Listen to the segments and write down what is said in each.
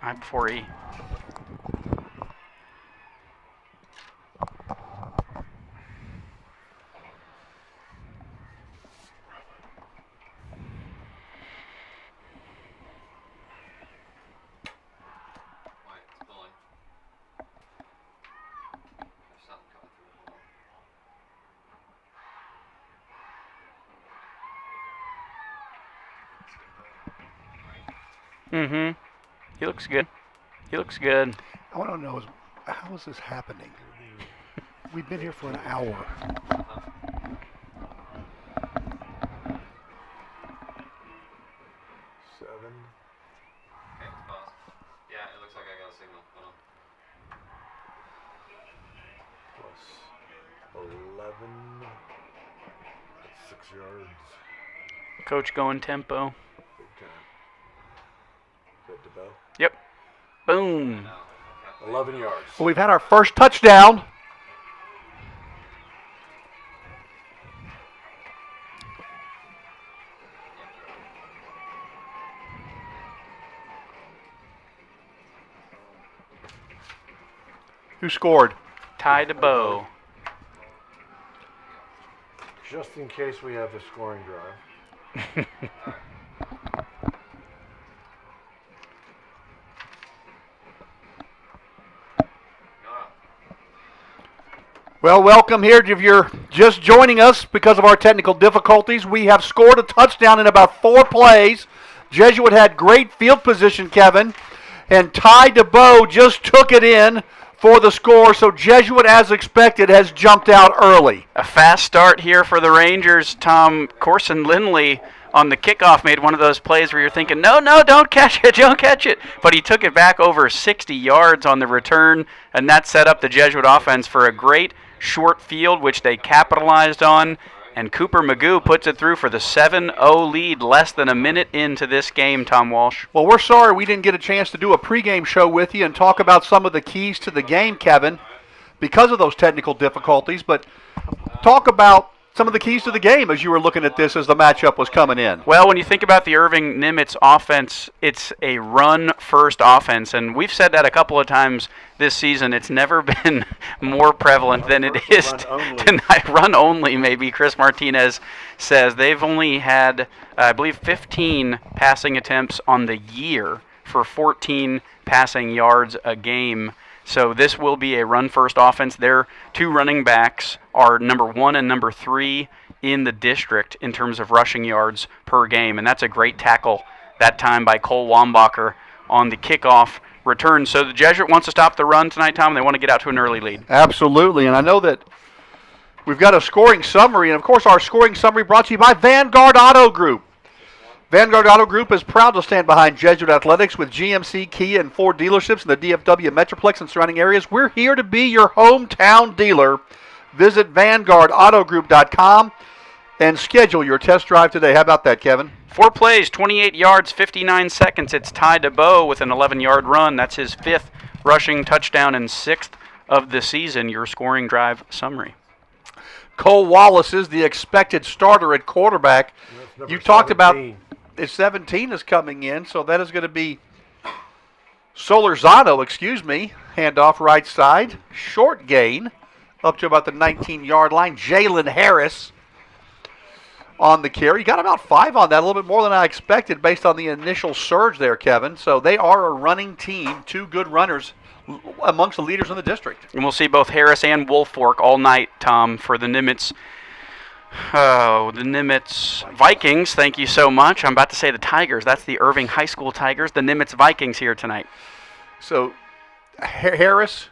right before E. Mm-hmm. He looks good. He looks good. I want to know, how is this happening? We've been here for an hour. Seven. Okay, pause. Yeah, it looks like I got a signal. Hold on. Plus 11. That's 6 yards. Coach going tempo. Big time. Good to bow. Yep. Boom. 11 yards. Well, we've had our first touchdown. Who scored? Ty DeBow. Just in case we have a scoring drive. Well, welcome here. If you're just joining us because of our technical difficulties, we have scored a touchdown in about 4 plays. Jesuit had great field position, Kevin, and Ty DeBow just took it in for the score, so Jesuit, as expected, has jumped out early. A fast start here for the Rangers. Tom Corson Lindley on the kickoff made one of those plays where you're thinking, no, don't catch it, don't catch it. But he took it back over 60 yards on the return, and that set up the Jesuit offense for a great short field, which they capitalized on. And Cooper Magoo puts it through for the 7-0 lead less than a minute into this game, Tom Walsh. Well, we're sorry we didn't get a chance to do a pregame show with you and talk about some of the keys to the game, Kevin, because of those technical difficulties. But talk about some of the keys to the game as you were looking at this as the matchup was coming in. Well, when you think about the Irving Nimitz offense, it's a run-first offense, and we've said that a couple of times this season. It's never been more prevalent than it is tonight. Run only, maybe, Chris Martinez says. They've only had, I believe, 15 passing attempts on the year for 14 passing yards a game. So this will be a run-first offense. Their 2 running backs are number 1 and number 3 in the district in terms of rushing yards per game, and that's a great tackle that time by Cole Wambacher on the kickoff return. So the Jesuit wants to stop the run tonight, Tom, and they want to get out to an early lead. Absolutely, and I know that we've got a scoring summary, and of course our scoring summary brought to you by Vanguard Auto Group. Vanguard Auto Group is proud to stand behind Jesuit Athletics with GMC, Kia, and Ford dealerships in the DFW Metroplex and surrounding areas. We're here to be your hometown dealer. Visit VanguardAutoGroup.com and schedule your test drive today. How about that, Kevin? 4 plays, 28 yards, 59 seconds. It's Ty DeBow with an 11-yard run. That's his 5th rushing touchdown and 6th of the season. Your scoring drive summary. Cole Wallace is the expected starter at quarterback. You talked about 17 is coming in, so that is going to be Solorzano, handoff right side. Short gain up to about the 19-yard line. Jalen Harris on the carry. Got about 5 on that, a little bit more than I expected based on the initial surge there, Kevin. So they are a running team, 2 good runners amongst the leaders in the district. And we'll see both Harris and Wolfork all night, Tom, for the Nimitz. Oh, the Nimitz Vikings, thank you so much. I'm about to say the Tigers. That's the Irving High School Tigers. The Nimitz Vikings here tonight. So Harris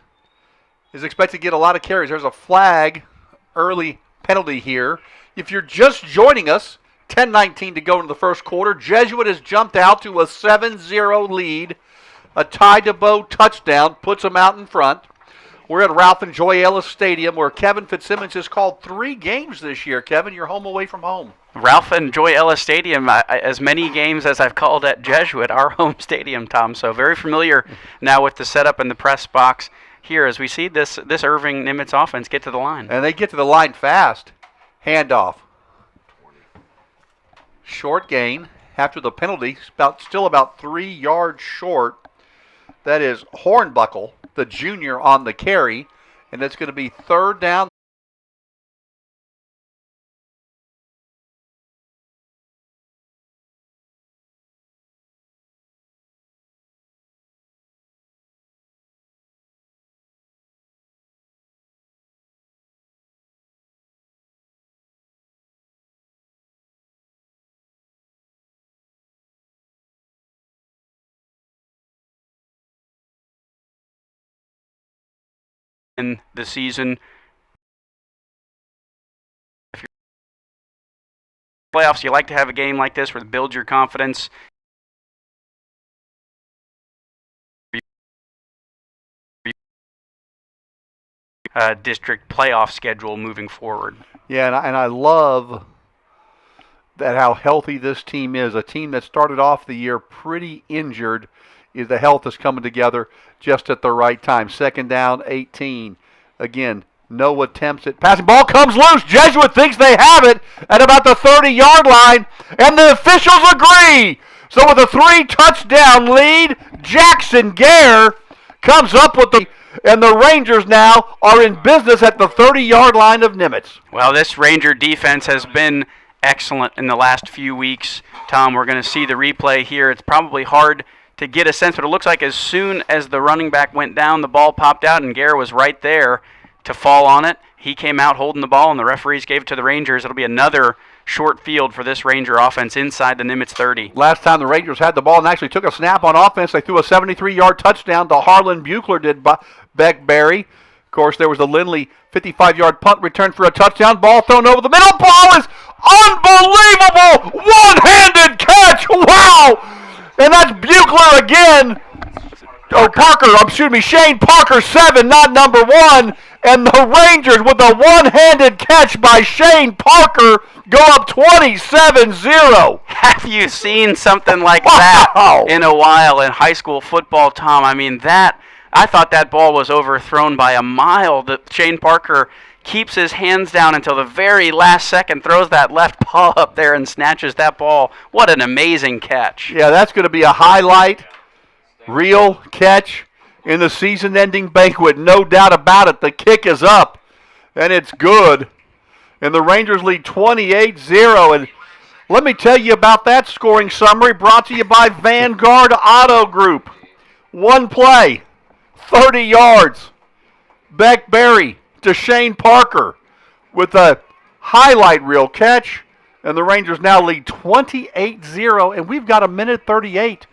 is expected to get a lot of carries. There's a flag, early penalty here. If you're just joining us, 10:19 to go in the first quarter. Jesuit has jumped out to a 7-0 lead. A Ty DeBow touchdown puts them out in front. We're at Ralph and Joy Ellis Stadium, where Kevin Fitzsimmons has called 3 games this year. Kevin, you're home away from home. Ralph and Joy Ellis Stadium, as many games as I've called at Jesuit, our home stadium, Tom. So very familiar now with the setup in the press box here as we see this Irving Nimitz offense get to the line. And they get to the line fast. Handoff. Short gain after the penalty, still about 3 yards short That is Hornbuckle, the junior, on the carry, and it's going to be third down. In the season. If you're playoffs, you like to have a game like this where it builds your confidence. District playoff schedule moving forward. Yeah, and I love that how healthy this team is. A team that started off the year pretty injured. The health is coming together just at the right time. Second down, 18. Again, no attempts at passing. Ball comes loose. Jesuit thinks they have it at about the 30-yard line, and the officials agree. So with a 3-touchdown lead, Jackson Gare comes up with and the Rangers now are in business at the 30-yard line of Nimitz. Well, this Ranger defense has been excellent in the last few weeks. Tom, we're going to see the replay here. It's probably hard to get a sense, but it looks like as soon as the running back went down, the ball popped out, and Gare was right there to fall on it. He came out holding the ball, and the referees gave it to the Rangers. It'll be another short field for this Ranger offense inside the Nimitz 30. Last time the Rangers had the ball and actually took a snap on offense, they threw a 73-yard touchdown to Harlan Buechler, did Beckberry. Of course, there was the Lindley 55-yard punt return for a touchdown. Ball thrown over the middle. Ball is unbelievable! One-handed catch! Wow! And that's Buechler again. Shane Parker, 7, not number 1. And the Rangers, with a one-handed catch by Shane Parker, go up 27-0. Have you seen something like that in a while in high school football, Tom? I mean, I thought that ball was overthrown by a mile. Shane Parker keeps his hands down until the very last second, throws that left paw up there and snatches that ball. What an amazing catch. Yeah, that's going to be a highlight reel catch in the season-ending banquet. No doubt about it. The kick is up, and it's good. And the Rangers lead 28-0. And let me tell you about that scoring summary brought to you by Vanguard Auto Group. One play, 30 yards. Beckberry to Shane Parker with a highlight reel catch. And the Rangers now lead 28-0. And we've got a minute 38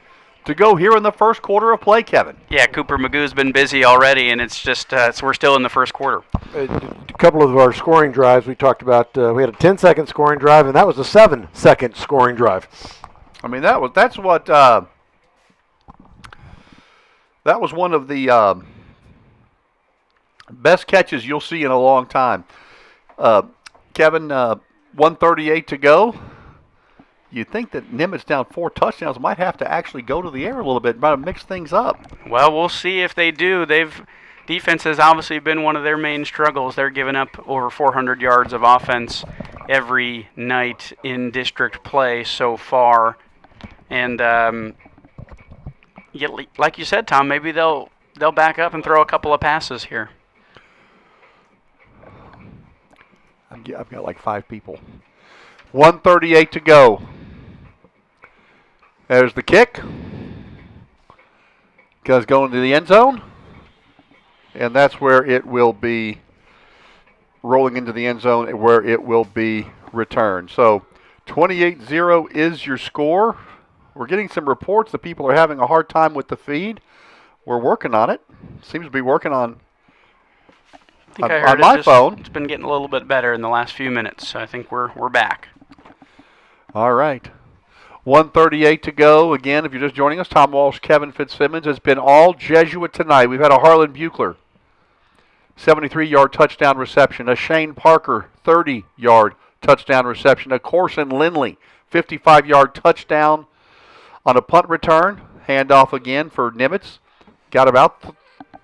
to go here in the first quarter of play, Kevin. Yeah, Cooper Magoo's been busy already, and it's just we're still in the first quarter. A couple of our scoring drives we talked about. We had a 10-second scoring drive, and that was a 7-second scoring drive. I mean, that was one of the best catches you'll see in a long time. Kevin, 1:38 to go. You'd think that Nimitz down 4 touchdowns might have to actually go to the air a little bit, might mix things up. Well, we'll see if they do. Defense has obviously been one of their main struggles. They're giving up over 400 yards of offense every night in district play so far. And like you said, Tom, maybe they'll back up and throw a couple of passes here. I've got like 5 people. 1:38 to go. There's the kick. Goes going to the end zone. And that's where it will be rolling into the end zone, where it will be returned. So 28-0 is your score. We're getting some reports that people are having a hard time with the feed. We're working on it. Seems to be working on my phone. It's been getting a little bit better in the last few minutes. So I think we're back. All right. 1:38 to go. Again, if you're just joining us, Tom Walsh, Kevin Fitzsimmons. Has been all Jesuit tonight. We've had a Harlan Buechler 73-yard touchdown reception, a Shane Parker 30-yard touchdown reception, a Corson Lindley 55-yard touchdown on a punt return. Handoff again for Nimitz. Got about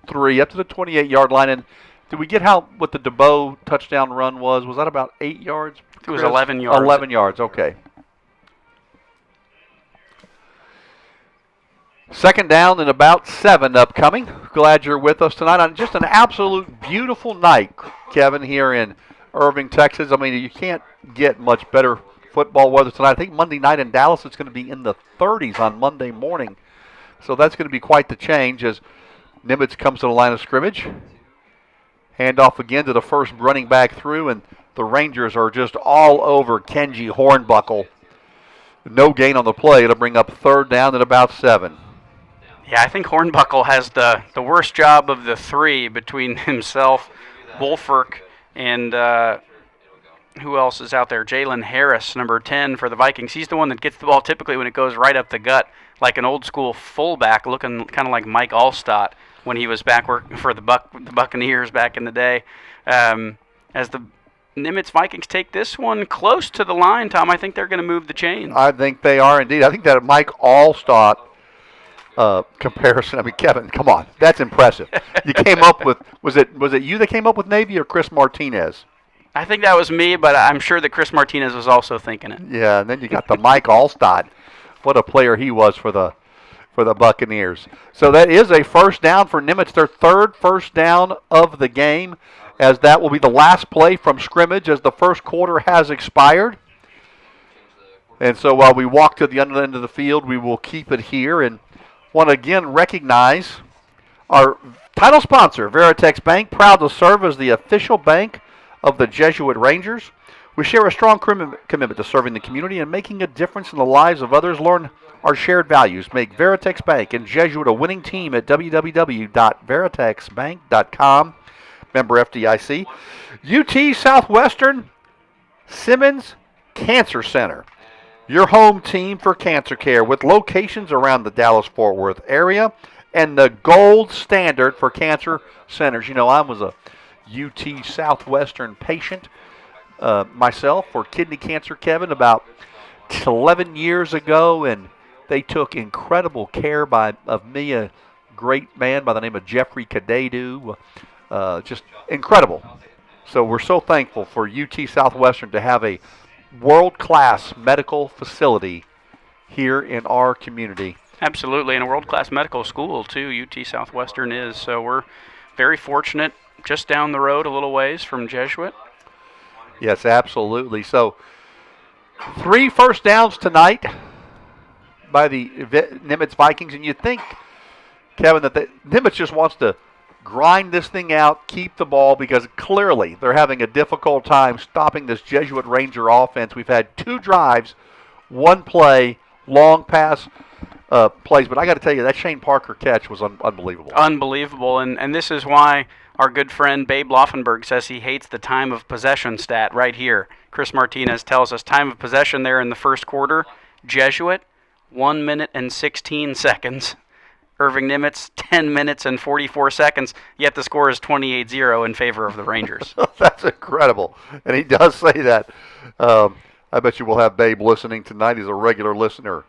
3 up to the 28-yard line. And did we get what the DeBow touchdown run was? Was that about 8 yards? It was 11 yards. 11 yards, okay. Second down and about 7 upcoming. Glad you're with us tonight on just an absolute beautiful night, Kevin, here in Irving, Texas. I mean, you can't get much better football weather tonight. I think Monday night in Dallas it's going to be in the 30s on Monday morning. So that's going to be quite the change as Nimitz comes to the line of scrimmage. Handoff again to the first running back through, and the Rangers are just all over Kenji Hornbuckle. No gain on the play. It'll bring up third down at about 7. Yeah, I think Hornbuckle has the worst job of the three between himself, Wolfirk, and who else is out there? Jalen Harris, number 10 for the Vikings. He's the one that gets the ball typically when it goes right up the gut, like an old-school fullback, looking kind of like Mike Allstott when he was back working for the Buccaneers back in the day. As the Nimitz Vikings take this one close to the line, Tom, I think they're going to move the chains. I think they are indeed. I think that Mike Allstott comparison. I mean, Kevin, come on, that's impressive. You came up with was it you that came up with Navy or Chris Martinez? I think that was me, but I'm sure that Chris Martinez was also thinking it. Yeah, and then you got the Mike Allstott. What a player he was for the Buccaneers. So that is a first down for Nimitz, their third first down of the game, as that will be the last play from scrimmage as the first quarter has expired. And so while we walk to the other end of the field, we will keep it here and want to again recognize our title sponsor, Veritex Bank, proud to serve as the official bank of the Jesuit Rangers. We share a strong commitment to serving the community and making a difference in the lives of others. Learn our shared values. Make Veritex Bank and Jesuit a winning team at www.veritexbank.com. Member FDIC. UT Southwestern Simmons Cancer Center, your home team for cancer care with locations around the Dallas-Fort Worth area and the gold standard for cancer centers. You know, I was a UT Southwestern patient myself for kidney cancer, Kevin, about 11 years ago, and they took incredible care of me, a great man by the name of Jeffrey Kadadu. Just incredible. So we're so thankful for UT Southwestern to have a world-class medical facility here in our community. Absolutely, and a world-class medical school, too, UT Southwestern is. So we're very fortunate, just down the road a little ways from Jesuit. Yes, absolutely. So 3 first downs tonight by the Nimitz Vikings, and you think, Kevin, that Nimitz just wants to grind this thing out, keep the ball, because clearly they're having a difficult time stopping this Jesuit Ranger offense. We've had 2 drives, 1 play, long pass plays, but I got to tell you, that Shane Parker catch was unbelievable. Unbelievable, and this is why our good friend Babe Laufenberg says he hates the time of possession stat right here. Chris Martinez tells us time of possession there in the first quarter, Jesuit, 1 minute and 16 seconds. Irving Nimitz, 10 minutes and 44 seconds, yet the score is 28-0 in favor of the Rangers. That's incredible. And he does say that. I bet you we'll have Babe listening tonight. He's a regular listener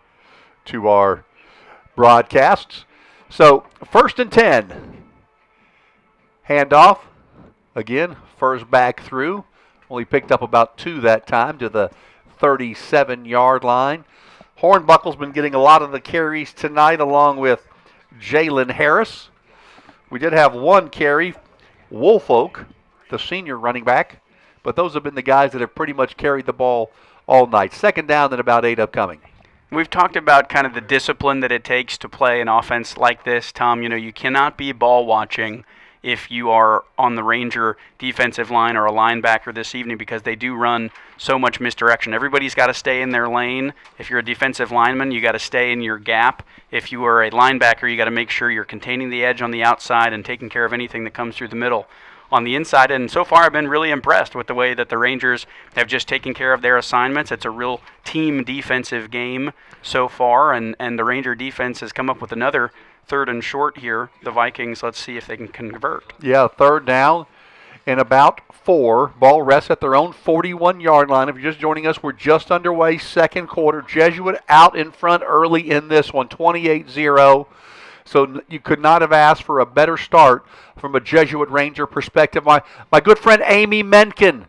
to our broadcasts. So, 1st and 10. Handoff. Again, first back through. Only picked up about 2 that time to the 37-yard line. Hornbuckle's been getting a lot of the carries tonight along with Jalen Harris. We did have 1 carry, Woolfolk, the senior running back, but those have been the guys that have pretty much carried the ball all night. Second down and about 8 upcoming. We've talked about kind of the discipline that it takes to play an offense like this, Tom. You know, you cannot be ball watching if you are on the Ranger defensive line or a linebacker this evening, because they do run so much misdirection. Everybody's got to stay in their lane. If you're a defensive lineman, you got to stay in your gap. If you are a linebacker, you got to make sure you're containing the edge on the outside and taking care of anything that comes through the middle on the inside. And so far, I've been really impressed with the way that the Rangers have just taken care of their assignments. It's a real team defensive game so far, and the Ranger defense has come up with another 3rd and short here. The Vikings, let's see if they can convert. Yeah, 3rd down and about 4. Ball rests at their own 41-yard line. If you're just joining us, we're just underway, second quarter. Jesuit out in front early in this one, 28-0. So you could not have asked for a better start from a Jesuit Ranger perspective. My good friend Amy Menken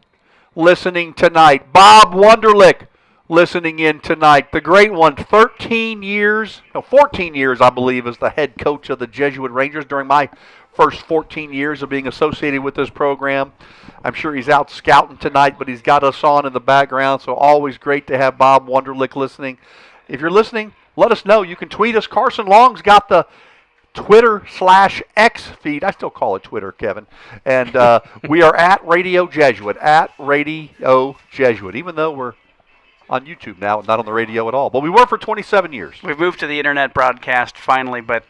listening tonight. Bob Wunderlich listening in tonight. The great one, 14 years, I believe, as the head coach of the Jesuit Rangers during my first 14 years of being associated with this program. I'm sure he's out scouting tonight, but he's got us on in the background, so always great to have Bob Wunderlich listening. If you're listening, let us know. You can tweet us. Carson Long's got the Twitter/X feed. I still call it Twitter, Kevin. And we are at Radio Jesuit, even though we're on YouTube now, not on the radio at all. But we were for 27 years. We've moved to the internet broadcast finally, but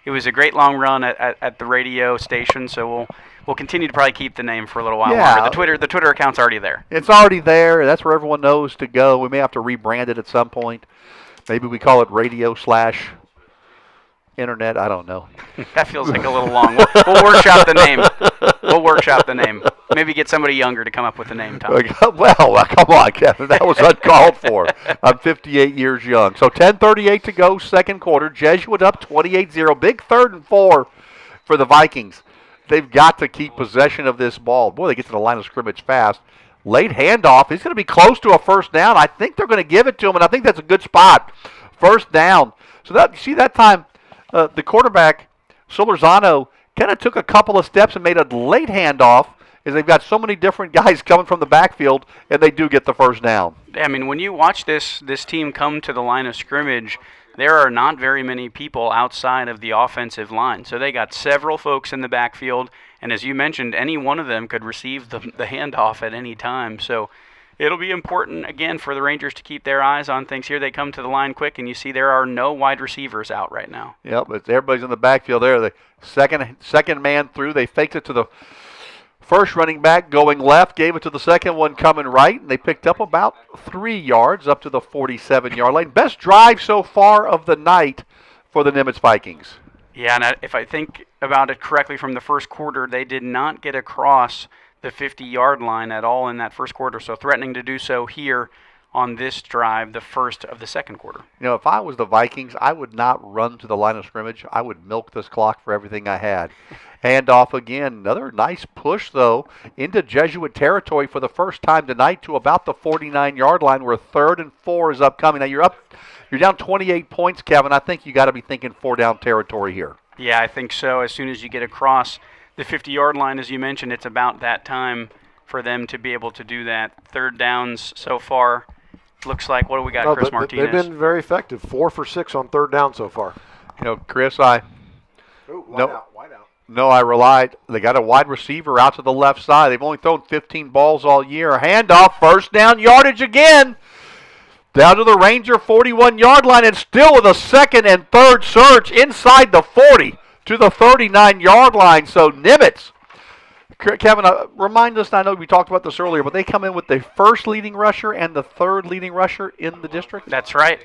it was a great long run at the radio station, so we'll continue to probably keep the name for a little while longer. The Twitter account's already there. It's already there. That's where everyone knows to go. We may have to rebrand it at some point. Maybe we call it Radio/Internet. I don't know. That feels like a little long. We'll workshop the name. Maybe get somebody younger to come up with the name, Tom. Well, come on, Kevin. That was uncalled for. I'm 58 years young. So 10:38 to go, second quarter. Jesuit up 28-0. Big 3rd and 4 for the Vikings. They've got to keep possession of this ball. Boy, they get to the line of scrimmage fast. Late handoff. He's going to be close to a first down. I think they're going to give it to him, and I think that's a good spot. First down. So that time, the quarterback, Solorzano, kind of took a couple of steps and made a late handoff, as they've got so many different guys coming from the backfield, and they do get the first down. I mean, when you watch this team come to the line of scrimmage, there are not very many people outside of the offensive line. So they got several folks in the backfield, and as you mentioned, any one of them could receive the handoff at any time. So it'll be important, again, for the Rangers to keep their eyes on things here. They come to the line quick, and you see there are no wide receivers out right now. Yep, but everybody's in the backfield there. The second man through, they faked it to the first running back going left, gave it to the second one coming right, and they picked up about 3 yards up to the 47-yard line. Best drive so far of the night for the Nimitz Vikings. Yeah, and if I think about it correctly from the first quarter, they did not get across the 50-yard line at all in that first quarter, so threatening to do so here on this drive, the first of the second quarter. You know, if I was the Vikings, I would not run to the line of scrimmage. I would milk this clock for everything I had. Handoff again. Another nice push, though, into Jesuit territory for the first time tonight to about the 49-yard line, where 3rd and 4 is upcoming. Now, you're down 28 points, Kevin. I think you got to be thinking 4-down territory here. Yeah, I think so. As soon as you get across the 50-yard line, as you mentioned, it's about that time for them to be able to do that. Third downs so far. Looks like, what do we got, Chris Martinez? They've been very effective. 4 for 6 on 3rd down so far. You know, Chris, Wide out. No, I relied. They got a wide receiver out to the left side. They've only thrown 15 balls all year. Handoff, first down, yardage again. Down to the Ranger 41-yard line, and still with a 2nd and 3rd search inside the 40 to the 39-yard line. So Nimitz. Kevin, remind us, I know we talked about this earlier, but they come in with the first leading rusher and the 3rd leading rusher in the district? That's right.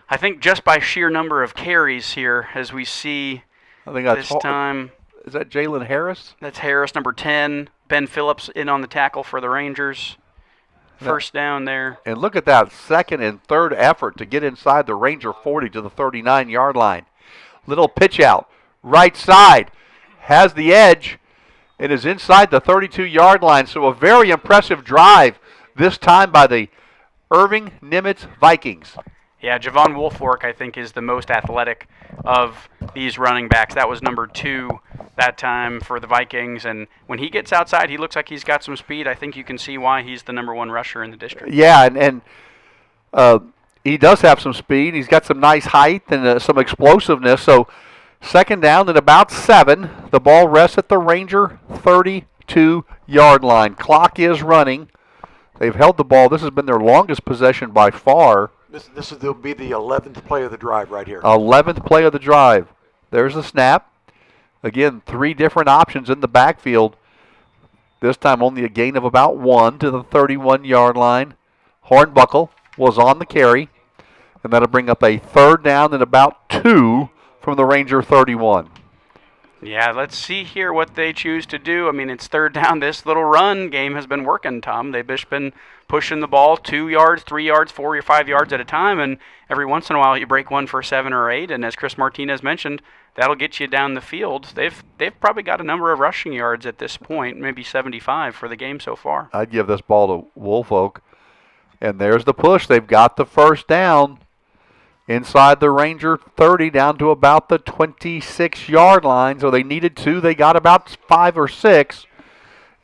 I think just by sheer number of carries here, as we see this time. Is that Jalen Harris? That's Harris, number 10. Ben Phillips in on the tackle for the Rangers. First down there. And look at that 2nd and 3rd effort to get inside the Ranger 40 to the 39-yard line. Little pitch out. Right side. Has the edge. It is inside the 32-yard line, so a very impressive drive this time by the Irving Nimitz Vikings. Yeah, Javon Wolfork, I think, is the most athletic of these running backs. That was number 2 that time for the Vikings, and when he gets outside, he looks like he's got some speed. I think you can see why he's the number 1 rusher in the district. Yeah, and he does have some speed. He's got some nice height and some explosiveness, so second down at about 7. The ball rests at the Ranger 32-yard line. Clock is running. They've held the ball. This has been their longest possession by far. This will be the 11th play of the drive right here. 11th play of the drive. There's the snap. Again, 3 different options in the backfield. This time only a gain of about 1 to the 31-yard line. Hornbuckle was on the carry. And that'll bring up a 3rd down and about 2 from the Ranger 31. Yeah, let's see here what they choose to do. I mean, it's 3rd down. This little run game has been working, Tom. They've just been pushing the ball 2 yards, 3 yards, 4 or 5 yards at a time, and every once in a while you break one for 7 or 8, and as Chris Martinez mentioned, that'll get you down the field. They've probably got a number of rushing yards at this point, maybe 75 for the game so far. I'd give this ball to Woolfolk. And there's the push. They've got the first down inside the Ranger 30 down to about the 26-yard line. So they needed 2. They got about 5 or 6,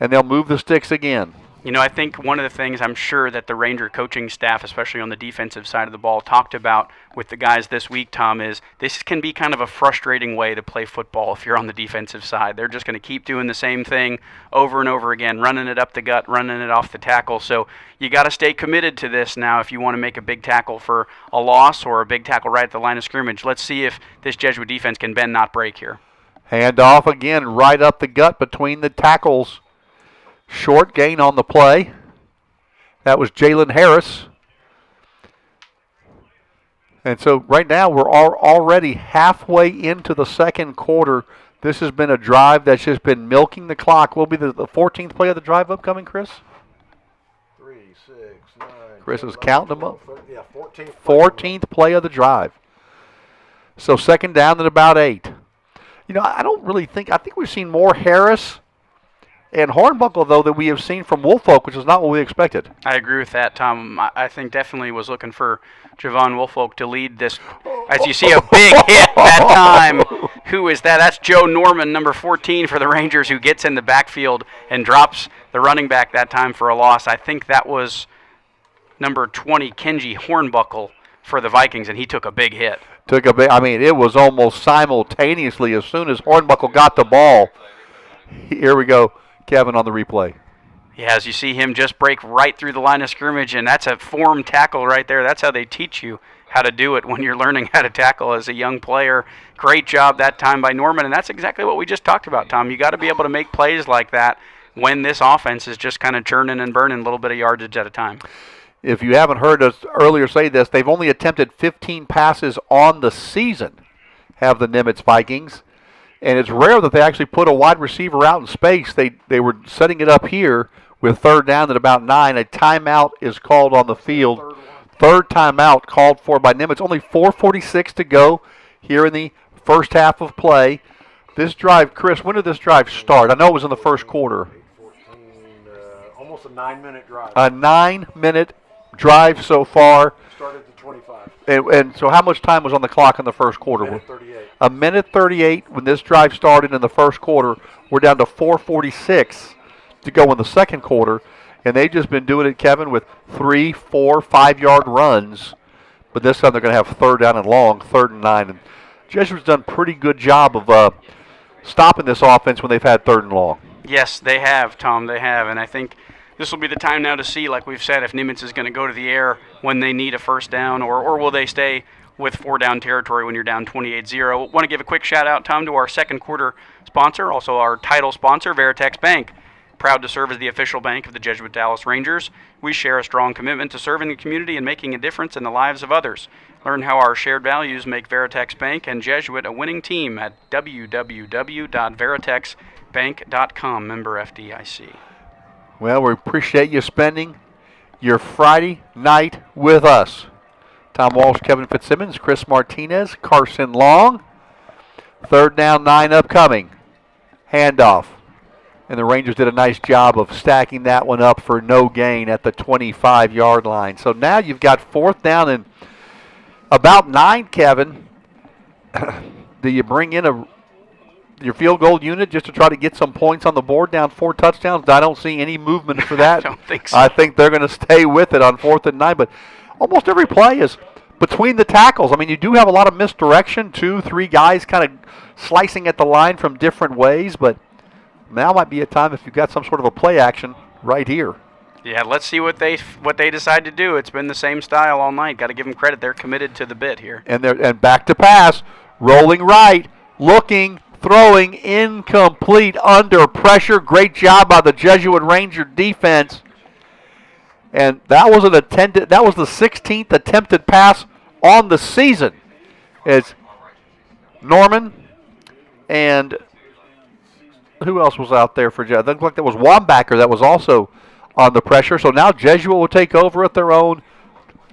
and they'll move the sticks again. You know, I think one of the things I'm sure that the Ranger coaching staff, especially on the defensive side of the ball, talked about with the guys this week, Tom, is this can be kind of a frustrating way to play football if you're on the defensive side. They're just going to keep doing the same thing over and over again, running it up the gut, running it off the tackle. So you got to stay committed to this now if you want to make a big tackle for a loss or a big tackle right at the line of scrimmage. Let's see if this Jesuit defense can bend, not break here. Hand off again, right up the gut between the tackles. Short gain on the play. That was Jalen Harris. And so right now we're already halfway into the second quarter. This has been a drive that's just been milking the clock. Will be the 14th play of the drive upcoming, Chris? 3, 6, 9. Chris is counting them up. Yeah, 14th. 14th play of the drive. So second down at about 8. You know, I think we've seen more Harris and Hornbuckle, though, that we have seen from Woolfolk, which is not what we expected. I agree with that, Tom. I think definitely was looking for Javon Woolfolk to lead this. As you see a big hit that time. Who is that? That's Joe Norman, number 14 for the Rangers, who gets in the backfield and drops the running back that time for a loss. I think that was number 20, Kenji Hornbuckle, for the Vikings, and he took a big hit. It was almost simultaneously as soon as Hornbuckle got the ball. Here we go. Kevin on the replay. Yeah, as you see him just break right through the line of scrimmage, and that's a form tackle right there. That's how they teach you how to do it when you're learning how to tackle as a young player. Great job that time by Norman, and that's exactly what we just talked about, Tom. You got to be able to make plays like that when this offense is just kind of churning and burning a little bit of yardage at a time. If you haven't heard us earlier say this, they've only attempted 15 passes on the season, have the Nimitz Vikings. And it's rare that they actually put a wide receiver out in space. They were setting it up here with third down at about 9. A timeout is called on the field. Third timeout called for by Nimitz. Only 4:46 to go here in the first half of play. This drive, Chris, when did this drive start? I know it was in the first quarter. 14, almost a 9-minute drive. A 9-minute drive so far. Started at 25. And so how much time was on the clock in the first quarter? Minute 38. A minute 38 when this drive started in the first quarter. We're down to 4:46 to go in the second quarter. And they've just been doing it, Kevin, with 3, 4, 5-yard runs. But this time they're going to have third down and long, 3rd and 9. And Jesuit's done a pretty good job of stopping this offense when they've had 3rd and long. Yes, they have, Tom. They have. And I think this will be the time now to see, like we've said, if Nimitz is going to go to the air when they need a first down, or will they stay with 4-down territory when you're down 28-0. Want to give a quick shout-out, Tom, to our second quarter sponsor, also our title sponsor, Veritex Bank. Proud to serve as the official bank of the Jesuit Dallas Rangers. We share a strong commitment to serving the community and making a difference in the lives of others. Learn how our shared values make Veritex Bank and Jesuit a winning team at www.veritexbank.com, member FDIC. Well, we appreciate you spending your Friday night with us. Tom Walsh, Kevin Fitzsimmons, Chris Martinez, Carson Long. 3rd down, 9 upcoming. Handoff. And the Rangers did a nice job of stacking that one up for no gain at the 25-yard line. So now you've got 4th down and about 9, Kevin. Do you bring in your field goal unit just to try to get some points on the board down 4 touchdowns? I don't see any movement for that. I don't think so. I think they're going to stay with it on 4th and 9. But almost every play is between the tackles. I mean, you do have a lot of misdirection, 2, 3 guys kind of slicing at the line from different ways, but now might be a time if you've got some sort of a play action right here. Yeah, let's see what they decide to do. It's been the same style all night. Got to give them credit. They're committed to the bit here. And back to pass, rolling right, looking, throwing, incomplete, under pressure. Great job by the Jesuit Ranger defense. And that was the 16th attempted pass on the season. It's Norman and who else was out there for Jesuit? It looked like there was Wambacher that was also on the pressure. So now Jesuit will take over at their own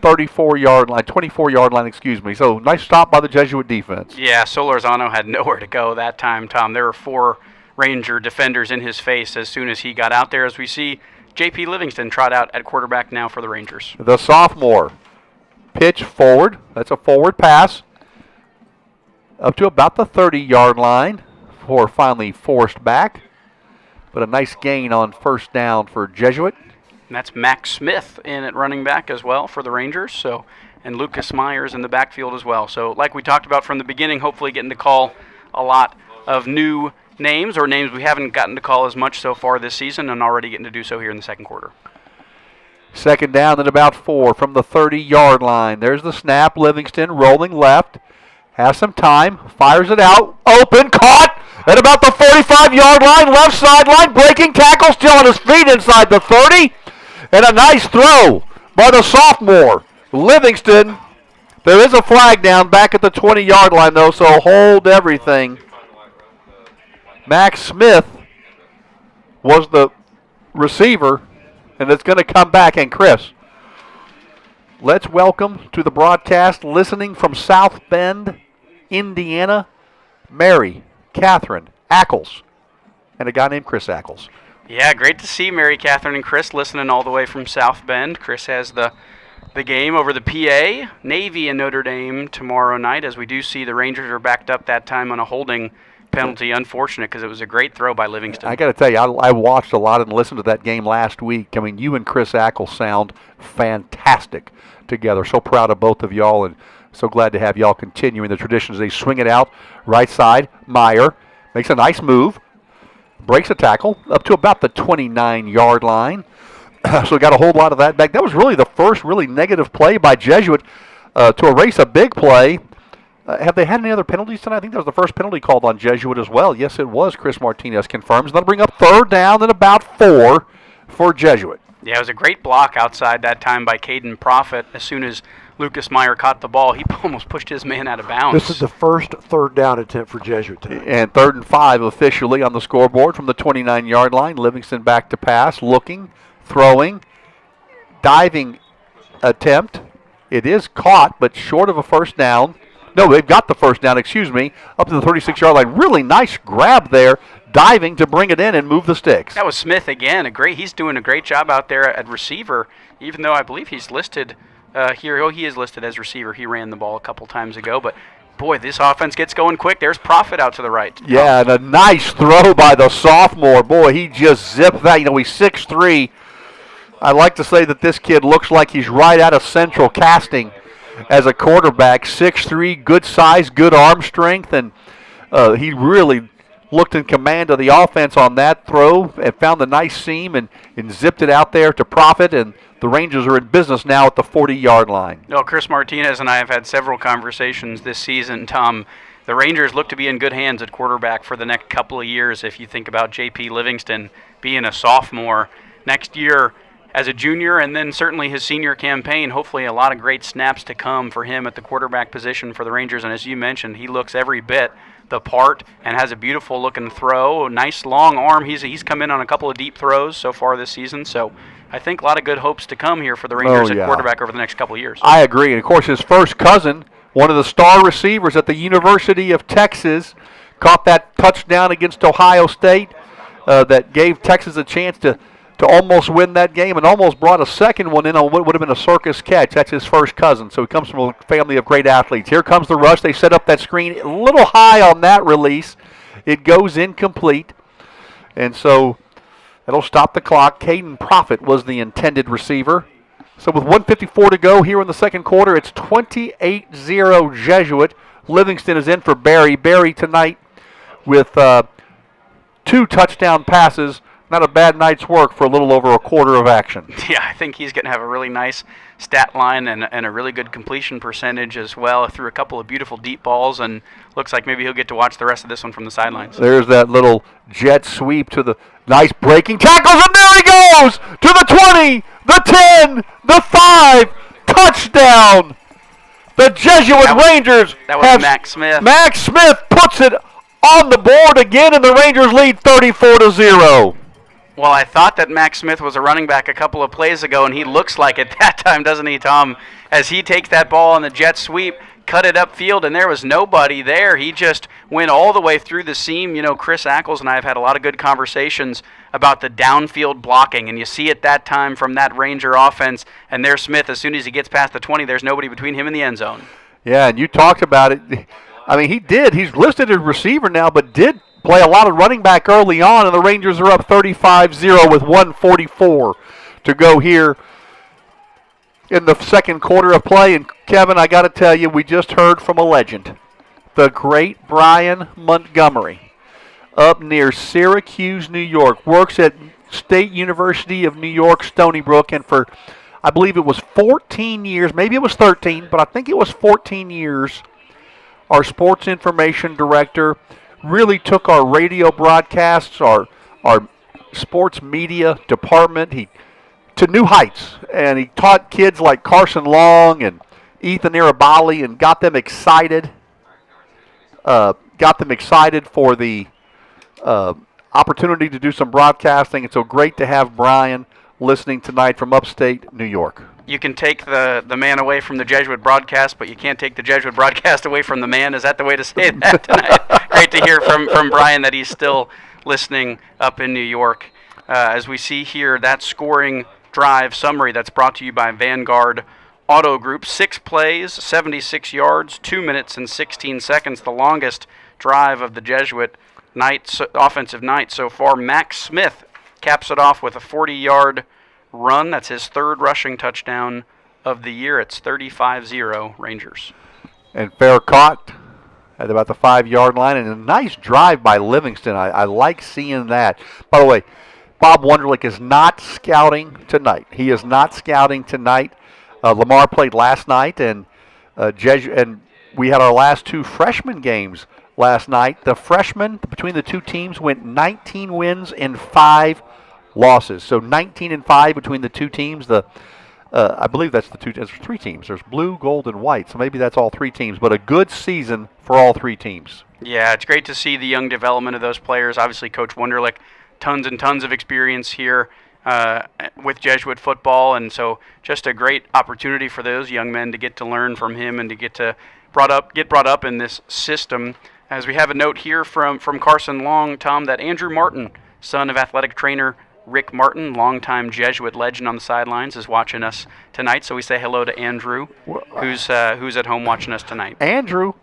24-yard line, excuse me. So nice stop by the Jesuit defense. Yeah, Solorzano had nowhere to go that time, Tom. There were 4 Ranger defenders in his face as soon as he got out there. As we see J.P. Livingston trot out at quarterback now for the Rangers. The sophomore. Pitch forward. That's a forward pass. Up to about the 30-yard line before finally forced back. But a nice gain on first down for Jesuit. And that's Max Smith in at running back as well for the Rangers. So, and Lucas Myers in the backfield as well. So like we talked about from the beginning, hopefully getting to call a lot of new names or names we haven't gotten to call as much so far this season and already getting to do so here in the second quarter. Second down and about 4 from the 30-yard line. There's the snap. Livingston rolling left. Has some time. Fires it out. Open. Caught at about the 45-yard line. Left sideline. Breaking tackle. Still on his feet inside the 30. And a nice throw by the sophomore. Livingston. There is a flag down back at the 20-yard line, though, so hold everything. Max Smith was the receiver, and it's going to come back. And Chris, let's welcome to the broadcast, listening from South Bend, Indiana, Mary Catherine Ackles, and a guy named Chris Ackles. Yeah, great to see Mary Catherine and Chris listening all the way from South Bend. Chris has the game over the PA, Navy and Notre Dame tomorrow night, as we do see the Rangers are backed up that time on a holding penalty. Unfortunate, because it was a great throw by Livingston. I got to tell you, I watched a lot and listened to that game last week. I mean, you and Chris Ackles sound fantastic together. So proud of both of y'all, and so glad to have y'all continuing the traditions. They swing it out, right side. Meyer makes a nice move, breaks a tackle up to about the 29-yard line. So got a whole lot of that back. That was really the first really negative play by Jesuit to erase a big play. Have they had any other penalties tonight? I think that was the first penalty called on Jesuit as well. Yes, it was. Chris Martinez confirms. That'll bring up third down and about 4 for Jesuit. Yeah, it was a great block outside that time by Caden Profit. As soon as Lucas Meyer caught the ball, he almost pushed his man out of bounds. This is the first third down attempt for Jesuit tonight. And 3rd and 5 officially on the scoreboard from the 29-yard line. Livingston back to pass, looking, throwing, diving attempt. It is caught, but short of a first down. No, they've got the first down, excuse me, up to the 36-yard line. Really nice grab there, diving to bring it in and move the sticks. That was Smith again. He's doing a great job out there at receiver, even though I believe he's listed here. Oh, he is listed as receiver. He ran the ball a couple times ago, but boy, this offense gets going quick. There's Profit out to the right. Yeah, and a nice throw by the sophomore. Boy, he just zipped that. You know, he's 6'3". I like to say that this kid looks like he's right out of Central Casting as a quarterback. 6'3", good size, good arm strength, and he really looked in command of the offense on that throw and found the nice seam and zipped it out there to Profit, and the Rangers are in business now at the 40-yard line. No, Chris Martinez and I have had several conversations this season, Tom. The Rangers look to be in good hands at quarterback for the next couple of years. If you think about J.P. Livingston being a sophomore next year as a junior, and then certainly his senior campaign, hopefully a lot of great snaps to come for him at the quarterback position for the Rangers. And as you mentioned, he looks every bit the part and has a beautiful looking throw, nice long arm. He's come in on a couple of deep throws so far this season, so I think a lot of good hopes to come here for the Rangers at quarterback over the next couple of years. I agree. And of course, his first cousin, one of the star receivers at the University of Texas, caught that touchdown against Ohio State that gave Texas a chance to almost win that game, and almost brought a second one in on what would have been a circus catch. That's his first cousin, so he comes from a family of great athletes. Here comes the rush. They set up that screen a little high on that release. It goes incomplete, and so that'll stop the clock. Caden Profit was the intended receiver. So with 1:54 to go here in the second quarter, it's 28-0 Jesuit. Livingston is in for Barry. Barry tonight with 2 touchdown passes. Not a bad night's work for a little over a quarter of action. Yeah, I think he's going to have a really nice stat line and a really good completion percentage as well. Threw a couple of beautiful deep balls, and looks like maybe he'll get to watch the rest of this one from the sidelines. There's that little jet sweep to the nice breaking tackles, and there he goes to the 20, the 10, the 5, touchdown. The Jesuit Rangers. That was Max Smith. Max Smith puts it on the board again, and the Rangers lead 34-0. Well, I thought that Max Smith was a running back a couple of plays ago, and he looks like it that time, doesn't he, Tom? As he takes that ball on the jet sweep, cut it upfield, and there was nobody there. He just went all the way through the seam. You know, Chris Ackles and I have had a lot of good conversations about the downfield blocking, and you see it that time from that Ranger offense. And there's Smith. As soon as he gets past the 20, there's nobody between him and the end zone. Yeah, and you talked about it. I mean, he did. He's listed as receiver now, but did play a lot of running back early on, and the Rangers are up 35-0 with 1:44 to go here in the second quarter of play. And Kevin, I got to tell you, we just heard from a legend, the great Brian Montgomery, up near Syracuse, New York, works at State University of New York, Stony Brook, and for, I believe it was 14 years, maybe it was 13, but I think it was 14 years, our sports information director really took our radio broadcasts, our sports media department, to new heights, and he taught kids like Carson Long and Ethan Arabali and got them excited for the opportunity to do some broadcasting. And so great to have Brian listening tonight from upstate New York. You can take the man away from the Jesuit broadcast, but you can't take the Jesuit broadcast away from the man. Is that the way to say that tonight? Great to hear from Brian that he's still listening up in New York. As we see here, that scoring drive summary that's brought to you by Vanguard Auto Group. 6 plays, 76 yards, 2 minutes and 16 seconds, the longest drive of the Jesuit offensive night so far. Max Smith caps it off with a 40-yard run. That's his third rushing touchdown of the year. It's 35-0 Rangers. And fair caught at about the 5-yard line, and a nice drive by Livingston. I like seeing that. By the way, Bob Wonderlich is not scouting tonight. He is not scouting tonight. Lamar played last night, and we had our last 2 freshman games last night. The freshmen between the 2 teams went 19 wins and 5 losses. So 19-5 between the 2 teams. I believe that's the 2. There's 3 teams. There's blue, gold, and white. So maybe that's all 3 teams. But a good season for all 3 teams. Yeah, it's great to see the young development of those players. Obviously, Coach Wonderlich, tons and tons of experience here with Jesuit football, and so just a great opportunity for those young men to get to learn from him and to get brought up in this system. As we have a note here from Carson Long, Tom, that Andrew Martin, son of athletic trainer Rick Martin, longtime Jesuit legend on the sidelines, is watching us tonight. So we say hello to Andrew, who's at home watching us tonight. Andrew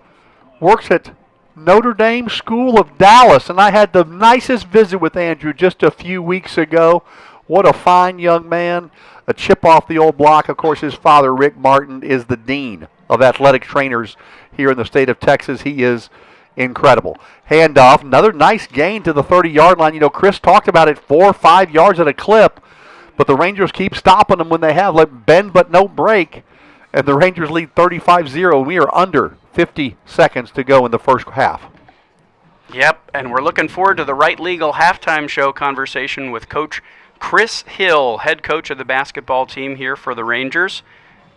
works at Notre Dame School of Dallas, and I had the nicest visit with Andrew just a few weeks ago. What a fine young man, a chip off the old block. Of course, his father, Rick Martin, is the dean of athletic trainers here in the state of Texas. He is incredible. Handoff, another nice gain to the 30-yard line. You know, Chris talked about it, 4 or 5 yards at a clip, but the Rangers keep stopping them when they have, like, bend but no break, and the Rangers lead 35-0. We are under 50 seconds to go in the first half. Yep, and we're looking forward to the Right Legal halftime show conversation with Coach Chris Hill, head coach of the basketball team here for the Rangers.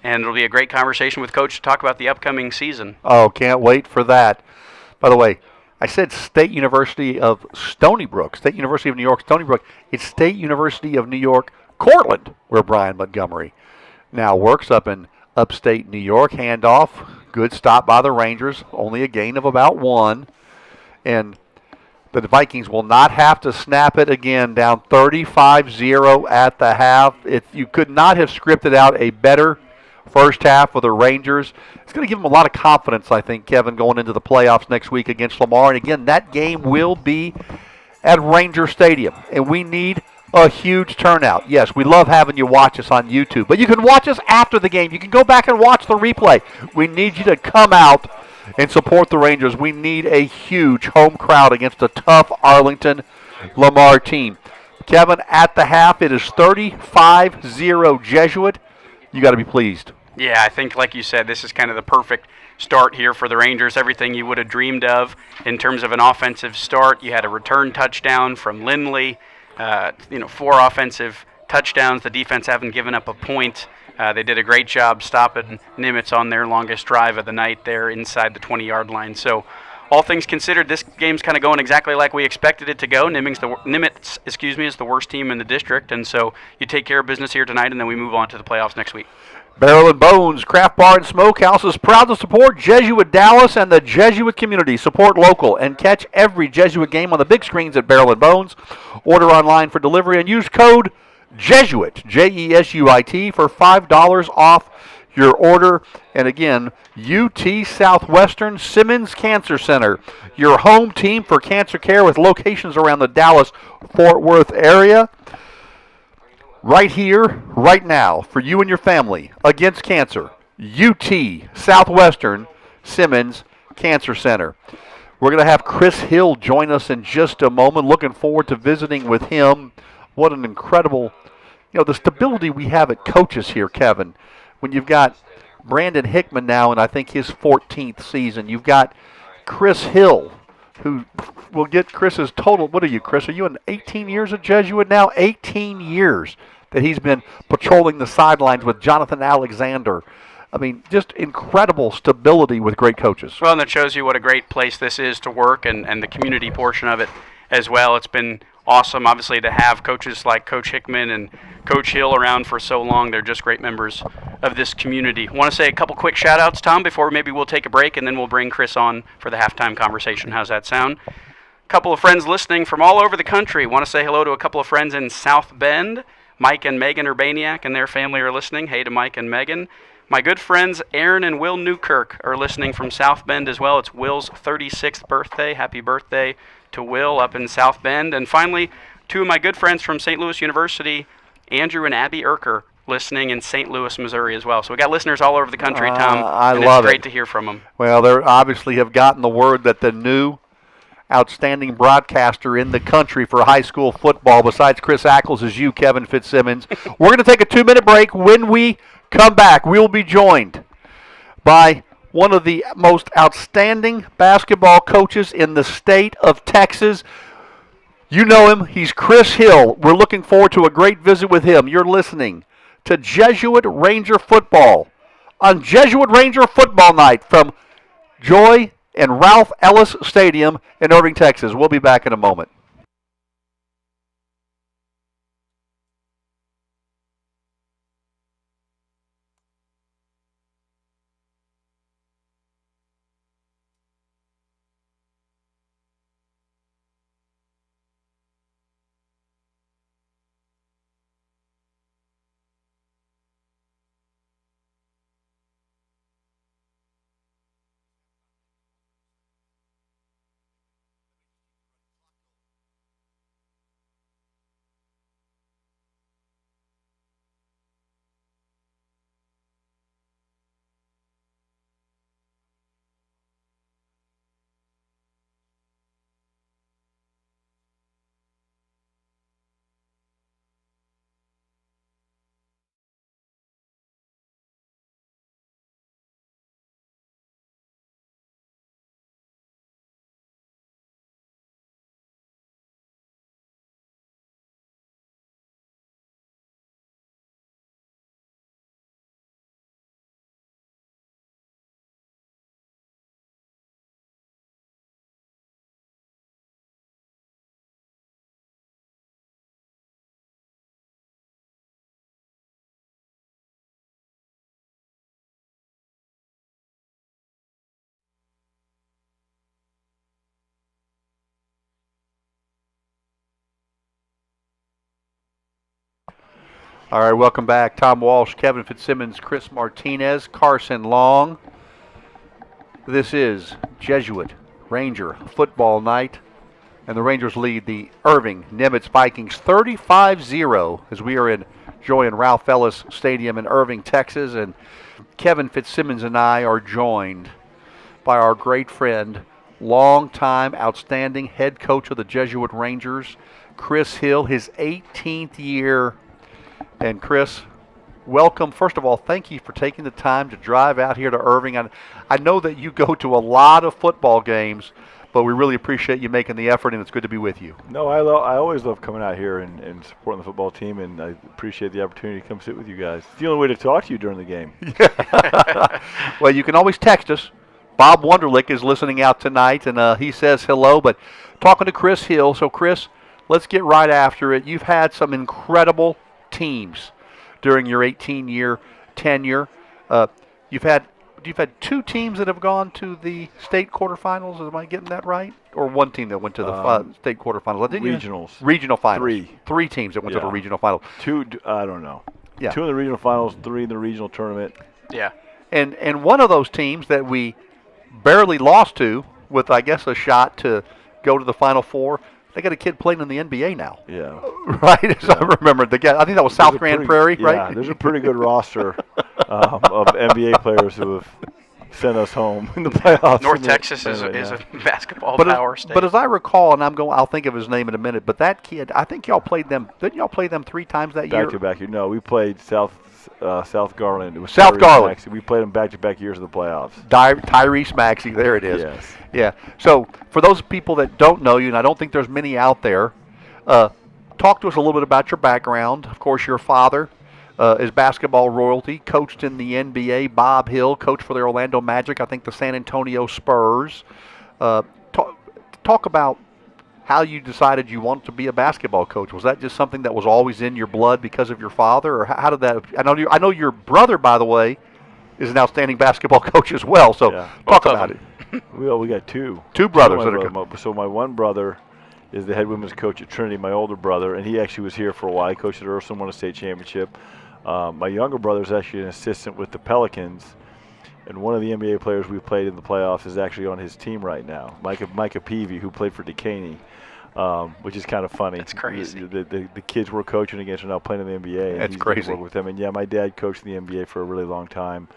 And it'll be a great conversation with Coach to talk about the upcoming season. Oh, can't wait for that. By the way, I said State University of Stony Brook, State University of New York, Stony Brook. It's State University of New York, Cortland, where Brian Montgomery now works up in upstate New York. Handoff, good stop by the Rangers, only a gain of about 1. And the Vikings will not have to snap it again, down 35-0 at the half. You could not have scripted out a better first half for the Rangers. It's going to give them a lot of confidence, I think, Kevin, going into the playoffs next week against Lamar. And again, that game will be at Ranger Stadium, and we need a huge turnout. Yes, we love having you watch us on YouTube, but you can watch us after the game. You can go back and watch the replay. We need you to come out and support the Rangers. We need a huge home crowd against a tough Arlington Lamar team. Kevin, at the half, it is 35-0 Jesuit. You got to be pleased. Yeah, I think, like you said, this is kind of the perfect start here for the Rangers. Everything you would have dreamed of in terms of an offensive start. You had a return touchdown from Lindley. 4 offensive touchdowns. The defense haven't given up a point. They did a great job stopping Nimitz on their longest drive of the night there inside the 20-yard line. So all things considered, this game's kind of going exactly like we expected it to go. Nimitz is the worst team in the district, and so you take care of business here tonight, and then we move on to the playoffs next week. Barrel and Bones Craft Bar and Smokehouse is proud to support Jesuit Dallas and the Jesuit community. Support local and catch every Jesuit game on the big screens at Barrel and Bones. Order online for delivery and use code Jesuit, Jesuit, for $5 off your order. And again, UT Southwestern Simmons Cancer Center, your home team for cancer care with locations around the Dallas-Fort Worth area. Right here, right now, for you and your family against cancer, UT Southwestern Simmons Cancer Center. We're going to have Chris Hill join us in just a moment. Looking forward to visiting with him. What an incredible, the stability we have at coaches here, Kevin. When you've got Brandon Hickman now in, I think, his 14th season. You've got Chris Hill, who will get Chris's total. What are you, Chris? Are you in 18 years at Jesuit now? 18 years that he's been patrolling the sidelines with Jonathan Alexander. I mean, just incredible stability with great coaches. Well, and that shows you what a great place this is to work and the community portion of it as well. It's been awesome, obviously, to have coaches like Coach Hickman and Coach Hill around for so long. They're just great members of this community. I want to say a couple quick shout-outs, Tom, before maybe we'll take a break, and then we'll bring Chris on for the halftime conversation. How's that sound? A couple of friends listening from all over the country. Want to say hello to a couple of friends in South Bend. Mike and Megan Urbaniak and their family are listening. Hey to Mike and Megan. My good friends Aaron and Will Newkirk are listening from South Bend as well. It's Will's 36th birthday. Happy birthday to Will up in South Bend. And finally, two of my good friends from St. Louis University, Andrew and Abby Erker, listening in St. Louis, Missouri as well. So we got listeners all over the country, Tom. I and love it's great it. to hear from them. Well, they obviously have gotten the word that the new outstanding broadcaster in the country for high school football, besides Chris Ackles, is you, Kevin Fitzsimmons. We're going to take a 2-minute break. When we come back, we will be joined by one of the most outstanding basketball coaches in the state of Texas. You know him. He's Chris Hill. We're looking forward to a great visit with him. You're listening to Jesuit Ranger Football on Jesuit Ranger Football Night from Joy and Ralph Ellis Stadium in Irving, Texas. We'll be back in a moment. All right, welcome back. Tom Walsh, Kevin Fitzsimmons, Chris Martinez, Carson Long. This is Jesuit Ranger Football Night, and the Rangers lead the Irving Nimitz Vikings 35-0 as we are in Joy and Ralph Ellis Stadium in Irving, Texas, and Kevin Fitzsimmons and I are joined by our great friend, longtime outstanding head coach of the Jesuit Rangers, Chris Hill, his 18th year. And Chris, welcome. First of all, thank you for taking the time to drive out here to Irving. I know that you go to a lot of football games, but we really appreciate you making the effort, and it's good to be with you. No, I always love coming out here and supporting the football team, and I appreciate the opportunity to come sit with you guys. It's the only way to talk to you during the game. Well, you can always text us. Bob Wunderlich is listening out tonight, and he says hello, but talking to Chris Hill. So, Chris, let's get right after it. You've had some incredible teams during your 18-year tenure. You've had 2 teams that have gone to the state quarterfinals. Am I getting that right? Or one team that went to the state quarterfinals? Regionals. Regional finals. 3. 3 teams that went to the Yeah. regional finals. 2, I don't know. Yeah. 2 in the regional finals, 3 in the regional tournament. Yeah. And one of those teams that we barely lost to, with I guess a shot to go to the Final Four, they got a kid playing in the NBA now. Yeah. Right? As I remember, I think that was South Grand Prairie, yeah, right? There's a pretty good roster of NBA players who have sent us home in the playoffs. North Texas is a basketball But power state. But as I recall, and I'll think of his name in a minute. But that kid, I think y'all played them. Didn't y'all play them 3 times that year? Back to back. No, we played South Garland. It was South Tyrese Garland. Maxey. We played them back to back years of the playoffs. Tyrese Maxey, there it is. Yes. Yeah. So for those people that don't know you, and I don't think there's many out there, talk to us a little bit about your background. Of course, your father is basketball royalty, coached in the NBA. Bob Hill, coach for the Orlando Magic, I think the San Antonio Spurs. Talk about how you decided you wanted to be a basketball coach. Was that just something that was always in your blood because of your father, or how did that? I know your brother, by the way, is an outstanding basketball coach as well. So Yeah. talk about it. We got 2. 2 brothers So that are so my one brother is the head women's coach at Trinity, my older brother, and he actually was here for a while. He coached at Ursuline, won a state championship. My younger brother is actually an assistant with the Pelicans, and one of the NBA players we played in the playoffs is actually on his team right now, Micah Peavy, who played for Decaney, which is kind of funny. That's crazy. The kids we're coaching against are now playing in the NBA. And That's he's gonna crazy. work with them. And yeah, my dad coached in the NBA for a really long time.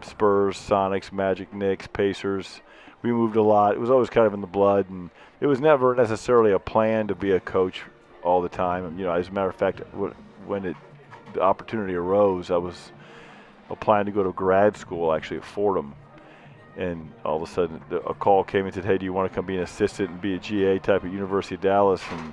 Spurs, Sonics, Magic, Knicks, Pacers. We moved a lot. It was always kind of in the blood, and it was never necessarily a plan to be a coach all the time. And, as a matter of fact, when the opportunity arose, I was applying to go to grad school actually at Fordham, and all of a sudden a call came and said, "Hey, do you want to come be an assistant and be a GA type at University of Dallas?" And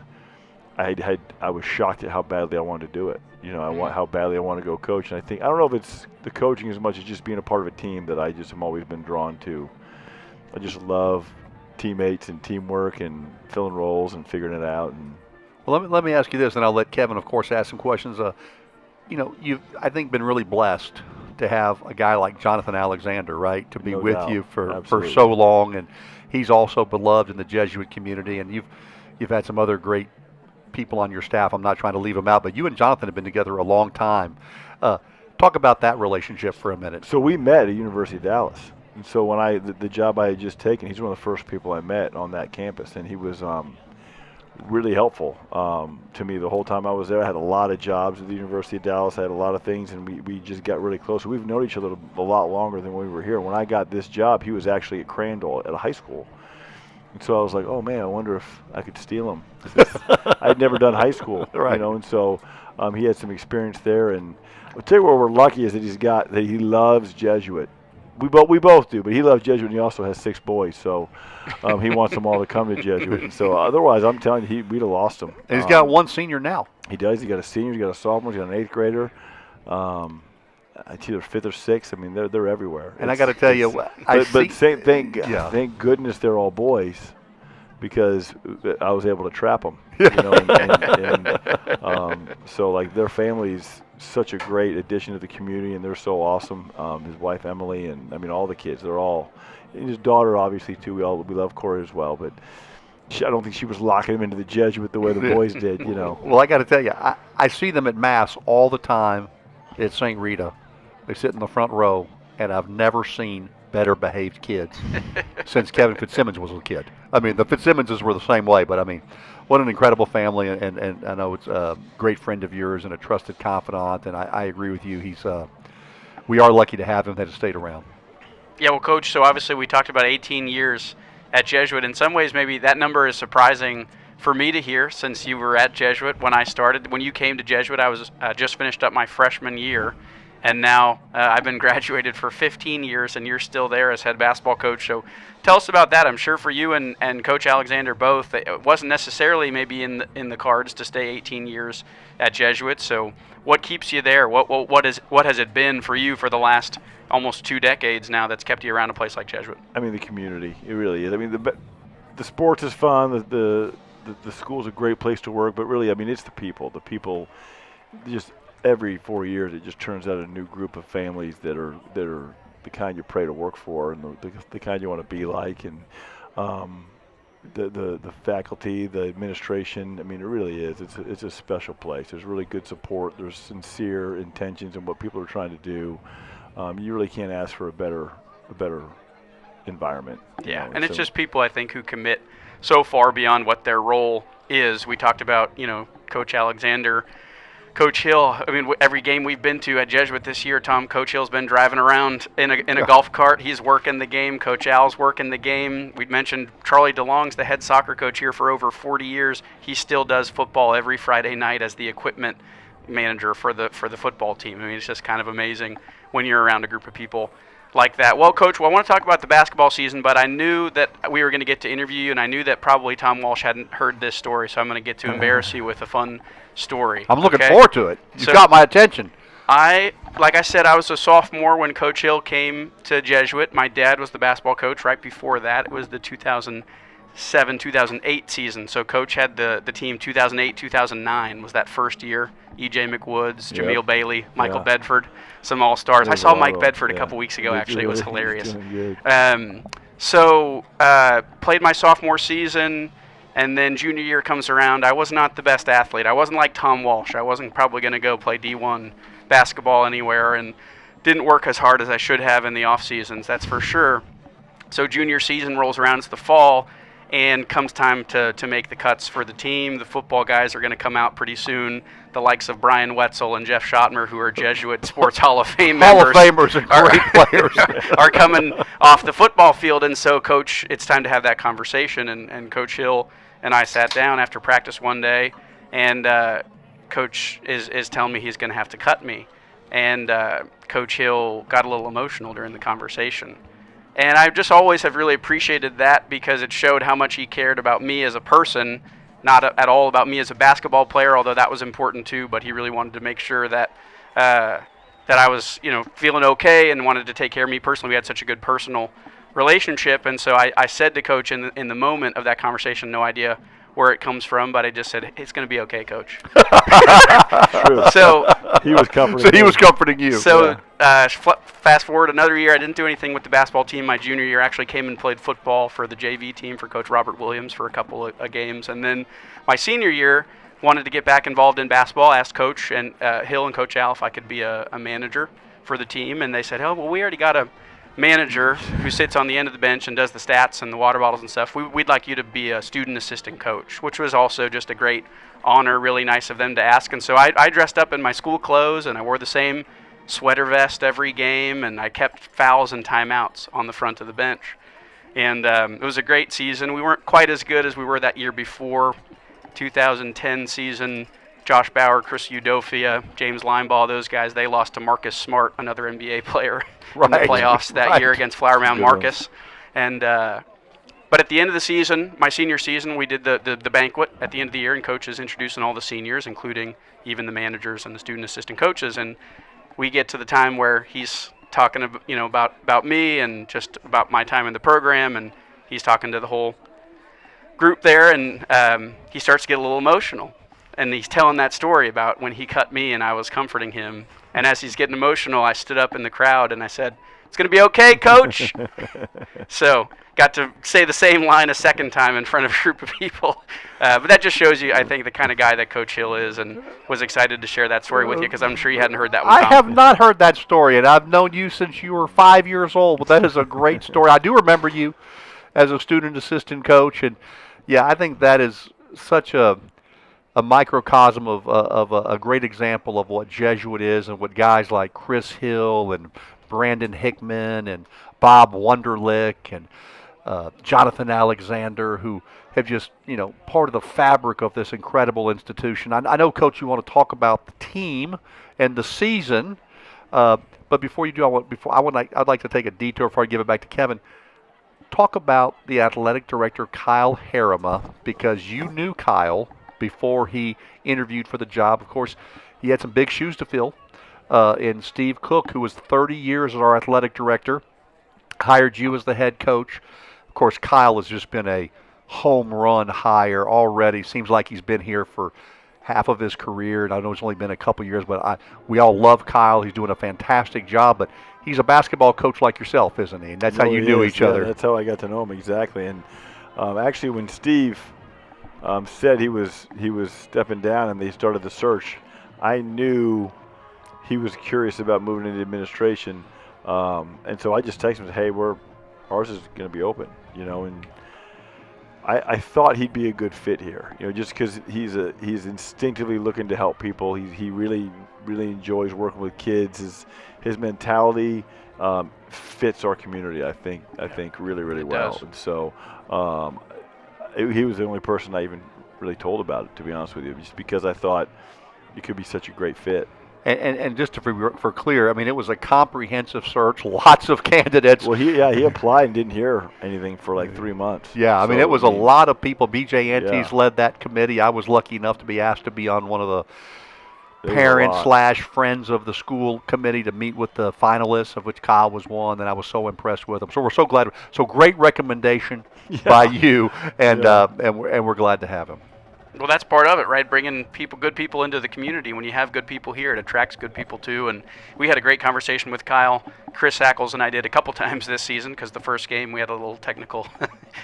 I was shocked at how badly I wanted to do it. How badly I want to go coach. And I don't know if it's the coaching as much as just being a part of a team that I just have always been drawn to. I just love teammates and teamwork and filling roles and figuring it out. And Well, let me ask you this, and I'll let Kevin, of course, ask some questions. You've, I think, been really blessed to have a guy like Jonathan Alexander, right, to be No with doubt. you for Absolutely. so long, and he's also beloved in the Jesuit community, and you've had some other great people on your staff. I'm not trying to leave them out, but you and Jonathan have been together a long time. Talk about that relationship for a minute. so we met at University of Dallas. And so when the job I had just taken, he's one of the first people I met on that campus, and he was really helpful to me the whole time I was there. I had a lot of jobs at the University of Dallas. I had a lot of things, and we just got really close. We've known each other a lot longer than when we were here. When I got this job, he was actually at Crandall at a high school. And so I was like, oh, man, I wonder if I could steal him. I'd never done high school, Right. and so he had some experience there. And I'll tell you where we're lucky is that he loves Jesuit. We both do, but he loves Jesuit, and he also has 6 boys, so he wants them all to come to Jesuit. And so otherwise, I'm telling you, we'd have lost him. And he's got one senior now. He does. He's got a senior. He's got a sophomore. He's got an 8th grader. It's either 5th or 6th. I mean, they're everywhere. And I got to tell you, Thank goodness they're all boys, because I was able to trap them. So like their family's such a great addition to the community, and they're so awesome. His wife Emily, and I mean all the kids. They're all. And his daughter obviously too. We love Corey as well, but I don't think she was locking him into the Jesuit the way the boys did. Well, I got to tell you, I see them at Mass all the time at St. Rita. They sit in the front row, and I've never seen better behaved kids since Kevin Fitzsimmons was a kid. I mean, the Fitzsimmonses were the same way, but I mean, what an incredible family, and I know it's a great friend of yours and a trusted confidant, and I agree with you. We are lucky to have him that has stayed around. Yeah, well, Coach, so obviously we talked about 18 years at Jesuit. In some ways, maybe that number is surprising for me to hear, since you were at Jesuit when I started. When you came to Jesuit, I was just finished up my freshman year, and now I've been graduated for 15 years, and you're still there as head basketball coach. So tell us about that. I'm sure for you and Coach Alexander both, it wasn't necessarily maybe in the cards to stay 18 years at Jesuit. So what keeps you there? What has it been for you for the last almost 2 decades now that's kept you around a place like Jesuit? I mean, the community. It really is. I mean, the sports is fun. The school's a great place to work, but really, I mean, it's the people. The people just every 4 years it just turns out a new group of families that are the kind you pray to work for and the kind you want to be like, and the faculty, the administration. I mean, it really is. It's a special place. There's really good support. There's sincere intentions in what people are trying to do. You really can't ask for a better environment. Yeah, and it's just people, I think, who commit so far beyond what their role is. We talked about, Coach Alexander, Coach Hill. I mean, every game we've been to at Jesuit this year, Tom, Coach Hill's been driving around in a golf cart. He's working the game. Coach Al's working the game. We mentioned Charlie DeLong's the head soccer coach here for over 40 years. He still does football every Friday night as the equipment manager for the football team. I mean, it's just kind of amazing when you're around a group of people like that. Well, Coach, I want to talk about the basketball season, but I knew that we were going to get to interview you, and I knew that probably Tom Walsh hadn't heard this story, so I'm going to get to embarrass you with a fun story. I'm looking forward to it. You got my attention. Like I said, I was a sophomore when Coach Hill came to Jesuit. My dad was the basketball coach right before that. It was the 2007-2008 season. So Coach had the team 2008-2009 was that first year. E.J. McWoods, Jameel Bailey, Michael Bedford, some all-stars. I saw Mike Bedford a couple weeks ago, actually. It was hilarious. So played my sophomore season, and then junior year comes around. I was not the best athlete. I wasn't like Tom Walsh. I wasn't probably going to go play D1 basketball anywhere, and didn't work as hard as I should have in the off seasons, that's for sure. So junior season rolls around, it's the fall, and comes time to make the cuts for the team. The football guys are going to come out pretty soon. The likes of Brian Wetzel and Jeff Schottmer, who are Jesuit Sports Hall of Fame members. Hall of Famers and great players. Are coming off the football field, and so, Coach, it's time to have that conversation. And Coach Hill and I sat down after practice one day, and Coach is telling me he's going to have to cut me. And Coach Hill got a little emotional during the conversation. And I just always have really appreciated that, because it showed how much he cared about me as a person, not at all about me as a basketball player, although that was important too, but he really wanted to make sure that that I was, feeling okay, and wanted to take care of me personally. We had such a good personal relationship, and so I said to Coach in the moment of that conversation, no idea where it comes from, but I just said, it's going to be okay, Coach. True. So he was comforting. So he was comforting you. So fast forward another year, I didn't do anything with the basketball team. My junior year, actually came and played football for the JV team for Coach Robert Williams for a couple of games. And then my senior year, wanted to get back involved in basketball, asked Coach and Hill and Coach Al if I could be a manager for the team. And they said, oh, well, we already got a manager who sits on the end of the bench and does the stats and the water bottles and stuff. We'd like you to be a student assistant coach, which was also just a great honor, really nice of them to ask. And so I dressed up in my school clothes, and I wore the same sweater vest every game, and I kept fouls and timeouts on the front of the bench. And it was a great season. We weren't quite as good as we were that year before. 2010 season, Josh Bauer, Chris Udofia, James Linebaugh, those guys, they lost to Marcus Smart, another NBA player, in the playoffs that year against Flower Mound Marcus. And but at the end of the season, my senior season, we did the banquet at the end of the year, and coaches introducing all the seniors, including even the managers and the student assistant coaches. And we get to the time where he's talking about me and just about my time in the program, and he's talking to the whole group there, and he starts to get a little emotional. And he's telling that story about when he cut me and I was comforting him. And as he's getting emotional, I stood up in the crowd and I said, it's going to be okay, Coach. So got to say the same line a second time in front of a group of people. But that just shows you, I think, the kind of guy that Coach Hill is, and was excited to share that story with you, because I'm sure you hadn't heard that one, Tom. I have not heard that story, and I've known you since you were 5 years old. But that is a great story. I do remember you as a student assistant coach, and yeah, I think that is such a microcosm of a great example of what Jesuit is, and what guys like Chris Hill and Brandon Hickman and Bob Wunderlich and Jonathan Alexander, who have just, part of the fabric of this incredible institution. I know, Coach, you want to talk about the team and the season, but before you do, I'd like to take a detour before I give it back to Kevin. Talk about the athletic director, Kyle Harima, because you knew Kyle before he interviewed for the job. Of course, he had some big shoes to fill. And Steve Cook, who was 30 years as our athletic director, hired you as the head coach. Of course, Kyle has just been a home run hire already. Seems like he's been here for half of his career, and I know it's only been a couple years, but we all love Kyle. He's doing a fantastic job, but he's a basketball coach like yourself, isn't he? And that's how you knew each other. That's how I got to know him, exactly. And actually, when Steve said he was stepping down and they started the search, I knew he was curious about moving into administration. And so I just texted him, hey, ours is going to be open, and I thought he'd be a good fit here, just because he's instinctively looking to help people. He really, really enjoys working with kids. His mentality fits our community, I think really, really well. And so he was the only person I even really told about it, to be honest with you, just because I thought it could be such a great fit. And just for clear, I mean, it was a comprehensive search, lots of candidates. Well, he applied and didn't hear anything for like 3 months. Yeah, I mean, it was a lot of people. B.J. Antes led that committee. I was lucky enough to be asked to be on one of the parents/friends of the school committee to meet with the finalists, of which Kyle was one, and I was so impressed with him. So we're so glad. So great recommendation by you, and we're glad to have him. Well, that's part of it, right? Bringing good people into the community. When you have good people here, it attracts good people too. And we had a great conversation with Kyle. Chris Sackles and I did a couple times this season because the first game we had a little technical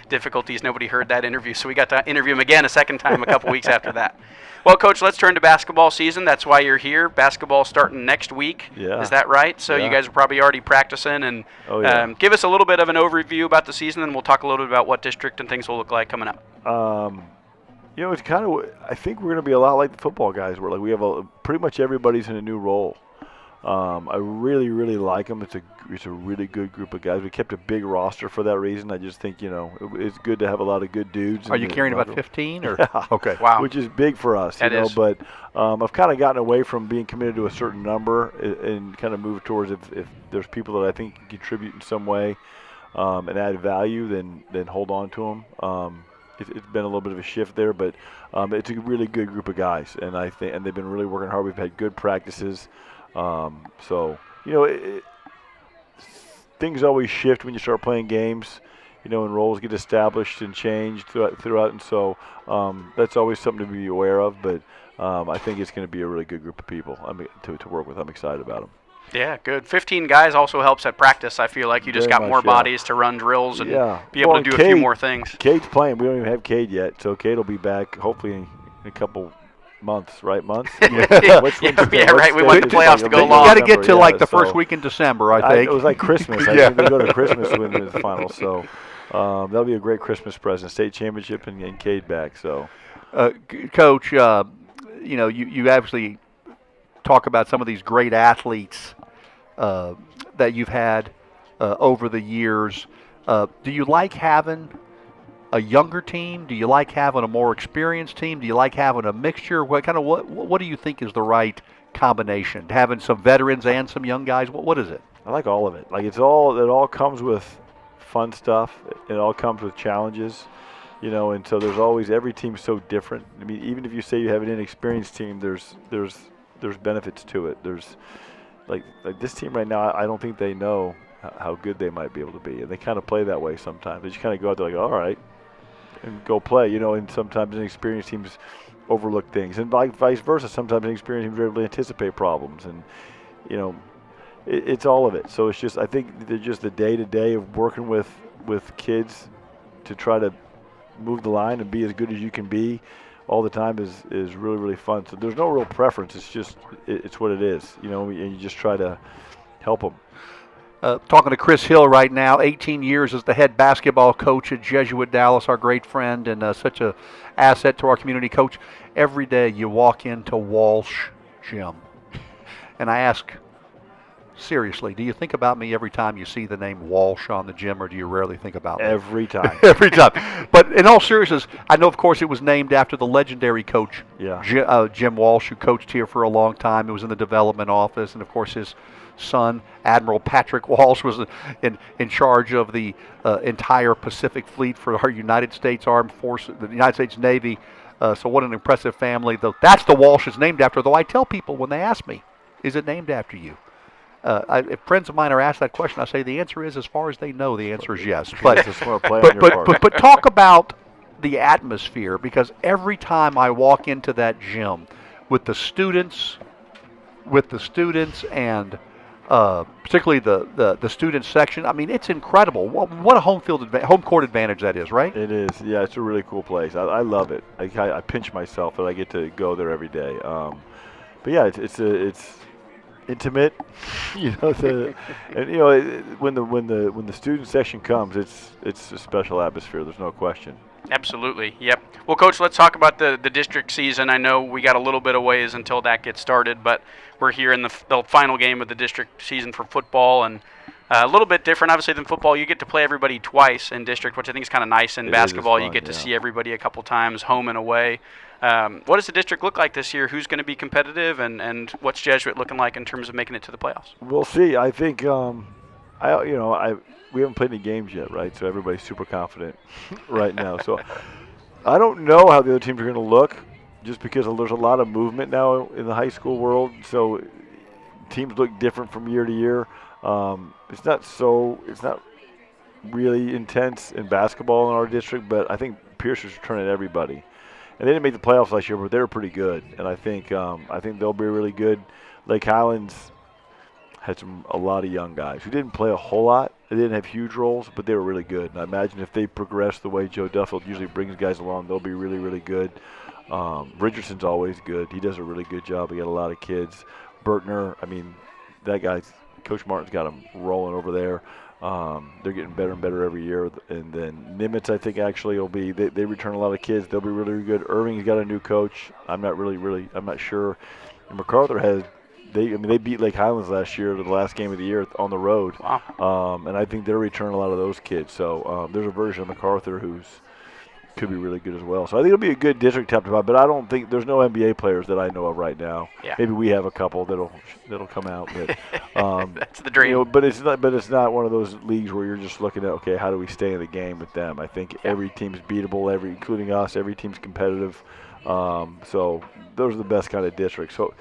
difficulties. Nobody heard that interview, so we got to interview him again a second time a couple weeks after that. Well, Coach, let's turn to basketball season. That's why you're here. Basketball starting next week. Yeah. Is that right? So you guys are probably already practicing. And give us a little bit of an overview about the season, and we'll talk a little bit about what district and things will look like coming up. It's kind of. I think we're going to be a lot like the football guys. We're like we have pretty much everybody's in a new role. I really, really like them. It's a really good group of guys. We kept a big roster for that reason. I just think it's good to have a lot of good dudes. Are you carrying about 15 or? Yeah. Okay. Wow. Which is big for us. That is. But I've kind of gotten away from being committed to a certain number and kind of moved towards if there's people that I think can contribute in some way and add value, then hold on to them. It's been a little bit of a shift there, but it's a really good group of guys, and they've been really working hard. We've had good practices, things always shift when you start playing games, and roles get established and changed throughout, and so that's always something to be aware of. But I think it's going to be a really good group of people to work with. I'm excited about them. Yeah, good. 15 guys also helps at practice. I feel like you just got more bodies to run drills and be able to do a few more things. Cade's playing. We don't even have Cade yet, so Cade will be back hopefully in a couple months, right? Months? Right. We want the playoffs to go long. You got to get to the first week in December, I think. It was like Christmas. I think we go to Christmas when the finals, so that'll be a great Christmas present. State championship and Cade back. So, Coach, you obviously talk about some of these great athletes that you've had over the years. Do you like having a younger team? Do you like having a more experienced team? Do you like having a mixture? What do you think is the right combination? Having some veterans and some young guys? What is it? I like all of it. Like it all comes with fun stuff. It all comes with challenges, and so there's always, every team's so different. I mean, even if you say you have an inexperienced team, there's benefits to it. There's like this team right now, I don't think they know how good they might be able to be, and they kind of play that way sometimes. They just kind of go out there like, all right, and go play, and sometimes inexperienced teams overlook things, and vice versa. Sometimes inexperienced teams are able to anticipate problems, and it's all of it. So it's just, I think they're just the day-to-day of working with kids to try to move the line and be as good as you can be all the time is really, really fun. So there's no real preference. It's just it's what it is, and you just try to help them. Talking to Chris Hill right now, 18 years as the head basketball coach at Jesuit Dallas, our great friend, and such a asset to our community. Coach, every day you walk into Walsh Gym, and I ask, seriously, do you think about me every time you see the name Walsh on the gym, or do you rarely think about me? Every time. Every time. But in all seriousness, I know, of course, it was named after the legendary coach, Jim Walsh, who coached here for a long time. It was in the development office, and, of course, his son, Admiral Patrick Walsh, was in charge of the entire Pacific Fleet for our United States Armed Forces, the United States Navy. So what an impressive family. That's the Walsh it's named after, though I tell people when they ask me, is it named after you? If friends of mine are asked that question, I say the answer is, as far as they know, the answer is yes. But it's a smart play on your part. But talk about the atmosphere, because every time I walk into that gym with the students and particularly the student section, I mean, it's incredible. What a home court advantage that is, right? It is. Yeah, it's a really cool place. I love it. I pinch myself that I get to go there every day. But yeah, it's intimate. When the student section comes, it's a special atmosphere. There's no question. Absolutely. Yep. Well, Coach, let's talk about the district season. I know we got a little bit of ways until that gets started, but we're here in the final game of the district season for football, and a little bit different, obviously, than football. You get to play everybody twice in district, which I think is kind of nice. In basketball, you get to see everybody a couple times, home and away. What does the district look like this year? Who's going to be competitive, and what's Jesuit looking like in terms of making it to the playoffs? We'll see. I think we haven't played any games yet, right? So everybody's super confident right now. So I don't know how the other teams are going to look, just because there's a lot of movement now in the high school world. So teams look different from year to year. It's not really intense in basketball in our district, but I think Pierce is turning everybody. And they didn't make the playoffs last year, but they were pretty good. And I think they'll be really good. Lake Highlands had a lot of young guys who didn't play a whole lot. They didn't have huge roles, but they were really good. And I imagine if they progress the way Joe Duffield usually brings guys along, they'll be really, really good. Richardson's always good. He does a really good job. He got a lot of kids. Bertner, I mean, that guy's Coach Martin's got him rolling over there. They're getting better and better every year. And then Nimitz, I think, actually will be. They return a lot of kids. They'll be really, really good. Irving's got a new coach. I'm not sure. And MacArthur they beat Lake Highlands last year to the last game of the year on the road. Wow. And I think they're returning a lot of those kids. So there's a version of MacArthur who's could be really good as well. So I think it'll be a good district top to bottom, but I don't think there's no NBA players that I know of right now. Yeah. Maybe we have a couple that'll come out, but that's the dream. But it's not one of those leagues where you're just looking at, okay, how do we stay in the game with them? I think every team's beatable, including us. Every team's competitive. So those are the best kind of districts. So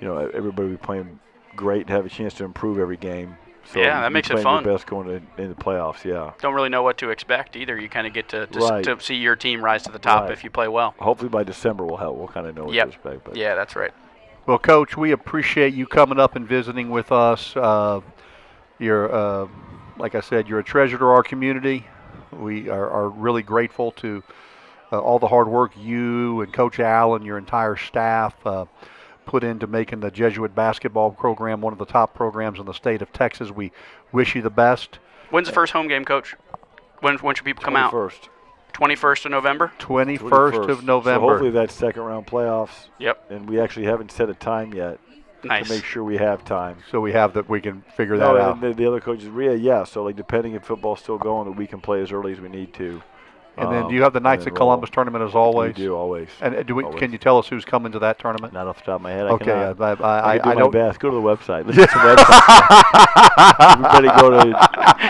everybody will be playing great and have a chance to improve every game. So yeah, that makes it fun. Your best going in the playoffs, yeah. Don't really know what to expect either. You kind of get to see your team rise to the top if you play well. Hopefully by December we'll kind of know what to expect. But. Yeah, that's right. Well, Coach, we appreciate you coming up and visiting with us. You're, like I said, you're a treasure to our community. We are really grateful to all the hard work you and Coach Allen, your entire staff, put into making the Jesuit basketball program one of the top programs in the state of Texas. We wish you the best. When's the first home game, Coach? When should people come out? 21st of November? 21st of November. So hopefully that's second round playoffs. Yep. And we actually haven't set a time yet. Nice. To make sure we have time. So we can figure that out. And the other coaches, yeah. So depending if football's still going, that we can play as early as we need to. And then do you have the Knights of Columbus tournament as always? We do, always. And always. Can you tell us who's coming to that tournament? Not off the top of my head. Okay, I do my best. Go to the website. Look at some website. Everybody go to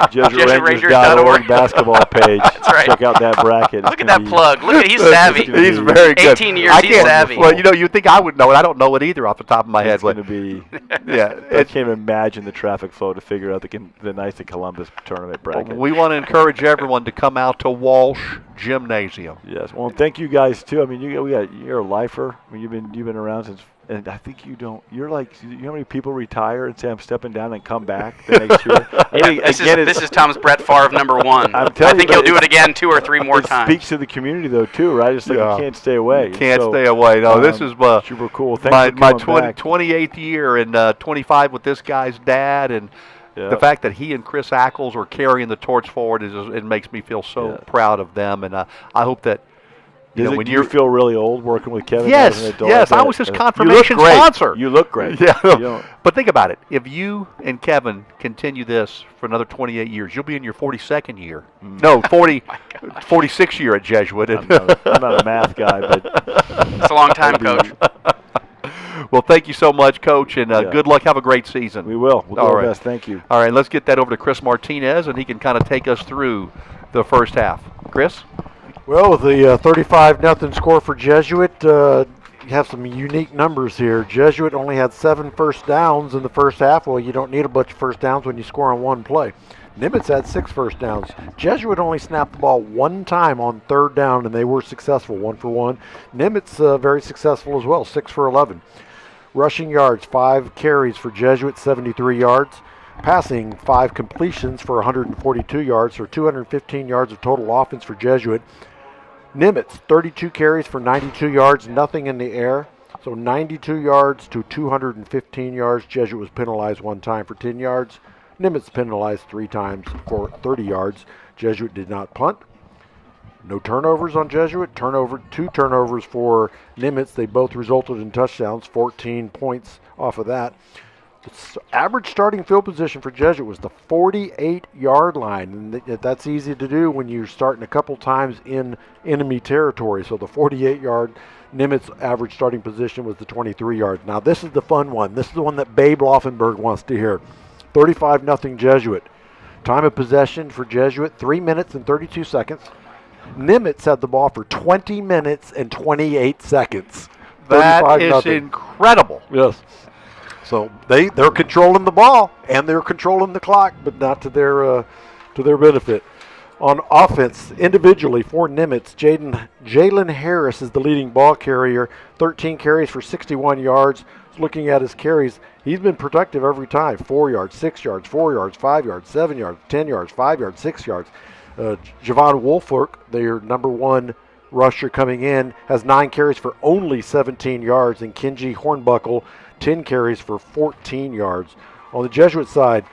JesuitRangers.org basketball page. That's right. Check out that bracket. Look at that plug. Look at he's savvy. He's very good. 18 years, he's savvy. Well, you'd think I would know it. I don't know it either off the top of my head. It's going to be. Yeah, I can't imagine the traffic flow to figure out the Knights of Columbus tournament bracket. We want to encourage everyone to come out to Walsh Gymnasium. Yes. Well, thank you guys too. I mean, you're a lifer. I mean, you've been around since, and I think you don't. You're like, you know how many people retire and say I'm stepping down and come back the next year? This is Tom's Brett Favre #1. I think he'll do it again 2 or 3 more times. It speaks to the community though too, right? It's like you can't stay away. You can't stay away. No, this is super cool. My 28th year and 25 with this guy's dad, and the fact that he and Chris Ackles are carrying the torch forward it makes me feel so proud of them, and I hope that. Do you feel really old working with Kevin? Yes. I was his confirmation sponsor. You look great. Yeah. But think about it. If you and Kevin continue this for another 28 years, you'll be in your 42nd year. No, 46th year at Jesuit. I'm not a math guy, but it's a long time, Coach. Well, thank you so much, Coach, and good luck. Have a great season. We will. We'll do our best. Thank you. All right, let's get that over to Chris Martinez, and he can kind of take us through the first half. Chris? Well, with the 35-0 score for Jesuit, you have some unique numbers here. Jesuit only had 7 first downs in the first half. Well, you don't need a bunch of first downs when you score on one play. Nimitz had 6 first downs. Jesuit only snapped the ball 1 time on 3rd down, and they were successful, 1 for 1. Nimitz very successful as well, 6 for 11. Rushing yards, 5 carries for Jesuit, 73 yards. Passing, 5 completions for 142 yards, or 215 yards of total offense for Jesuit. Nimitz, 32 carries for 92 yards, nothing in the air. So 92 yards to 215 yards. Jesuit was penalized 1 time for 10 yards. Nimitz penalized 3 times for 30 yards. Jesuit did not punt. No turnovers on Jesuit. 2 turnovers for Nimitz. They both resulted in touchdowns, 14 points off of that. The average starting field position for Jesuit was the 48-yard line, and that's easy to do when you're starting a couple times in enemy territory. So the 48-yard Nimitz average starting position was the 23 yards. Now this is the fun one. This is the one that Babe Laufenberg wants to hear. 35-0 Jesuit. Time of possession for Jesuit, 3 minutes and 32 seconds. Nimitz had the ball for 20 minutes and 28 seconds. That is incredible. Yes. So they're controlling the ball and they're controlling the clock, but not to their benefit. On offense, individually for Nimitz, Jalen Harris is the leading ball carrier, 13 carries for 61 yards. Looking at his carries, he's been productive every time. 4 yards, 6 yards, 4 yards, 5 yards, 7 yards, 10 yards, 5 yards, 6 yards. Javon Wolfork, their number 1 rusher coming in, has 9 carries for only 17 yards, and Kenji Hornbuckle, 10 carries for 14 yards. On the Jesuit side,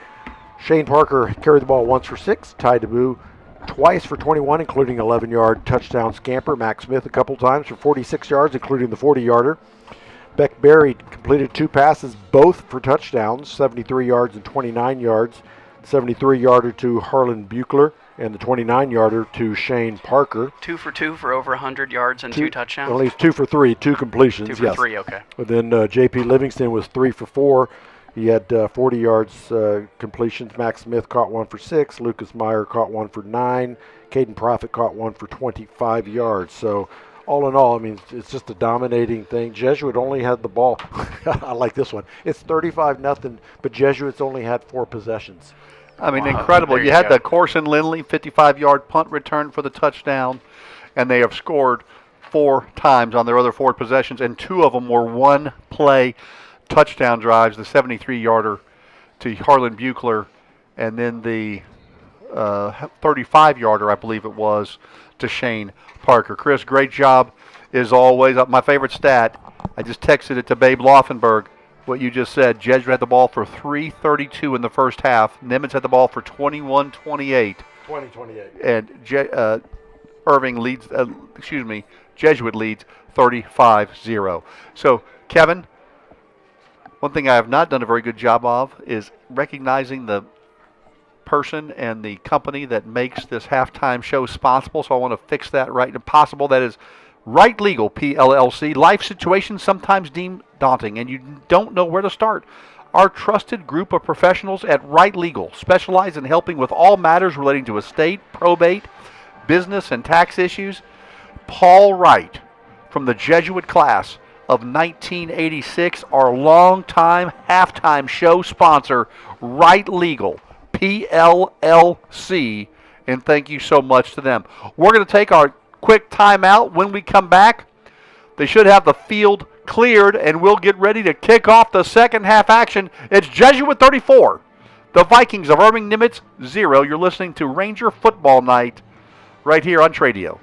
Shane Parker carried the ball once for 6, Ty DeBoo twice for 21, including 11-yard touchdown scamper. Max Smith a couple times for 46 yards, including the 40-yarder. Beck Berry completed 2 passes, both for touchdowns, 73 yards and 29 yards. 73-yarder to Harlan Buechler, and the 29-yarder to Shane Parker. 2 for 2 for over 100 yards and 2 touchdowns? At least 2 for 3, 2 completions. 2 for yes. 3, okay. But then J.P. Livingston was 3 for 4. He had 40 yards completions. Max Smith caught 1 for 6. Lucas Meyer caught 1 for 9. Caden Profit caught 1 for 25 yards. So all in all, I mean, it's just a dominating thing. Jesuit only had the ball. I like this one. It's 35-0, but Jesuits only had 4 possessions. I mean, Wow. incredible. There You you had go. the Corson Lindley 55-yard punt return for the touchdown, and they have scored 4 times on their other 4 possessions, and 2 of them were one-play touchdown drives, the 73-yarder to Harlan Buechler, and then the 35-yarder, I believe it was, to Shane Parker. Chris, great job as always. My favorite stat, I just texted it to Babe Laufenberg, what you just said. Jesuit had the ball for 3:32 in the first half. Nimitz had the ball for 21:28. 20-28. And Jesuit leads 35-0. So, Kevin, one thing I have not done a very good job of is recognizing the person and the company that makes this halftime show responsible. So I want to fix that right and possible. That is Right Legal, PLLC. Life situations sometimes deemed daunting, and you don't know where to start. Our trusted group of professionals at Right Legal specialize in helping with all matters relating to estate, probate, business, and tax issues. Paul Wright, from the Jesuit class of 1986, our longtime halftime show sponsor, Right Legal, PLLC, and thank you so much to them. We're going to take our quick timeout. When we come back, they should have the field cleared, and we'll get ready to kick off the second half action. It's Jesuit 34, the Vikings of Irving Nimitz 0. You're listening to Ranger Football Night right here on Tradio.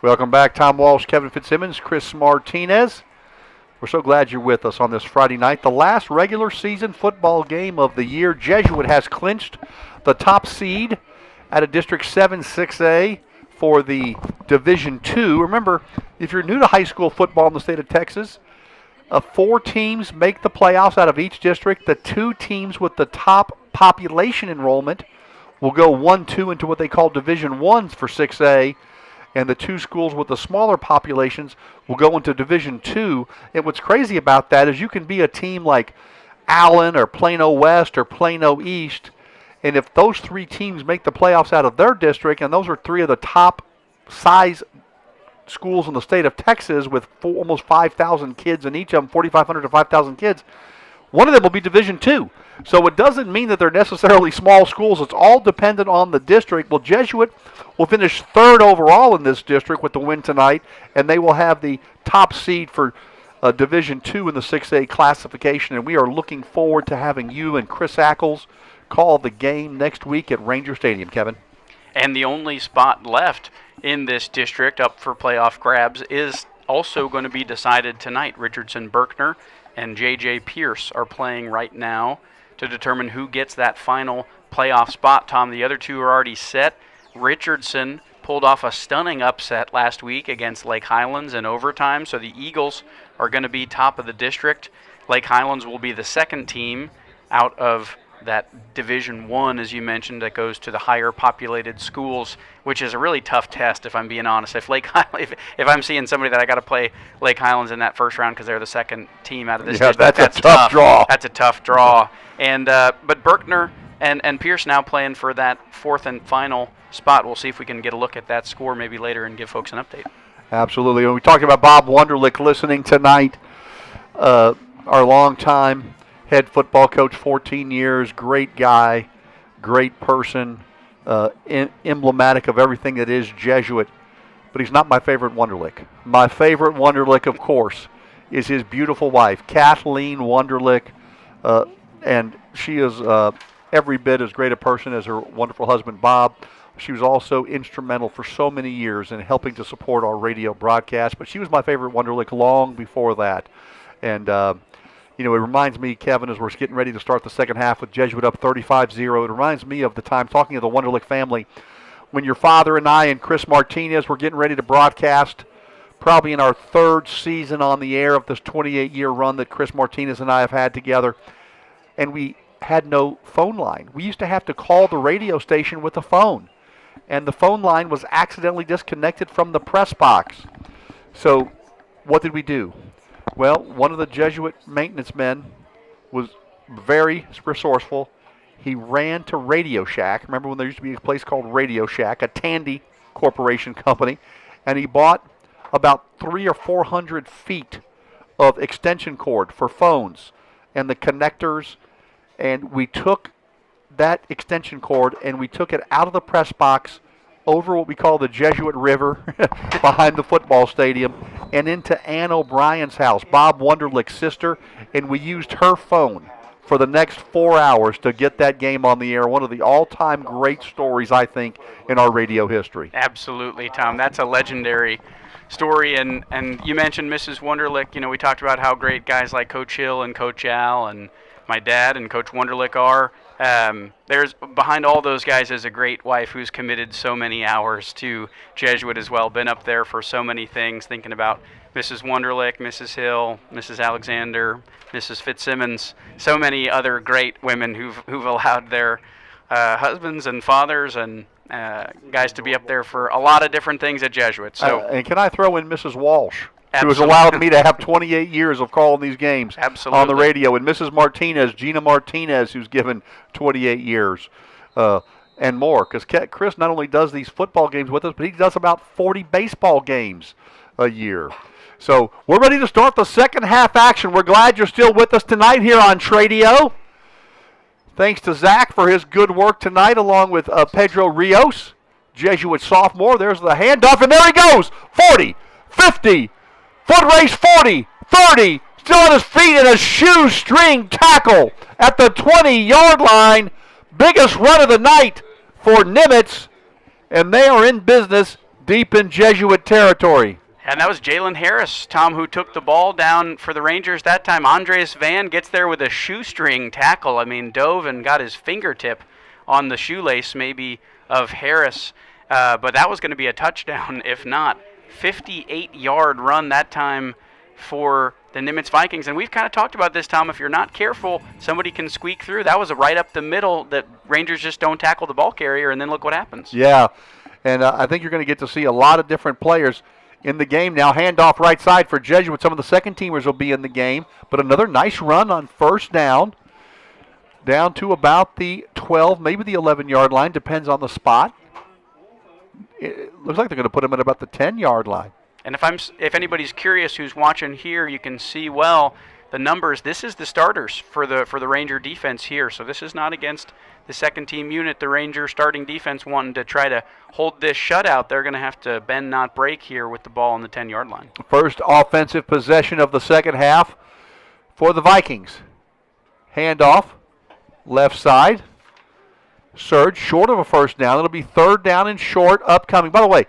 Welcome back, Tom Walsh, Kevin Fitzsimmons, Chris Martinez. We're so glad you're with us on this Friday night. The last regular season football game of the year. Jesuit has clinched the top seed at a District 7 6A for the Division II. Remember, if you're new to high school football in the state of Texas, 4 teams make the playoffs out of each district. The 2 teams with the top population enrollment will go 1-2 into what they call Division Is for 6A. And the 2 schools with the smaller populations will go into Division II. And what's crazy about that is you can be a team like Allen or Plano West or Plano East, and if those 3 teams make the playoffs out of their district, and those are 3 of the top size schools in the state of Texas with almost 5,000 kids in each of them, 4,500 to 5,000 kids, one of them will be Division II. So it doesn't mean that they're necessarily small schools. It's all dependent on the district. Well, Jesuit will finish 3rd overall in this district with the win tonight, and they will have the top seed for Division II in the 6A classification. And we are looking forward to having you and Chris Ackles call the game next week at Ranger Stadium, Kevin. And the only spot left in this district up for playoff grabs is also going to be decided tonight. Richardson Berkner and J.J. Pierce are playing right now to determine who gets that final playoff spot. Tom, the other 2 are already set. Richardson pulled off a stunning upset last week against Lake Highlands in overtime, so the Eagles are going to be top of the district. Lake Highlands will be the 2nd team out of that Division I, as you mentioned, that goes to the higher populated schools, which is a really tough test, if I'm being honest. If I'm seeing somebody that I got to play Lake Highlands in that first round because they're the 2nd team out of this district, that's a tough draw. That's a tough draw. And but Berkner and Pierce now playing for that 4th and final spot. We'll see if we can get a look at that score maybe later and give folks an update. Absolutely. When we talked about Bob Wunderlich listening tonight, our longtime head football coach, 14 years, great guy, great person, emblematic of everything that is Jesuit. But he's not my favorite Wunderlich. My favorite Wunderlich, of course, is his beautiful wife, Kathleen Wunderlich, and she is every bit as great a person as her wonderful husband, Bob. She was also instrumental for so many years in helping to support our radio broadcast, but she was my favorite Wunderlich long before that. And it reminds me, Kevin, as we're getting ready to start the second half with Jesuit up 35-0, it reminds me of the time talking to the Wunderlich family when your father and I and Chris Martinez were getting ready to broadcast probably in our 3rd season on the air of this 28-year run that Chris Martinez and I have had together, and we had no phone line. We used to have to call the radio station with a phone, and the phone line was accidentally disconnected from the press box. So what did we do? Well, one of the Jesuit maintenance men was very resourceful. He ran to Radio Shack. Remember when there used to be a place called Radio Shack, a Tandy Corporation company, and he bought about 300 or 400 feet of extension cord for phones and the connectors, and we took that extension cord and we took it out of the press box over what we call the Jesuit River behind the football stadium and into Ann O'Brien's house, Bob Wunderlich's sister, and we used her phone for the next 4 hours to get that game on the air. One of the all-time great stories, I think, in our radio history. Absolutely, Tom. That's a legendary story. And you mentioned Mrs. Wunderlich. We talked about how great guys like Coach Hill and Coach Al and my dad and Coach Wunderlich are. There's behind all those guys is a great wife who's committed so many hours to Jesuit as well. Been up there for so many things, thinking about Mrs. Wunderlich, Mrs. Hill, Mrs. Alexander, Mrs. Fitzsimmons, so many other great women who've allowed their husbands and fathers and guys to be up there for a lot of different things at Jesuit. So, and can I throw in Mrs. Walsh? Absolutely. Who has allowed me to have 28 years of calling these games Absolutely. on the radio. And Mrs. Martinez, Gina Martinez, who's given 28 years and more. Because Chris not only does these football games with us, but he does about 40 baseball games a year. So we're ready to start the second half action. We're glad you're still with us tonight here on Tradio. Thanks to Zach for his good work tonight, along with Pedro Rios, Jesuit sophomore. There's the handoff, and there he goes. 40, 50, foot race 40, 30, still on his feet in a shoestring tackle at the 20-yard line. Biggest run of the night for Nimitz, and they are in business deep in Jesuit territory. And that was Jalen Harris, Tom, who took the ball down for the Rangers that time. Andres Van gets there with a shoestring tackle. I mean, dove and got his fingertip on the shoelace maybe of Harris. But that was going to be a touchdown, if not. 58-yard run that time for the Nimitz Vikings. And we've kind of talked about this, Tom. If you're not careful, somebody can squeak through. That was a right up the middle that Rangers just don't tackle the ball carrier, and then look what happens. Yeah, and I think you're going to get to see a lot of different players in the game now. Handoff right side for Jesuit. Some of the second-teamers will be in the game. But another nice run on first down to about the 12, maybe the 11-yard line. Depends on the spot. It looks like they're going to put him at about the 10-yard line. And if anybody's curious who's watching here, you can see well the numbers. This is the starters for the Ranger defense here. So this is not against the second-team unit. The Ranger starting defense wanting to try to hold this shutout. They're going to have to bend, not break here with the ball on the 10-yard line. First offensive possession of the second half for the Vikings. Handoff, left side. Surge, short of a first down. It'll be third down and short upcoming. By the way,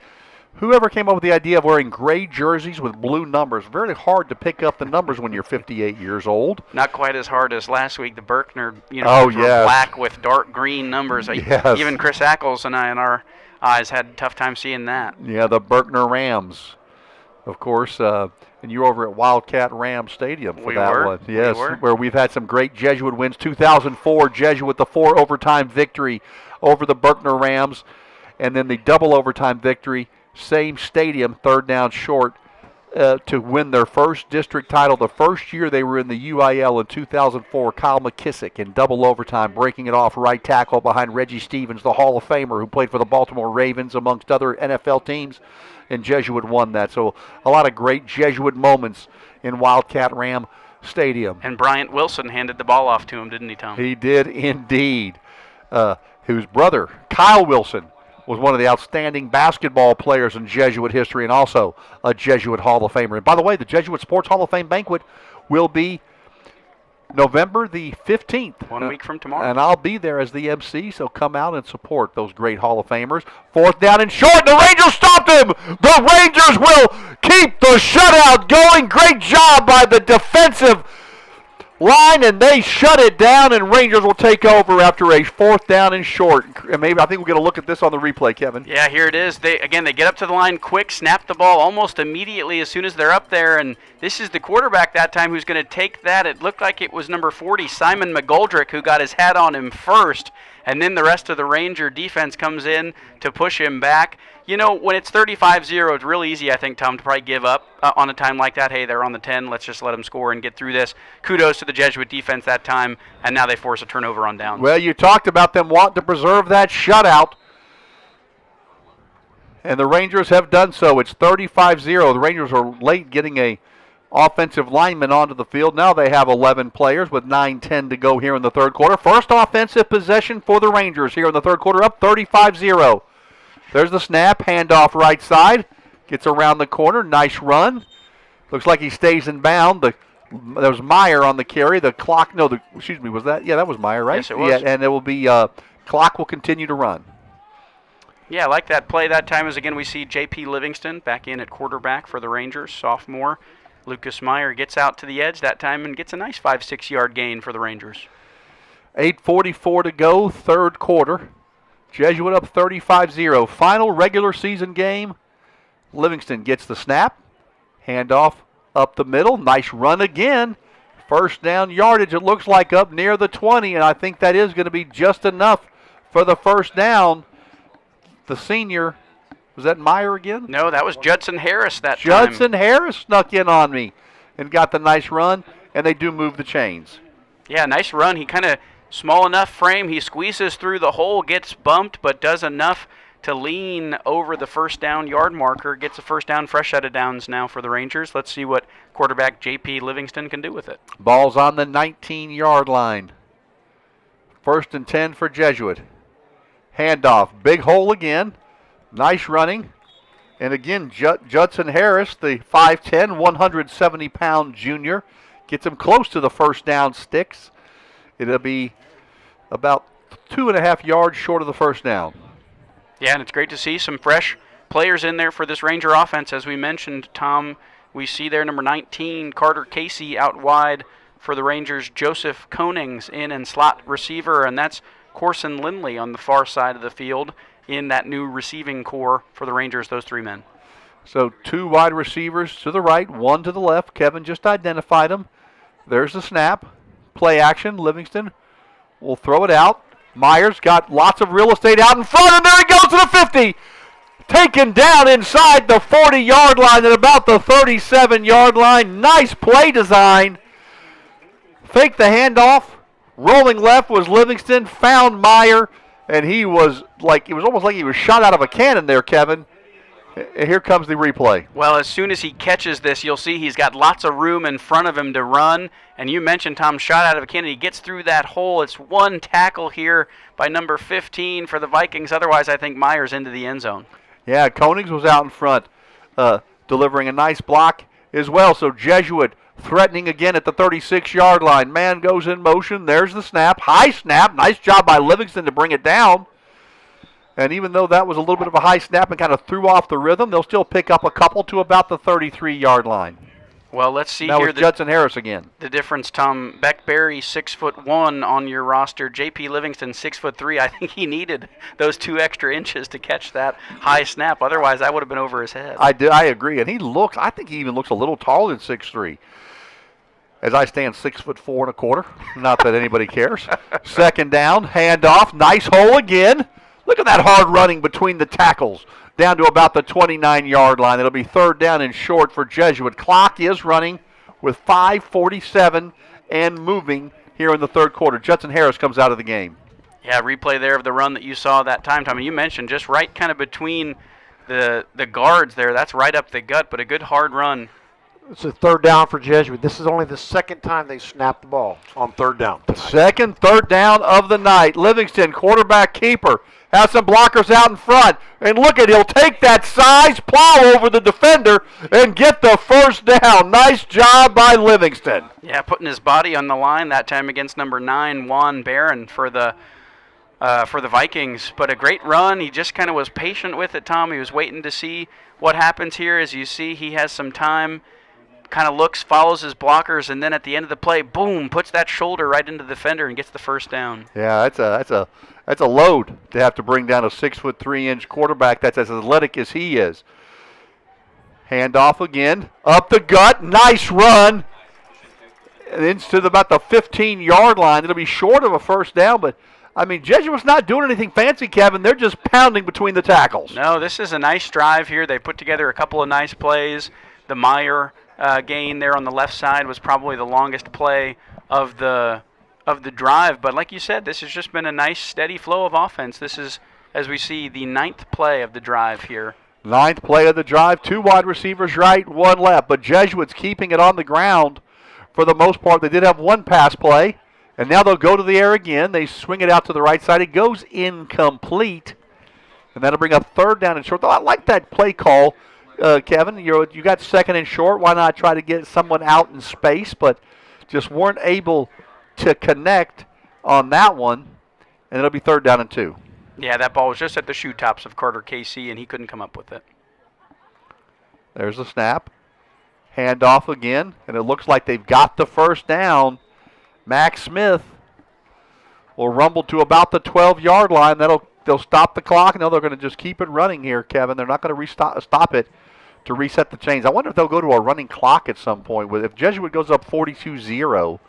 whoever came up with the idea of wearing gray jerseys with blue numbers, very hard to pick up the numbers when you're 58 years old. Not quite as hard as last week. The Berkner, yes. were black with dark green numbers. Yes. Even Chris Ackles and I in our eyes had a tough time seeing that. Yeah, the Berkner Rams, of course. And you're over at Wildcat Ram Stadium for that one. Yes, where we've had some great Jesuit wins. 2004, Jesuit, the 4 overtime victory over the Berkner Rams. And then the double overtime victory, same stadium, third down short, to win their first district title. The first year they were in the UIL in 2004, Kyle McKissick in double overtime, breaking it off right tackle behind Reggie Stevens, the Hall of Famer who played for the Baltimore Ravens amongst other NFL teams. And Jesuit won that. So a lot of great Jesuit moments in Wildcat Ram Stadium. And Bryant Wilson handed the ball off to him, didn't he, Tom? He did indeed. Whose brother, Kyle Wilson, was one of the outstanding basketball players in Jesuit history and also a Jesuit Hall of Famer. And by the way, the Jesuit Sports Hall of Fame banquet will be November the 15th. 1 week from tomorrow. And I'll be there as the MC, so come out and support those great Hall of Famers. Fourth down and short. The Rangers stopped him. The Rangers will keep the shutout going. Great job by the defensive line, and they shut it down, and Rangers will take over after a fourth down and short. And maybe I think we're going to look at this on the replay, Kevin. Yeah, here it is. They get up to the line quick, snap the ball almost immediately as soon as they're up there, and this is the quarterback that time who's going to take that. It looked like it was number 40, Simon McGoldrick, who got his hat on him first, and then the rest of the Ranger defense comes in to push him back. You know, when it's 35-0, it's real easy, I think, Tom, to probably give up on a time like that. Hey, they're on the 10. Let's just let them score and get through this. Kudos to the Jesuit defense that time, and now they force a turnover on downs. Well, you talked about them wanting to preserve that shutout, and the Rangers have done so. It's 35-0. The Rangers are late getting a offensive lineman onto the field. Now they have 11 players with 9:10 to go here in the third quarter. First offensive possession for the Rangers here in the third quarter, up 35-0. There's the snap, handoff right side. Gets around the corner, nice run. Looks like he stays in bound. There was Meyer on the carry. The clock, was that? Yeah, that was Meyer, right? Yes, it was. Yeah, and it will be, clock will continue to run. Yeah, I like that play that time. As again, we see J.P. Livingston back in at quarterback for the Rangers, sophomore. Lucas Meyer gets out to the edge that time and gets a nice 5-6 yard gain for the Rangers. 8:44 to go, third quarter. Jesuit up 35-0. Final regular season game. Livingston gets the snap. Handoff up the middle. Nice run again. First down yardage, it looks like, up near the 20, and I think that is going to be just enough for the first down. The senior, was that Meyer again? No, that was Judson Harris that time. Judson Harris snuck in on me and got the nice run, and they do move the chains. Yeah, nice run. He kind of small enough frame. He squeezes through the hole, gets bumped, but does enough to lean over the first down yard marker. Gets a first down, fresh out of downs now for the Rangers. Let's see what quarterback J.P. Livingston can do with it. Ball's on the 19-yard line. First and 10 for Jesuit. Handoff, big hole again. Nice running. And again, Judson Harris, the 5'10", 170-pound junior, gets him close to the first down sticks. It'll be about 2.5 yards short of the first down. Yeah, and it's great to see some fresh players in there for this Ranger offense, as we mentioned, Tom. We see there number 19, Carter Casey out wide for the Rangers. Joseph Konings in and slot receiver, and that's Corson Lindley on the far side of the field in that new receiving core for the Rangers, those 3 men. So 2 wide receivers to the right, 1 to the left. Kevin just identified them. There's the snap. Play action. Livingston will throw it out. Myers got lots of real estate out in front, and there he goes to the 50. Taken down inside the 40-yard line at about the 37-yard line. Nice play design. Fake the handoff. Rolling left was Livingston. Found Meyer, and it was almost like he was shot out of a cannon there, Kevin. And here comes the replay. Well, as soon as he catches this, you'll see he's got lots of room in front of him to run. And you mentioned Tom shot out of a cannon. He gets through that hole. It's 1 tackle here by number 15 for the Vikings. Otherwise, I think Myers into the end zone. Yeah, Konings was out in front, delivering a nice block as well. So Jesuit threatening again at the 36-yard line. Man goes in motion. There's the snap. High snap. Nice job by Livingston to bring it down. And even though that was a little bit of a high snap and kind of threw off the rhythm, they'll still pick up a couple to about the 33-yard line. Well, let's see now here. That was Judson Harris again. The difference, Tom. Beck Berry, 6'1" on your roster. J.P. Livingston, 6'3". I think he needed those 2 extra inches to catch that high snap. Otherwise, that would have been over his head. I agree. And I think he even looks a little taller than 6'3". As I stand 6'4 1/4. Not that anybody cares. Second down, handoff, nice hole again. Look at that hard running between the tackles down to about the 29-yard line. It'll be 3rd down and short for Jesuit. Clock is running with 5:47 and moving here in the 3rd quarter. Judson Harris comes out of the game. Yeah, replay there of the run that you saw that time, Tom. You mentioned just right kind of between the guards there. That's right up the gut, but a good hard run. It's a 3rd down for Jesuit. This is only the 2nd time they snapped the ball on 3rd down. Second 3rd down of the night. Livingston, quarterback keeper, has some blockers out in front. And look at, he'll take that size, plow over the defender, and get the 1st down. Nice job by Livingston. Yeah, putting his body on the line that time against number 9, Juan Barron for the Vikings. But a great run. He just kind of was patient with it, Tom. He was waiting to see what happens here. As you see, he has some time. Kind of looks, follows his blockers, and then at the end of the play, boom, puts that shoulder right into the defender and gets the 1st down. Yeah, that's a load to have to bring down a 6'3" quarterback that's as athletic as he is. Handoff again, up the gut, nice run, and into about the 15-yard line. It'll be short of a 1st down, but I mean, Jesuit's not doing anything fancy, Kevin. They're just pounding between the tackles. No, this is a nice drive here. They put together a couple of nice plays. The Meyer gain there on the left side was probably the longest play of the drive. But like you said, this has just been a nice, steady flow of offense. This is, as we see, the 9th play of the drive here. 9th play of the drive. 2 wide receivers right, 1 left. But Jesuit's keeping it on the ground for the most part. They did have 1 pass play, and now they'll go to the air again. They swing it out to the right side. It goes incomplete, and that'll bring up 3rd down and short. I like that play call. Kevin, you got 2nd and short. Why not try to get someone out in space? But just weren't able to connect on that one, and it'll be 3rd down and 2. Yeah, that ball was just at the shoe tops of Carter Casey, and he couldn't come up with it. There's the snap. Handoff again, and it looks like they've got the 1st down. Max Smith will rumble to about the 12-yard line. They'll stop the clock, and they're going to just keep it running here, Kevin. They're not going to stop it to reset the chains. I wonder if they'll go to a running clock at some point. If Jesuit goes up 42-0,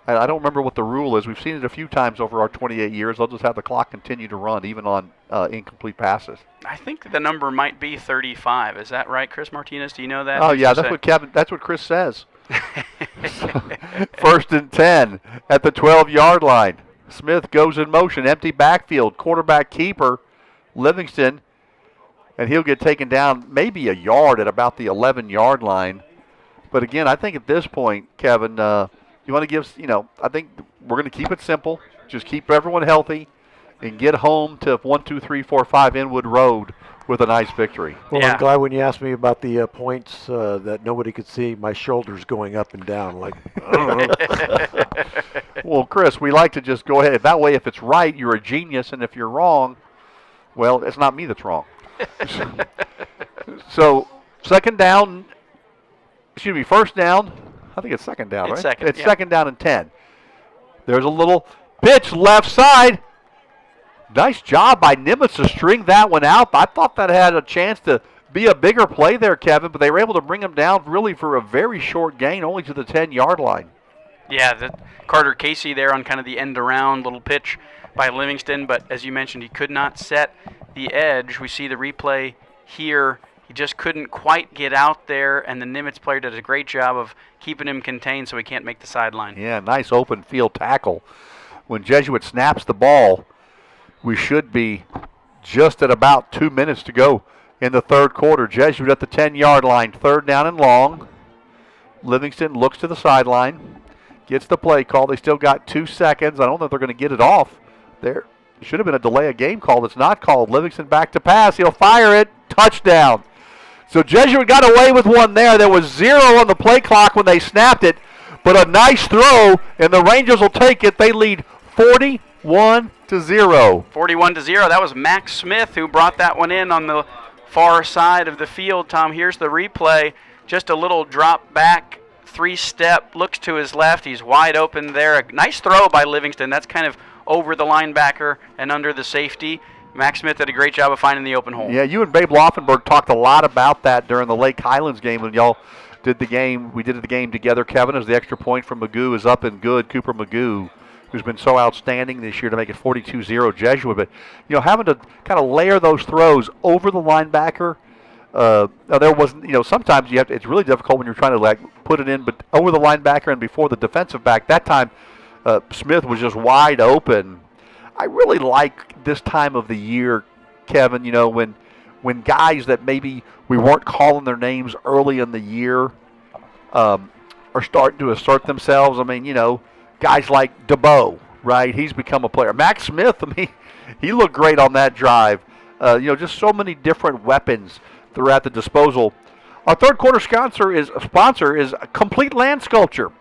I don't remember what the rule is. We've seen it a few times over our 28 years. They'll just have the clock continue to run, even on incomplete passes. I think the number might be 35. Is that right, Chris Martinez? Do you know that? Oh, yeah, that's what Chris says. 1st and 10 at the 12-yard line. Smith goes in motion, empty backfield, quarterback keeper, Livingston, and he'll get taken down maybe a yard at about the 11-yard line. But again, I think at this point, Kevin, you want to give, I think we're going to keep it simple, just keep everyone healthy, and get home to 1, 2, 3, 4, 5 Inwood Road with a nice victory. Well, yeah. I'm glad when you asked me about the points that nobody could see, my shoulders going up and down. Like, I don't know. Well, Chris, we like to just go ahead. That way, if it's right, you're a genius, and if you're wrong, well, it's not me that's wrong. So, second down, first down. I think it's second down, It's right? second, It's yeah. second down and 10. There's a little pitch left side. Nice job by Nimitz to string that one out. I thought that had a chance to be a bigger play there, Kevin, but they were able to bring him down really for a very short gain, only to the 10-yard line. Yeah, Carter Casey there on kind of the end around little pitch by Livingston, but as you mentioned, he could not set the edge. We see the replay here. He just couldn't quite get out there, and the Nimitz player did a great job of keeping him contained so he can't make the sideline. Yeah, nice open field tackle. When Jesuit snaps the ball, we should be just at about 2 minutes to go in the third quarter. Jesuit at the 10-yard line, third down and long. Livingston looks to the sideline, gets the play call. They still got 2 seconds. I don't know if they're going to get it off. There should have been a delay of game call that's not called. Livingston back to pass. He'll fire it. Touchdown. So Jesuit got away with one there. There was 0 on the play clock when they snapped it, but a nice throw, and the Rangers will take it. They lead 41-0. 41-0. That was Max Smith who brought that one in on the far side of the field. Tom, here's the replay. Just a little drop back, 3-step, looks to his left. He's wide open there. A nice throw by Livingston. That's kind of over the linebacker and under the safety. Max Smith did a great job of finding the open hole. Yeah, you and Babe Laufenberg talked a lot about that during the Lake Highlands game when y'all did the game. We did the game together, Kevin, as the extra point from Magoo is up and good. Cooper Magoo, who's been so outstanding this year to make it 42-0 Jesuit. But, having to kind of layer those throws over the linebacker, there wasn't, sometimes it's really difficult when you're trying to, put it in, but over the linebacker and before the defensive back. That time, Smith was just wide open. I really like this time of the year, Kevin, when guys that maybe we weren't calling their names early in the year are starting to assert themselves. I mean, guys like DeBow, right? He's become a player. Max Smith, I mean, he looked great on that drive. Just so many different weapons throughout the disposal. Our third quarter sponsor is Complete Land Sculpture,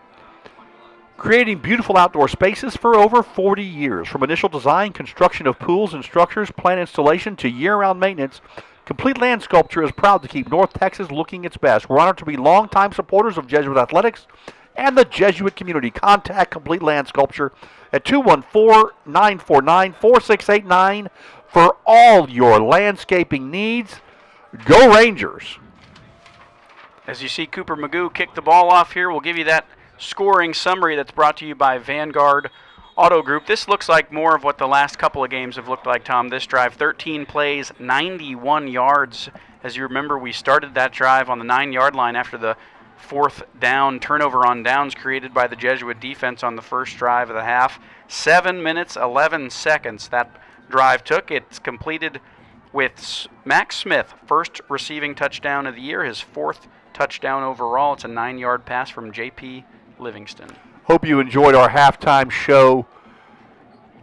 creating beautiful outdoor spaces for over 40 years. From initial design, construction of pools and structures, plant installation to year-round maintenance, Complete Land Sculpture is proud to keep North Texas looking its best. We're honored to be longtime supporters of Jesuit Athletics and the Jesuit community. Contact Complete Land Sculpture at 214-949-4689 for all your landscaping needs. Go Rangers! As you see Cooper Magoo kick the ball off here, we'll give you that scoring summary that's brought to you by Vanguard Auto Group. This looks like more of what the last couple of games have looked like, Tom. This drive, 13 plays, 91 yards. As you remember, we started that drive on the 9-yard line after the fourth down turnover on downs created by the Jesuit defense on the first drive of the half. 7 minutes, 11 seconds that drive took. It's completed with Max Smith, first receiving touchdown of the year, his 4th touchdown overall. It's a 9-yard pass from J.P. Livingston. Hope you enjoyed our halftime show.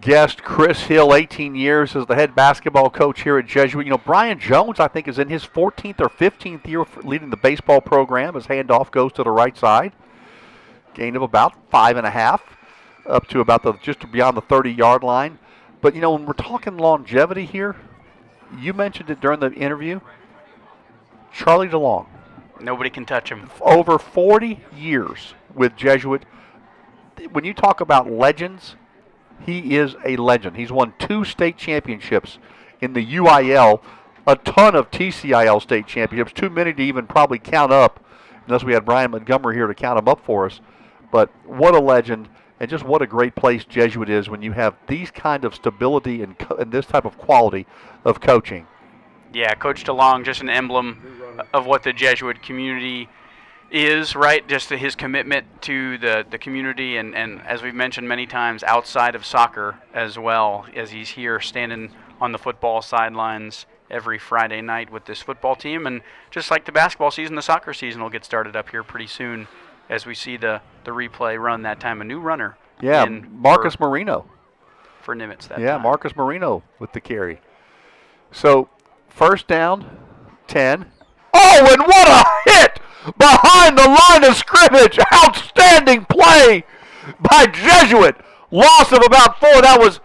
Guest Chris Hill, 18 years as the head basketball coach here at Jesuit. Brian Jones, I think, is in his 14th or 15th year leading the baseball program. His handoff goes to the right side. Gain of about 5.5, up to about just beyond the 30-yard line. But, when we're talking longevity here, you mentioned it during the interview, Charlie DeLong. Nobody can touch him. Over 40 years with Jesuit. When you talk about legends, he is a legend. He's won 2 state championships in the UIL, a ton of TCIL state championships, too many to even probably count up, unless we had Brian Montgomery here to count them up for us. But what a legend, and just what a great place Jesuit is when you have these kind of stability and this type of quality of coaching. Yeah, Coach DeLong, just an emblem of what the Jesuit community is, right? Just his commitment to the community and as we've mentioned many times, outside of soccer as well, as he's here standing on the football sidelines every Friday night with this football team. And just like the basketball season, the soccer season will get started up here pretty soon as we see the replay run that time. A new runner. Yeah, Marcus Marino. For Nimitz that Yeah, time. Marcus Marino with the carry. So, first down, 10. Oh, and what a hit behind the line of scrimmage. Outstanding play by Jesuit. Loss of about 4. That was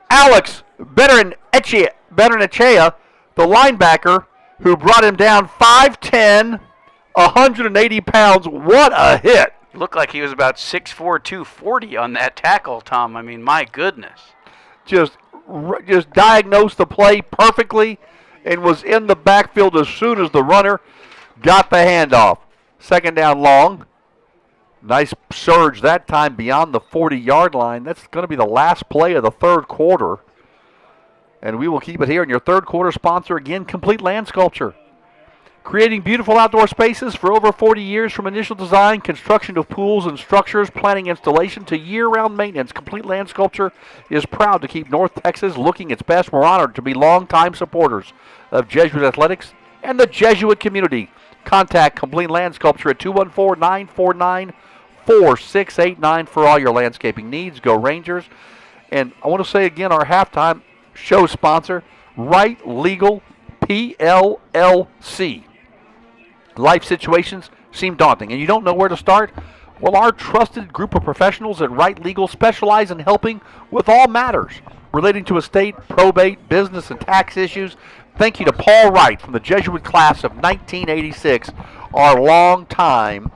Alex Betternechea, the linebacker, who brought him down 5'10", 180 pounds. What a hit. Looked like he was about 6'4", 240 on that tackle, Tom. I mean, my goodness. Just diagnosed the play perfectly and was in the backfield as soon as the runner got the handoff. Second down long. Nice surge that time beyond the 40-yard line. That's going to be the last play of the third quarter. And we will keep it here. And your third quarter sponsor, again, Complete Land Sculpture. Creating beautiful outdoor spaces for over 40 years, from initial design, construction of pools and structures, planning installation to year-round maintenance. Complete Land Sculpture is proud to keep North Texas looking its best. We're honored to be longtime supporters of Jesuit athletics and the Jesuit community. Contact Complete Land Sculpture at 214-949-4689 for all your landscaping needs. Go Rangers. And I want to say again, our halftime show sponsor, Right Legal PLLC. Life situations seem daunting and you don't know where to start? Well, our trusted group of professionals at Right Legal specialize in helping with all matters relating to estate, probate, business, and tax issues. Thank you to Paul Wright from the Jesuit class of 1986, our longtime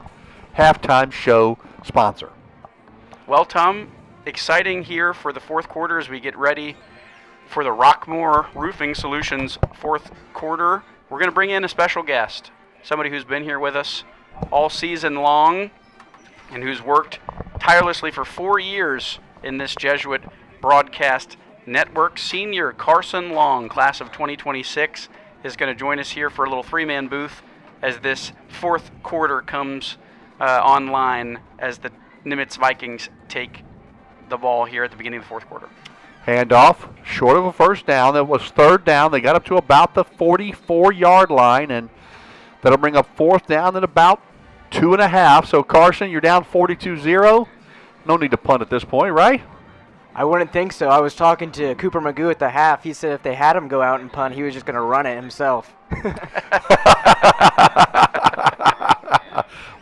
halftime show sponsor. Well, Tom, exciting here for the fourth quarter as we get ready for the Rockmore Roofing Solutions fourth quarter. We're going to bring in a special guest, somebody who's been here with us all season long and who's worked tirelessly for 4 years in this Jesuit broadcast network. Senior Carson Long, class of 2026, is going to join us here for a little three-man booth as this fourth quarter comes online as the Nimitz Vikings take the ball here at the beginning of the fourth quarter. Handoff, short of a first down. That was third down. They got up to about the 44-yard line, and that'll bring up fourth down at about 2.5. So, Carson, you're down 42-0. No need to punt at this point, right? I wouldn't think so. I was talking to Cooper Magoo at the half. He said if they had him go out and punt, he was just going to run it himself.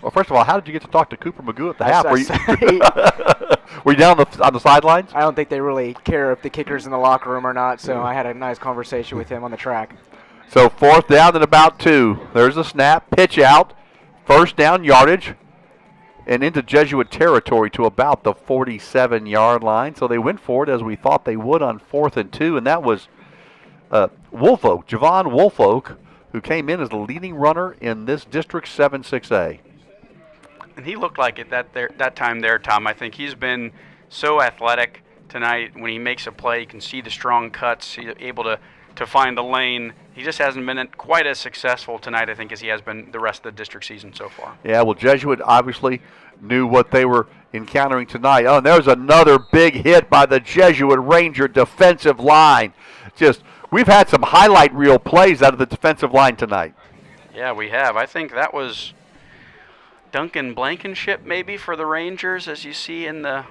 Well, first of all, how did you get to talk to Cooper Magoo at the half? Were you down on the sidelines? I don't think they really care if the kicker's in the locker room or not, so I had a nice conversation with him on the track. So fourth down at about 2. There's a snap, pitch out, first down yardage, and into Jesuit territory to about the 47-yard line. So they went for it as we thought they would on 4th and 2, and that was Woolfolk, Javon Woolfolk, who came in as the leading runner in this District 7-6A. And he looked like it that time there, Tom. I think he's been so athletic tonight. When he makes a play, you can see the strong cuts. He's able to find the lane. He just hasn't been quite as successful tonight, I think, as he has been the rest of the district season so far. Yeah, well, Jesuit obviously knew what they were encountering tonight. Oh, and there's another big hit by the Jesuit Ranger defensive line. We've had some highlight reel plays out of the defensive line tonight. Yeah, we have. I think that was Duncan Blankenship maybe for the Rangers, as you see in the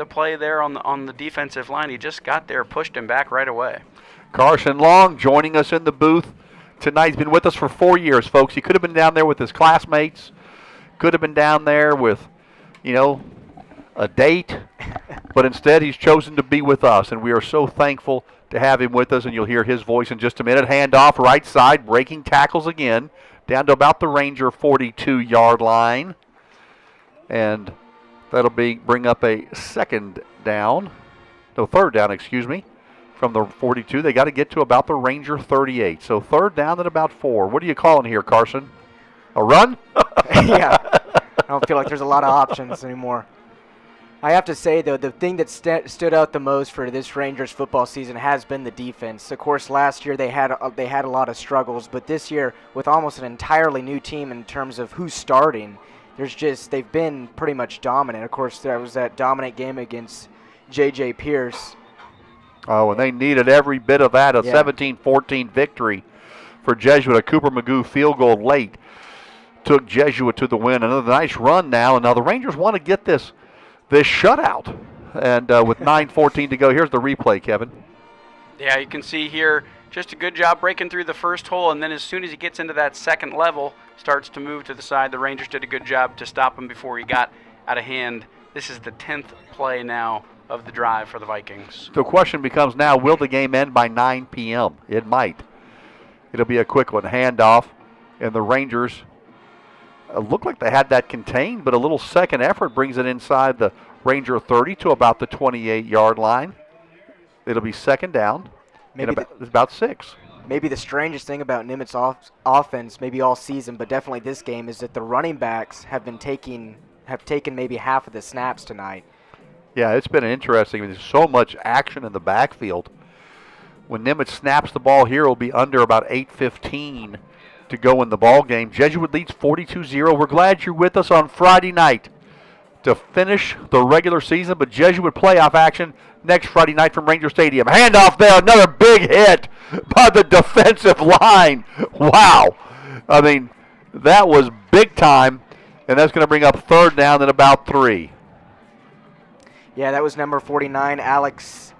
play there on the defensive line. He just got there, pushed him back right away. Carson Long joining us in the booth tonight. He's been with us for 4 years, folks. He could have been down there with his classmates, could have been down there with, a date, but instead he's chosen to be with us, and we are so thankful to have him with us, and you'll hear his voice in just a minute. Handoff right side, breaking tackles again, down to about the Ranger 42-yard line, and that'll bring up a third down, from the 42. They got to get to about the Ranger 38. So third down at about 4. What are you calling here, Carson? A run? Yeah. I don't feel like there's a lot of options anymore. I have to say, though, the thing that stood out the most for this Rangers football season has been the defense. Of course, last year they had a lot of struggles, but this year, with almost an entirely new team in terms of who's starting, they've been pretty much dominant. Of course, there was that dominant game against J.J. Pierce. Oh, and they needed every bit of that, 17-14 victory for Jesuit. A Cooper Magoo field goal late took Jesuit to the win. Another nice run now, and now the Rangers want to get this shutout. And with 9:14 to go, here's the replay, Kevin. Yeah, you can see here just a good job breaking through the first hole, and then as soon as he gets into that second level, starts to move to the side. The Rangers did a good job to stop him before he got out of hand. This is the 10th play now of the drive for the Vikings. The question becomes now, will the game end by 9 p.m.? It might. It'll be a quick one. Handoff, and the Rangers look like they had that contained, but a little second effort brings it inside the Ranger 30 to about the 28-yard line. It'll be second down. Maybe It's about 6. Maybe the strangest thing about Nimitz offense, maybe all season, but definitely this game, is that the running backs have taken maybe half of the snaps tonight. Yeah, it's been interesting. There's so much action in the backfield. When Nimitz snaps the ball here, it'll be under about 8:15 to go in the ball game. Jesuit leads 42-0. We're glad you're with us on Friday night to finish the regular season, but Jesuit playoff action next Friday night from Ranger Stadium. Handoff there, another big hit by the defensive line. Wow. I mean, that was big time, and that's going to bring up third down at about 3. Yeah, that was number 49, Alex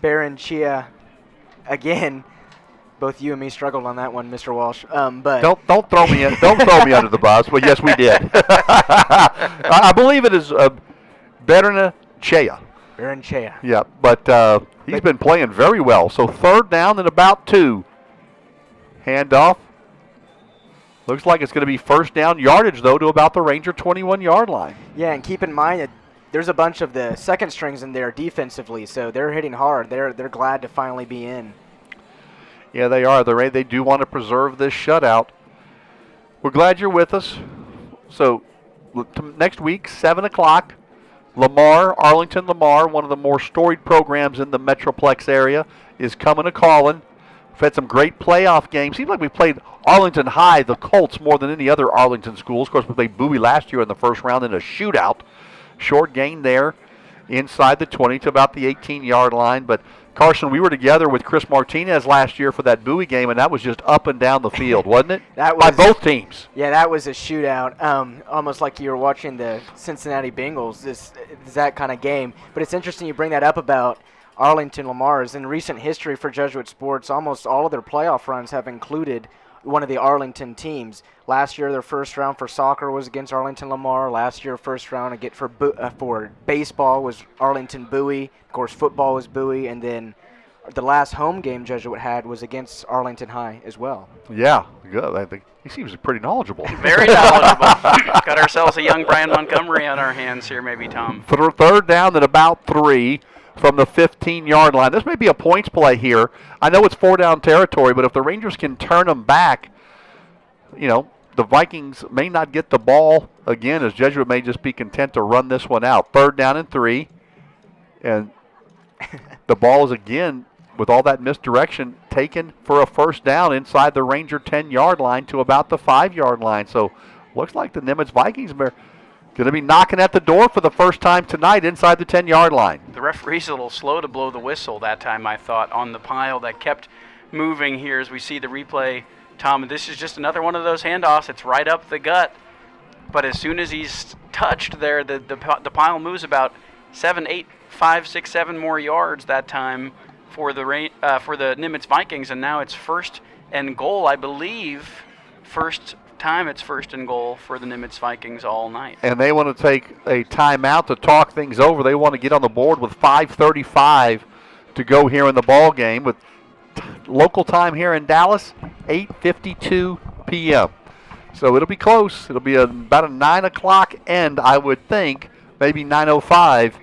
Baranchia. Again, both you and me struggled on that one, Mr. Walsh. But don't throw me don't throw me under the bus. Well, yes, we did. I believe it is Baranchia. Baranchia. Yeah, but he's been playing very well. So third down and about 2. Handoff. Looks like it's going to be first down yardage, though, to about the Ranger 21-yard line. Yeah, and keep in mind that there's a bunch of the second strings in there defensively, so they're hitting hard. They're glad to finally be in. Yeah, they are. They do want to preserve this shutout. We're glad you're with us. So next week, 7 o'clock, Arlington Lamar, one of the more storied programs in the Metroplex area, is coming to Collin. We've had some great playoff games. Seems like we played Arlington High, the Colts, more than any other Arlington schools. Of course, we played Bowie last year in the first round in a shootout. Short gain there inside the 20 to about the 18-yard line. But, Carson, we were together with Chris Martinez last year for that Bowie game, and that was just up and down the field, wasn't it? That was, by both teams. Yeah, that was a shootout, almost like you were watching the Cincinnati Bengals. This that kind of game. But it's interesting you bring that up about Arlington Lamar's. In recent history for Jesuit sports, almost all of their playoff runs have included one of the Arlington teams. Last year, their first round for soccer was against Arlington Lamar. Last year, first round for baseball was Arlington Bowie. Of course, football was Bowie, and then the last home game Jesuit had was against Arlington High as well. Yeah, good. I think he seems pretty knowledgeable. Very knowledgeable. Got ourselves a young Brian Montgomery on our hands here, maybe, Tom. For third down at about 3 from the 15-yard line. This may be a points play here. I know it's 4-down territory, but if the Rangers can turn them back, the Vikings may not get the ball again, as Jesuit may just be content to run this one out. Third down and 3, and the ball is again, with all that misdirection, taken for a first down inside the Ranger 10-yard line to about the 5-yard line. So looks like the Nimitz Vikings are going to be knocking at the door for the first time tonight inside the 10-yard line. The referee's a little slow to blow the whistle that time, I thought, on the pile that kept moving here as we see the replay. Tom, and this is just another one of those handoffs. It's right up the gut. But as soon as he's touched there, the pile moves about 7, 8, 5, 6, 7 more yards that time for the Nimitz Vikings. And now it's first and goal, I believe. First time it's first and goal for the Nimitz Vikings all night. And they want to take a timeout to talk things over. They want to get on the board with 5:35 to go here in the ball game with local time here in Dallas, 8:52 p.m. So it'll be close. It'll be about a 9 o'clock end, I would think, maybe 9:05.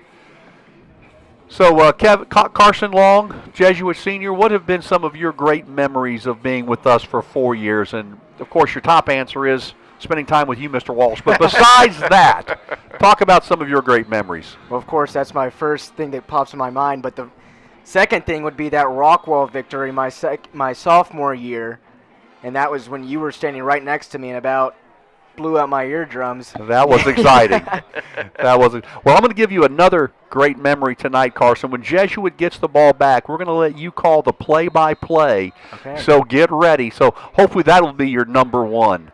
So Carson Long, Jesuit Senior, what have been some of your great memories of being with us for 4 years? And, of course, your top answer is spending time with you, Mr. Walsh. But besides that, talk about some of your great memories. Well, of course, that's my first thing that pops in my mind. But the second thing would be that Rockwall victory my sophomore year. And that was when you were standing right next to me and about blew out my eardrums. That was exciting. Well, I'm going to give you another great memory tonight, Carson. When Jesuit gets the ball back, we're going to let you call the play-by-play. Okay. So get ready. So hopefully that will be your number one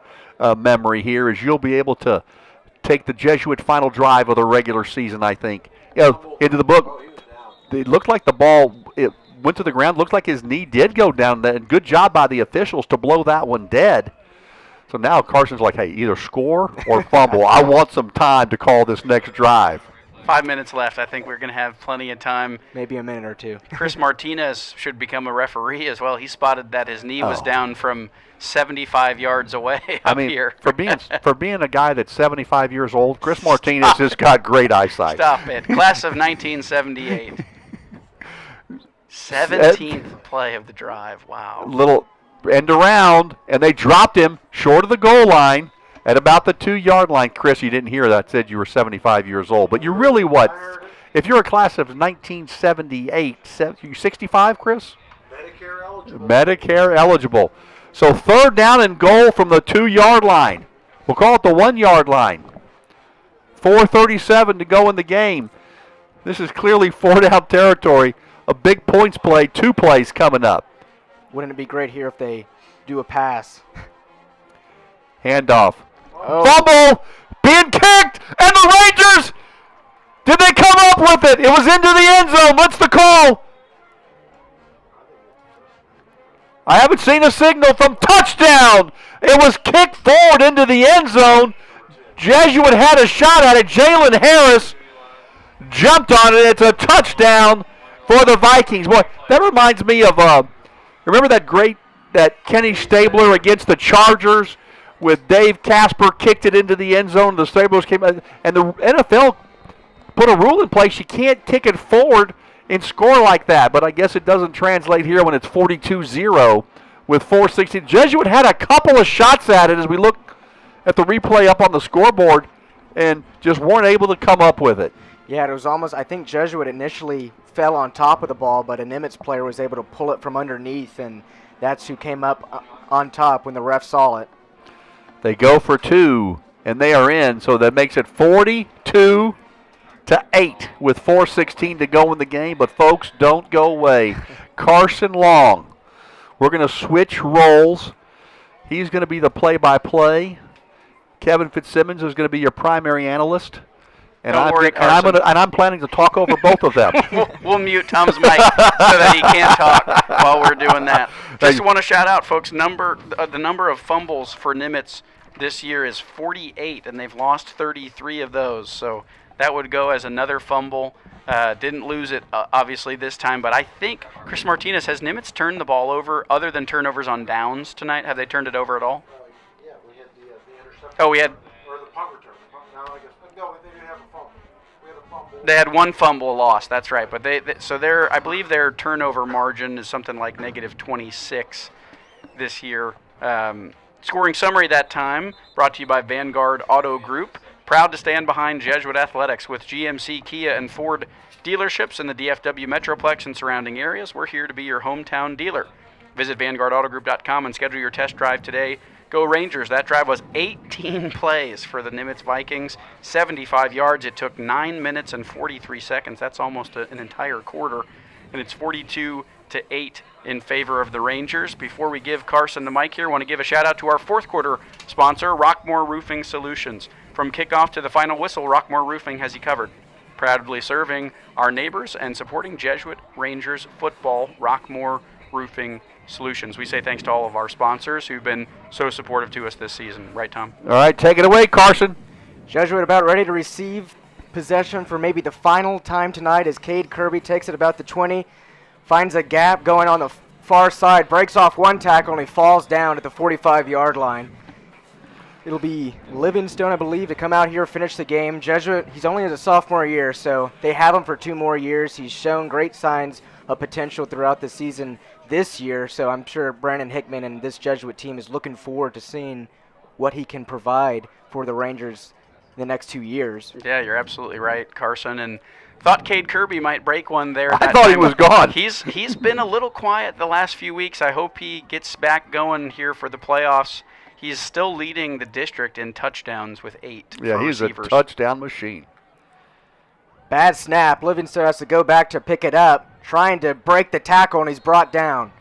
memory here, is you'll be able to take the Jesuit final drive of the regular season, I think. Into the book. It looked like the ball went to the ground. Looked like his knee did go down. And good job by the officials to blow that one dead. So now Carson's like, hey, either score or fumble. I want some time to call this next drive. 5 minutes left. I think we're going to have plenty of time. Maybe a minute or two. Chris Martinez should become a referee as well. He spotted that his knee was down from 75 yards away up here. for being a guy that's 75 years old, Chris Martinez has got great eyesight. Stop it. Class of 1978. 17th play of the drive. Wow. Little end around, and they dropped him short of the goal line at about the 2-yard line. Chris, you didn't hear that. Said you were 75 years old, but you're really what? If you're a class of 1978, you 65, Chris? Medicare eligible. Medicare eligible. So 3rd down and goal from the 2-yard line. We'll call it the 1-yard line. 4:37 to go in the game. This is clearly 4-down territory. A big points play, 2 plays coming up. Wouldn't it be great here if they do a pass? Handoff. Oh. Fumble! Being kicked! And the Rangers! Did they come up with it? It was into the end zone. What's the call? I haven't seen a signal from touchdown. It was kicked forward into the end zone. Jesuit had a shot at it. Jalen Harris jumped on it. It's a touchdown for the Vikings. Boy, that reminds me of, remember that Kenny Stabler against the Chargers with Dave Casper kicked it into the end zone. The Stablers came and the NFL put a rule in place. You can't kick it forward and score like that. But I guess it doesn't translate here when it's 42-0 with 4:16. Jesuit had a couple of shots at it as we look at the replay up on the scoreboard and just weren't able to come up with it. Yeah, it was almost, I think Jesuit initially fell on top of the ball, but a Nimitz player was able to pull it from underneath, and that's who came up on top when the ref saw it. They go for 2, and they are in, so that makes it 42-8 with 4:16 to go in the game. But, folks, don't go away. Carson Long, we're going to switch roles. He's going to be the play-by-play. Kevin Fitzsimmons is going to be your primary analyst. And Don't worry, Carson. I'm planning to talk over both of them. We'll mute Tom's mic so that he can't talk while we're doing that. Just want to shout out, folks, the number of fumbles for Nimitz this year is 48, and they've lost 33 of those. So that would go as another fumble. Didn't lose it, obviously, this time. But I think, Chris Martinez, has Nimitz turned the ball over other than turnovers on downs tonight? Have they turned it over at all? Yeah, we had the interception. Oh, we had... Or the punt return. No, they didn't have a fumble. We had a fumble. They had one fumble lost, that's right. But I believe their turnover margin is something like -26 this year. Scoring summary that time brought to you by Vanguard Auto Group. Proud to stand behind Jesuit Athletics with GMC, Kia, and Ford dealerships in the DFW Metroplex and surrounding areas. We're here to be your hometown dealer. Visit VanguardAutoGroup.com and schedule your test drive today. Go Rangers. That drive was 18 plays for the Nimitz Vikings, 75 yards. It took 9 minutes and 43 seconds. That's almost an entire quarter. And it's 42-8 in favor of the Rangers. Before we give Carson the mic here, I want to give a shout out to our fourth quarter sponsor, Rockmore Roofing Solutions. From kickoff to the final whistle, Rockmore Roofing has you covered. Proudly serving our neighbors and supporting Jesuit Rangers football, Rockmore Roofing Solutions. We say thanks to all of our sponsors who've been so supportive to us this season. Right, Tom? All right, take it away, Carson. Jesuit about ready to receive possession for maybe the final time tonight as Cade Kirby takes it about the 20, finds a gap going on the far side, breaks off one tackle, and he falls down at the 45-yard line. It'll be Livingstone, I believe, to come out here, finish the game. Jesuit, he's only in his sophomore year, so they have him for 2 more years. He's shown great signs of potential throughout the season this year, so I'm sure Brandon Hickman and this Jesuit team is looking forward to seeing what he can provide for the Rangers in the next 2 years. Yeah, you're absolutely right, Carson. And thought Cade Kirby might break one there. I thought he was gone. He's been a little quiet the last few weeks. I hope he gets back going here for the playoffs. He's still leading the district in touchdowns with 8. Yeah, he's receivers. a touchdown machine. Bad snap. Livingstone has to go back to pick it up, trying to break the tackle, and he's brought down.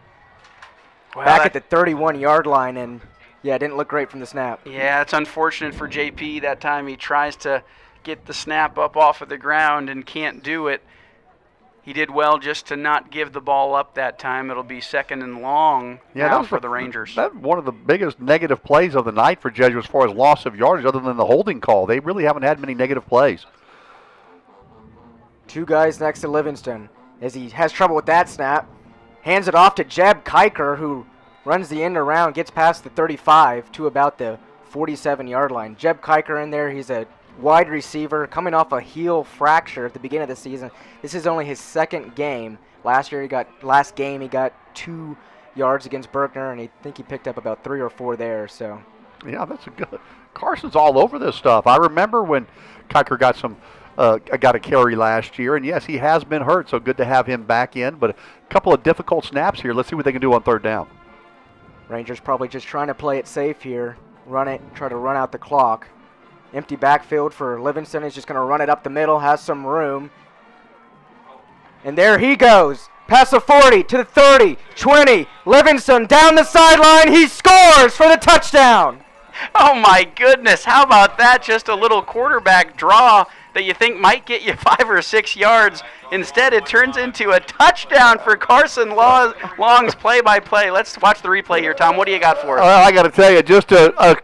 Well, back at the 31-yard line, and yeah, it didn't look great from the snap. Yeah, it's unfortunate for JP. That time he tries to get the snap up off of the ground and can't do it. He did well just to not give the ball up that time. It'll be 2nd and long now for the Rangers. That's one of the biggest negative plays of the night for Jesuit as far as loss of yardage other than the holding call. They really haven't had many negative plays. Two guys next to Livingston. As he has trouble with that snap, hands it off to Jeb Kiker, who runs the end around, gets past the 35 to about the 47-yard line. Jeb Kiker in there, he's a wide receiver coming off a heel fracture at the beginning of the season. This is only his second game. Last game he got 2 yards against Berkner, and I think he picked up about 3 or 4 there. So, yeah, that's a good. Carson's all over this stuff. I remember when Kiker got a carry last year, and yes, he has been hurt, so good to have him back in. But a couple of difficult snaps here. Let's see what they can do on third down. Rangers probably just trying to play it safe here, try to run out the clock. Empty backfield for Livingston. He's just going to run it up the middle, has some room. And there he goes. Past the 40 to the 30, 20. Livingston down the sideline. He scores for the touchdown. Oh, my goodness. How about that? Just a little quarterback draw that you think might get you 5 or 6 yards. Instead, it turns into a touchdown for Carson Long's play-by-play. Let's watch the replay here, Tom. What do you got for us? I got to tell you, just a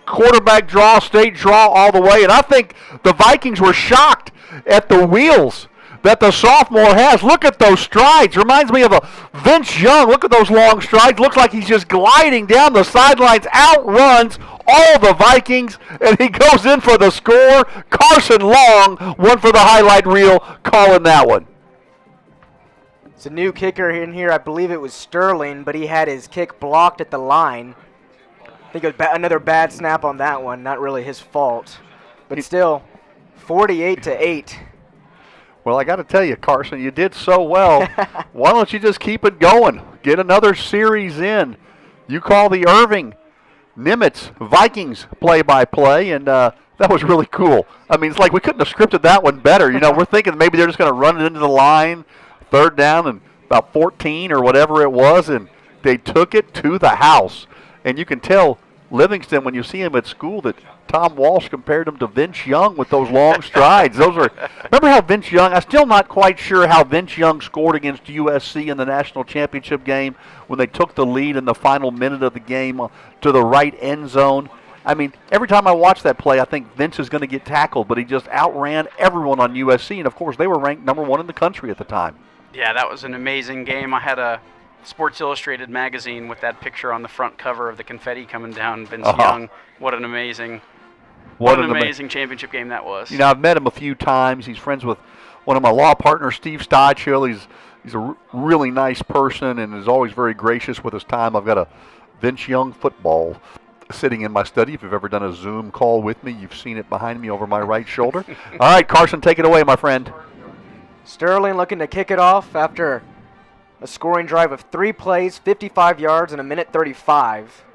quarterback draw, straight draw all the way. And I think the Vikings were shocked at the wheels that the sophomore has. Look at those strides. Reminds me of a Vince Young. Look at those long strides. Looks like he's just gliding down the sidelines, outruns all the Vikings, and he goes in for the score. Carson Long, one for the highlight reel, calling that one. It's a new kicker in here. I believe it was Sterling, but he had his kick blocked at the line. I think it was another bad snap on that one. Not really his fault. But still, 48-8. Well, I got to tell you, Carson, you did so well. Why don't you just keep it going? Get another series in. You call the Irving Nimitz Vikings play-by-play, and that was really cool. I mean, it's like we couldn't have scripted that one better. You know, we're thinking maybe they're just going to run it into the line, third down and about 14 or whatever it was, and they took it to the house. And you can tell Livingston, when you see him at school, that Tom Walsh compared him to Vince Young with those long strides. Remember how Vince Young, I'm still not quite sure how Vince Young scored against USC in the national championship game when they took the lead in the final minute of the game to the right end zone. I mean, every time I watch that play, I think Vince is going to get tackled, but he just outran everyone on USC, and of course they were ranked number 1 in the country at the time. Yeah, that was an amazing game. I had a Sports Illustrated magazine with that picture on the front cover of the confetti coming down. Vince Young, what an amazing championship game that was. You know, I've met him a few times. He's friends with one of my law partners, Steve Stodchill. He's a really nice person and is always very gracious with his time. I've got a Vince Young football sitting in my study. If you've ever done a Zoom call with me, you've seen it behind me over my right shoulder. All right, Carson, take it away, my friend. Sterling looking to kick it off after a scoring drive of 3 plays, 55 yards, and a minute 35.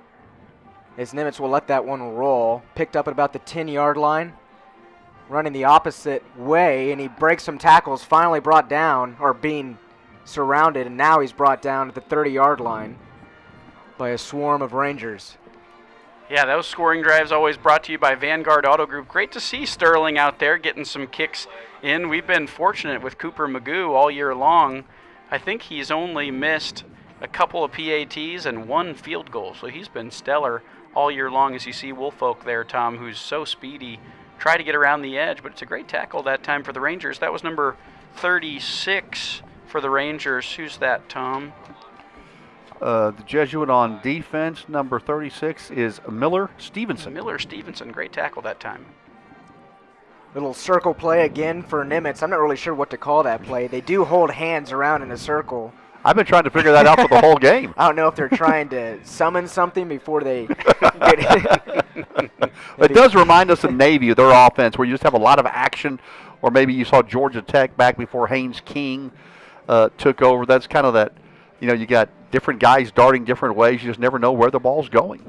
As Nimitz will let that one roll. Picked up at about the 10-yard line. Running the opposite way, and he breaks some tackles. Finally brought down, or being surrounded, and now he's brought down at the 30-yard line by a swarm of Rangers. Yeah, those scoring drives always brought to you by Vanguard Auto Group. Great to see Sterling out there getting some kicks in. We've been fortunate with Cooper Magoo all year long. I think he's only missed a couple of PATs and 1 field goal, so he's been stellar all year long. As you see Woolfolk there, Tom, who's so speedy, try to get around the edge, but it's a great tackle that time for the Rangers. That was number 36 for the Rangers. Who's that, Tom? The Jesuit on defense, number 36, is Miller Stevenson. Miller Stevenson, great tackle that time. Little circle play again for Nimitz. I'm not really sure what to call that play. They do hold hands around in a circle. I've been trying to figure that out for the whole game. I don't know if they're trying to summon something before they get it. It does remind us of Navy, their offense, where you just have a lot of action, or maybe you saw Georgia Tech back before Haynes King took over. That's kind of that, you got different guys darting different ways. You just never know where the ball's going.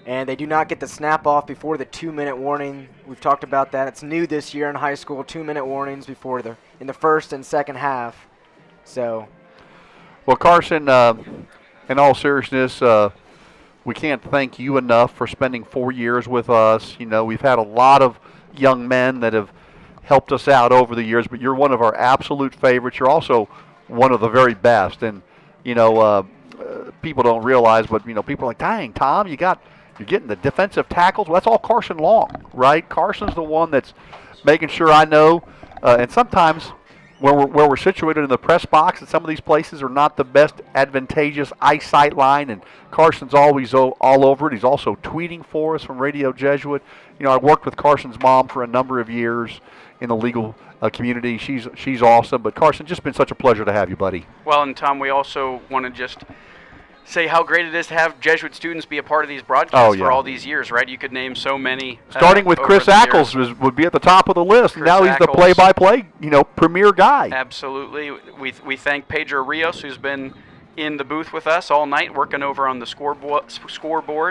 And they do not get the snap off before the 2-minute warning. We've talked about that. It's new this year in high school, 2-minute warnings before in the first and second half. So, well, Carson, in all seriousness, we can't thank you enough for spending 4 years with us. We've had a lot of young men that have helped us out over the years, but you're one of our absolute favorites. You're also one of the very best. And, people don't realize, but, people are like, dang, Tom, you're getting the defensive tackles. Well, that's all Carson Long, right? Carson's the one that's making sure I know And sometimes where we're situated in the press box, and some of these places are not the best advantageous eyesight line, and Carson's always all over it. He's also tweeting for us from Radio Jesuit. You know, I worked with Carson's mom for a number of years in the legal community. She's awesome. But Carson, just been such a pleasure to have you, buddy. Well, and Tom, we also want to just say how great it is to have Jesuit students be a part of these broadcasts for all these years, right? You could name so many. Starting with Chris Ackles would be at the top of the list. Chris now he's the Ackles, play-by-play, premier guy. Absolutely. We thank Pedro Rios, who's been in the booth with us all night, working over on the scoreboard,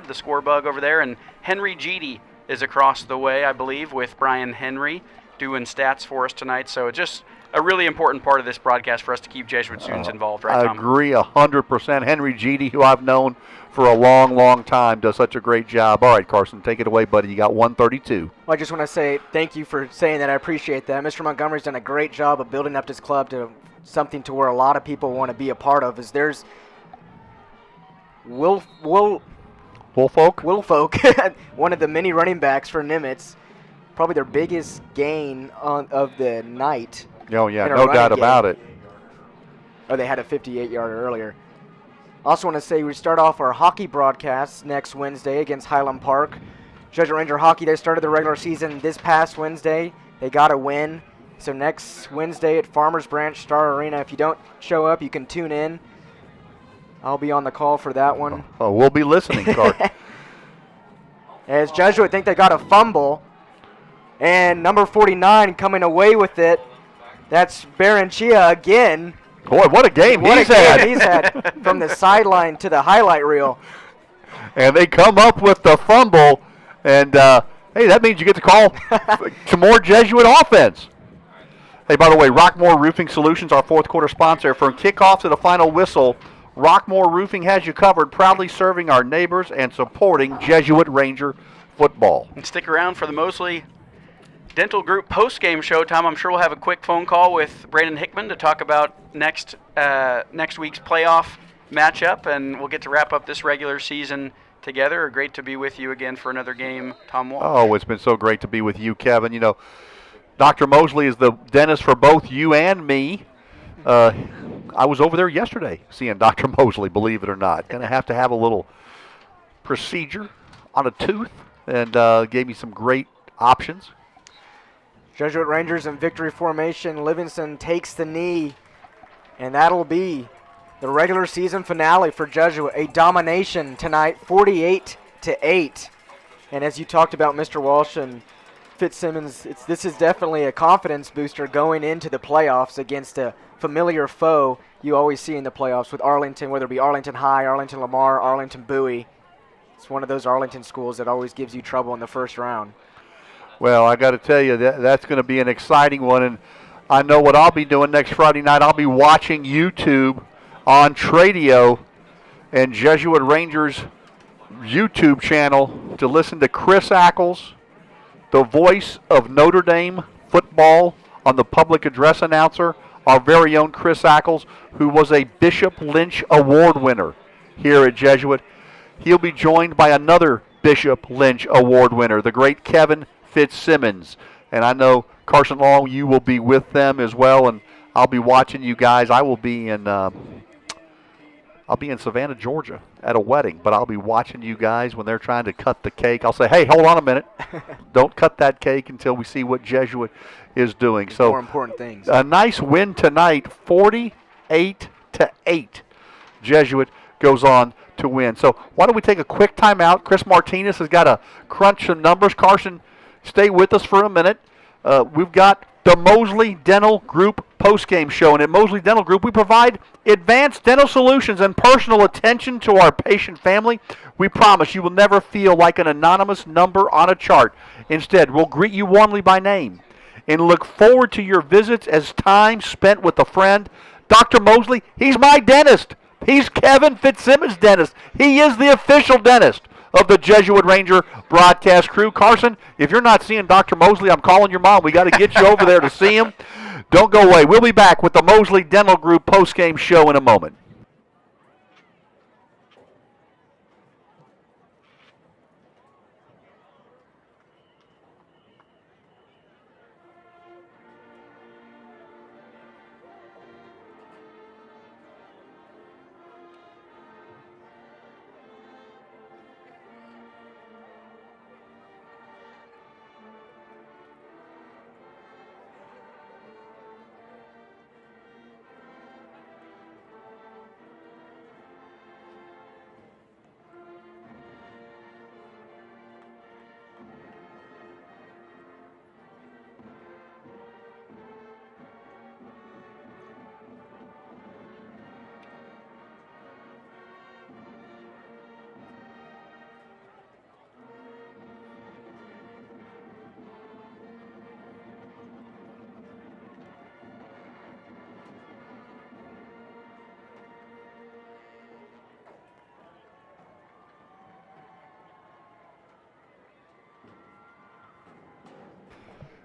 the score bug over there. And Henry Jeedy is across the way, I believe, with Brian Henry doing stats for us tonight. So it's just a really important part of this broadcast for us to keep Jesuit students involved, right, Tom? I agree 100%. Henry Jeedy, who I've known for a long, long time, does such a great job. All right, Carson, take it away, buddy. You got 132. Well, I just want to say thank you for saying that. I appreciate that. Mr. Montgomery's done a great job of building up this club to something to where a lot of people want to be a part of. There's Wolfolk, one of the many running backs for Nimitz, probably their biggest gain of the night. Oh, yeah, no doubt about it. Oh, they had a 58-yarder earlier. Also want to say we start off our hockey broadcast next Wednesday against Highland Park. Jesuit Ranger Hockey, they started the regular season this past Wednesday. They got a win. So next Wednesday at Farmers Branch Star Arena, if you don't show up, you can tune in. I'll be on the call for that one. Oh, we'll be listening, Carson. As Jesuit think they got a fumble. And number 49 coming away with it. That's Baranchia again. Boy, what a game he's had from the sideline to the highlight reel. And they come up with the fumble. And, hey, that means you get to call some more Jesuit offense. Hey, by the way, Rockmore Roofing Solutions, our fourth quarter sponsor. From kickoff to the final whistle, Rockmore Roofing has you covered, proudly serving our neighbors and supporting Jesuit Ranger football. And stick around for the Mosley Dental Group post-game show, Tom. I'm sure we'll have a quick phone call with Brandon Hickman to talk about next week's playoff matchup, and we'll get to wrap up this regular season together. Great to be with you again for another game, Tom Walsh. Oh, it's been so great to be with you, Kevin. You know, Dr. Mosley is the dentist for both you and me. I was over there yesterday seeing Dr. Mosley, believe it or not. Going to have a little procedure on a tooth, and gave me some great options. Jesuit Rangers in victory formation. Livingston takes the knee, and that'll be the regular season finale for Jesuit. A domination tonight, 48-8. And as you talked about, Mr. Walsh and Fitzsimmons, this is definitely a confidence booster going into the playoffs against a familiar foe you always see in the playoffs with Arlington, whether it be Arlington High, Arlington Lamar, Arlington Bowie. It's one of those Arlington schools that always gives you trouble in the first round. Well, I got to tell you, that's going to be an exciting one, and I know what I'll be doing next Friday night. I'll be watching YouTube on Tradio and Jesuit Rangers YouTube channel to listen to Chris Ackles, the voice of Notre Dame football, on the public address announcer, our very own Chris Ackles, who was a Bishop Lynch Award winner here at Jesuit. He'll be joined by another Bishop Lynch Award winner, the great Kevin Fitzsimmons. And I know, Carson Long, you will be with them as well, and I'll be watching you guys. I will be in Savannah, Georgia at a wedding, but I'll be watching you guys when they're trying to cut the cake. I'll say, hey, hold on a minute. Don't cut that cake until we see what Jesuit is doing. There's so more important things. A nice win tonight, 48-8. Jesuit goes on to win. So why don't we take a quick timeout? Chris Martinez has got to crunch some numbers. Carson, stay with us for a minute. We've got the Mosley Dental Group post-game show. And at Mosley Dental Group, we provide advanced dental solutions and personal attention to our patient family. We promise you will never feel like an anonymous number on a chart. Instead, we'll greet you warmly by name and look forward to your visits as time spent with a friend. Dr. Mosley, he's my dentist. He's Kevin Fitzsimmons' dentist. He is the official dentist of the Jesuit Ranger broadcast crew. Carson, if you're not seeing Dr. Mosley, I'm calling your mom. We got to get you over there to see him. Don't go away. We'll be back with the Mosley Dental Group post-game show in a moment.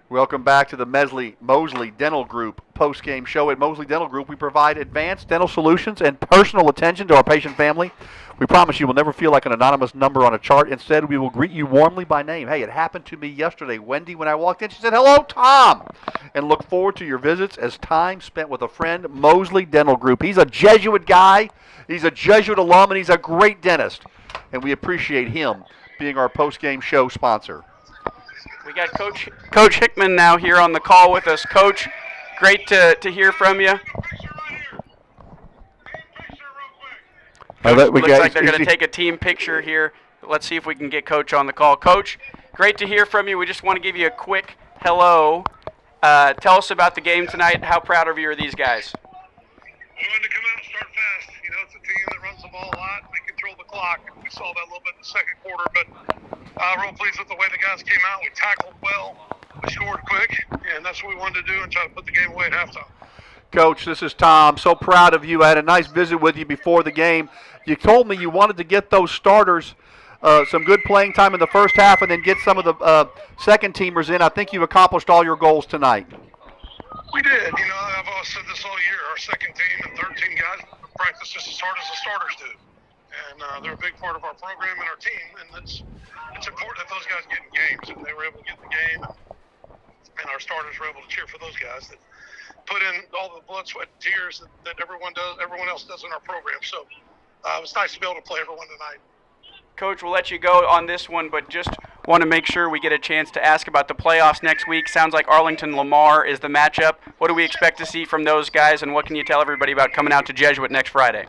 Welcome back to the Mosley Dental Group post-game show. At Mosley Dental Group, we provide advanced dental solutions and personal attention to our patient family. We promise you will never feel like an anonymous number on a chart. Instead, we will greet you warmly by name. Hey, it happened to me yesterday. Wendy, when I walked in, she said, "Hello, Tom," and look forward to your visits as time spent with a friend. Mosley Dental Group. He's a Jesuit guy. He's a Jesuit alum, and he's a great dentist. And we appreciate him being our post-game show sponsor. We got Coach Hickman now here on the call with us. Coach, great to hear from you. Coach, looks like they're going to take a team picture here. Let's see if we can get Coach on the call. Coach, great to hear from you. We just want to give you a quick hello. Tell us about the game tonight. How proud of you are these guys? We wanted to come out and start fast. You know, it's a team that runs the ball a lot. They control the clock. We saw that a little bit in the second quarter, but real pleased with the way the guys came out. We tackled well. We scored quick, and that's what we wanted to do and try to put the game away at halftime. Coach, this is Tom. So proud of you. I had a nice visit with you before the game. You told me you wanted to get those starters some good playing time in the first half and then get some of the second-teamers in. I think you've accomplished all your goals tonight. We did. You know, I've always said this all year. Our second team and third team guys practice just as hard as the starters do. And they're a big part of our program and our team. And it's important that those guys get in games. And they were able to get in the game. And our starters were able to cheer for those guys that put in all the blood, sweat, and tears that everyone else does in our program. So it was nice to be able to play everyone tonight. Coach, we'll let you go on this one, but just want to make sure we get a chance to ask about the playoffs next week. Sounds like Arlington-Lamar is the matchup. What do we expect to see from those guys, and what can you tell everybody about coming out to Jesuit next Friday?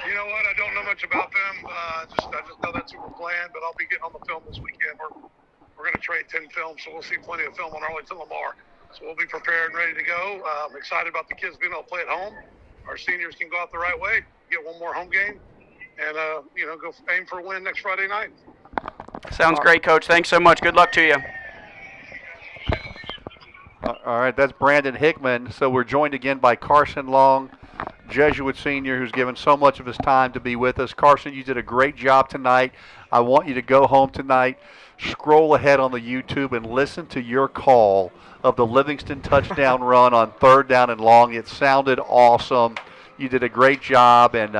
You know what? I don't know much about them. I just know that's who we're playing, but I'll be getting on the film this weekend. We're going to trade 10 films, so we'll see plenty of film on Arlington-Lamar. So we'll be prepared and ready to go. I'm excited about the kids being able to play at home. Our seniors can go out the right way, get one more home game, and go aim for a win next Friday night. Sounds great, Coach. Thanks so much. Good luck to you. All right, that's Brandon Hickman. So we're joined again by Carson Long, Jesuit senior, who's given so much of his time to be with us. Carson, you did a great job tonight. I want you to go home tonight, scroll ahead on the YouTube, and listen to your call of the Livingston touchdown run on 3rd down and long. It sounded awesome. You did a great job. And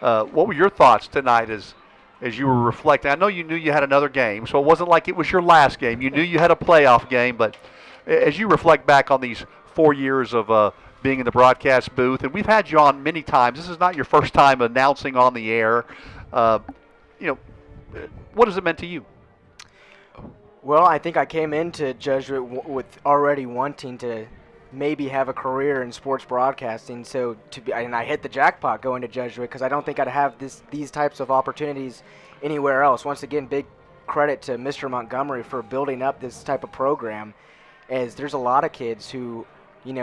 what were your thoughts tonight as you were reflecting? I know you knew you had another game, so it wasn't like it was your last game. You knew you had a playoff game, but as you reflect back on these 4 years of being in the broadcast booth, and we've had you on many times. This is not your first time announcing on the air. What has it meant to you? Well, I think I came into Jesuit with already wanting to maybe have a career in sports broadcasting. So and I hit the jackpot going to Jesuit because I don't think I'd have these types of opportunities anywhere else. Once again, big credit to Mr. Montgomery for building up this type of program, as there's a lot of kids who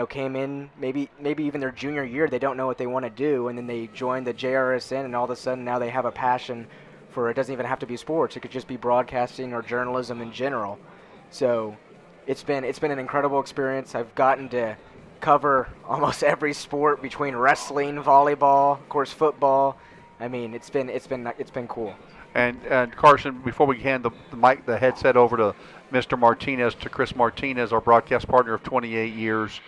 came in maybe even their junior year, they don't know what they want to do, and then they join the JRSN, and all of a sudden now they have a passion for, it doesn't even have to be sports, it could just be broadcasting or journalism in general. So it's been an incredible experience. I've gotten to cover almost every sport between wrestling, volleyball, of course football. I mean, it's been cool. And Carson, before we hand the headset over to Mr. Martinez, to Chris Martinez, our broadcast partner of 28 years,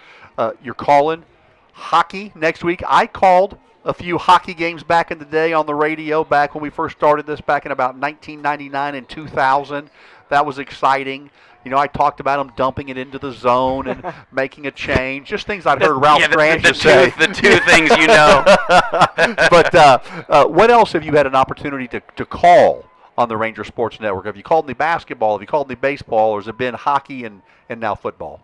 you're calling hockey next week. I called a few hockey games back in the day on the radio, back when we first started this, back in about 1999 and 2000. That was exciting. I talked about them dumping it into the zone and making a change, just things I'd heard Ralph Strange say. The two things you know. But what else have you had an opportunity to call on the Ranger Sports Network? Have you called any basketball? Have you called any baseball? Or has it been hockey and now football?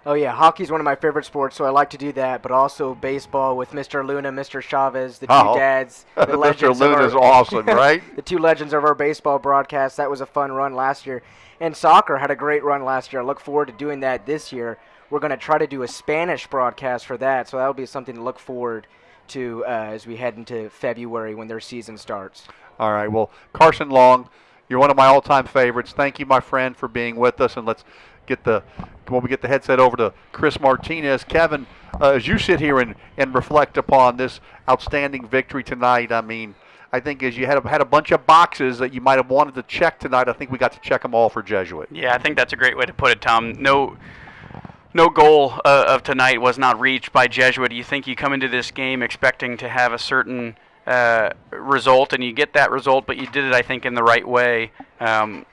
Oh, yeah, hockey's one of my favorite sports, so I like to do that, but also baseball with Mr. Luna, Mr. Chavez, the two dads. The Mr. Luna's awesome, right? The two legends of our baseball broadcast. That was a fun run last year. And soccer had a great run last year. I look forward to doing that this year. We're going to try to do a Spanish broadcast for that, so that'll be something to look forward to as we head into February when their season starts. All right, well, Carson Long, you're one of my all-time favorites. Thank you, my friend, for being with us, and when we get the headset over to Chris Martinez. Kevin, as you sit here and reflect upon this outstanding victory tonight, I mean, I think as you had a bunch of boxes that you might have wanted to check tonight, I think we got to check them all for Jesuit. Yeah, I think that's a great way to put it, Tom. No goal of tonight was not reached by Jesuit. You think you come into this game expecting to have a certain result, and you get that result, but you did it, I think, in the right way.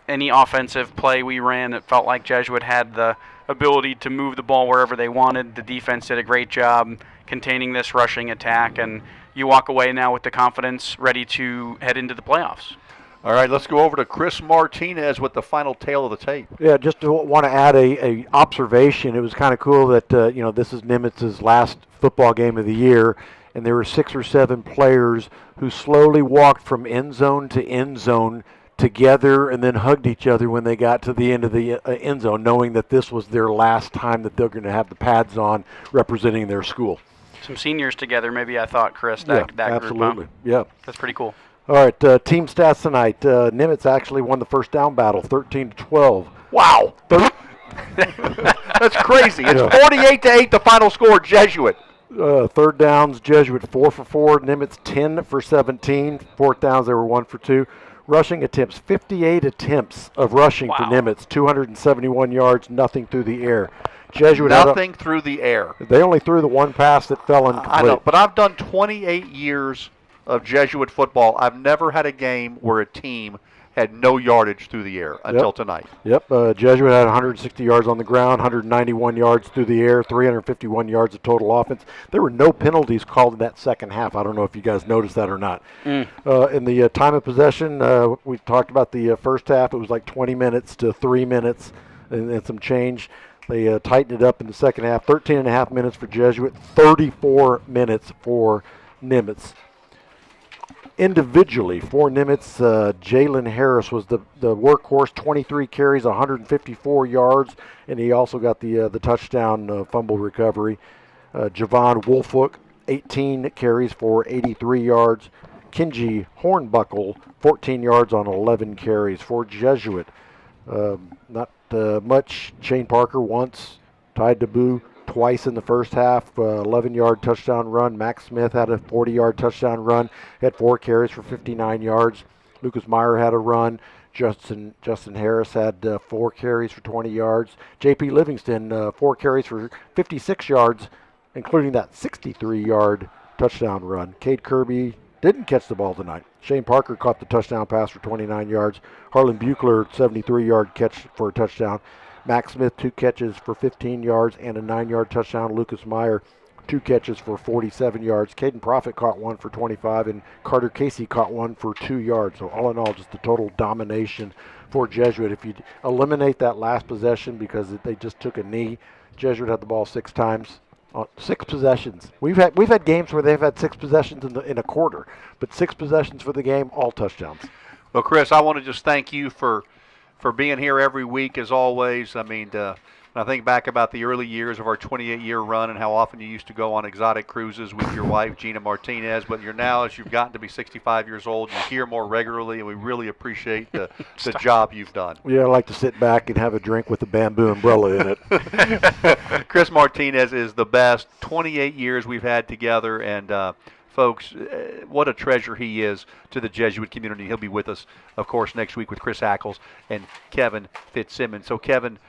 Any offensive play we ran, it felt like Jesuit had the ability to move the ball wherever they wanted. The defense did a great job containing this rushing attack, and you walk away now with the confidence ready to head into the playoffs. All right, let's go over to Chris Martinez with the final tale of the tape. Yeah, just want to add a observation. It was kind of cool that this is Nimitz's last football game of the year, and there were 6 or 7 players who slowly walked from end zone to end zone together and then hugged each other when they got to the end of the end zone, knowing that this was their last time that they're going to have the pads on representing their school. Some seniors together, maybe, I thought, Chris, that absolutely. group. Yeah. That's pretty cool. All right, team stats tonight. Nimitz actually won the first down battle, 13-12. Wow. That's crazy. It's 48-8 the final score, Jesuit. Third downs, Jesuit 4 for 4. Nimitz 10 for 17. Fourth downs, they were 1 for 2. Rushing attempts, 58 attempts of rushing for Nimitz, 271 yards, nothing through the air. Jesuit nothing through the air. They only threw the one pass that fell incomplete. I know, but I've done 28 years of Jesuit football. I've never had a game where a team had no yardage through the air until tonight. Yep, Jesuit had 160 yards on the ground, 191 yards through the air, 351 yards of total offense. There were no penalties called in that second half. I don't know if you guys noticed that or not. In the time of possession, we talked about the first half. It was like 20 minutes to 3 minutes and some change. They tightened it up in the second half. 13 and a half minutes for Jesuit, 34 minutes for Nimitz. Individually for Nimitz, Jalen Harris was the workhorse, 23 carries, 154 yards, and he also got the touchdown fumble recovery. Javon Wolfhook, 18 carries for 83 yards. Kenji Hornbuckle, 14 yards on 11 carries for Jesuit. Not much. Shane Parker once, Ty DeBoo twice in the first half, 11-yard touchdown run. Max Smith had a 40-yard touchdown run, had 4 carries for 59 yards. Lucas Meyer had a run. Justin Harris had 4 carries for 20 yards. J.P. Livingston, 4 carries for 56 yards, including that 63-yard touchdown run. Cade Kirby didn't catch the ball tonight. Shane Parker caught the touchdown pass for 29 yards. Harlan Buechler, 73-yard catch for a touchdown. Max Smith, 2 catches for 15 yards and a 9-yard touchdown. Lucas Meyer, 2 catches for 47 yards. Caden Profit caught 1 for 25, and Carter Casey caught 1 for 2 yards. So all in all, just a total domination for Jesuit. If you eliminate that last possession because they just took a knee, Jesuit had the ball 6 times. 6 possessions. We've had games where they've had 6 possessions in a quarter, but 6 possessions for the game, all touchdowns. Well, Chris, I want to just thank you for being here every week, as always. I mean, when I think back about the early years of our 28-year run and how often you used to go on exotic cruises with your wife, Gina Martinez, but you're now, as you've gotten to be 65 years old, you're here more regularly, and we really appreciate the job you've done. Yeah, I like to sit back and have a drink with a bamboo umbrella in it. Chris Martinez is the best. 28 years we've had together, and folks, what a treasure he is to the Jesuit community. He'll be with us, of course, next week with Chris Ackles and Kevin Fitzsimmons. So, Kevin,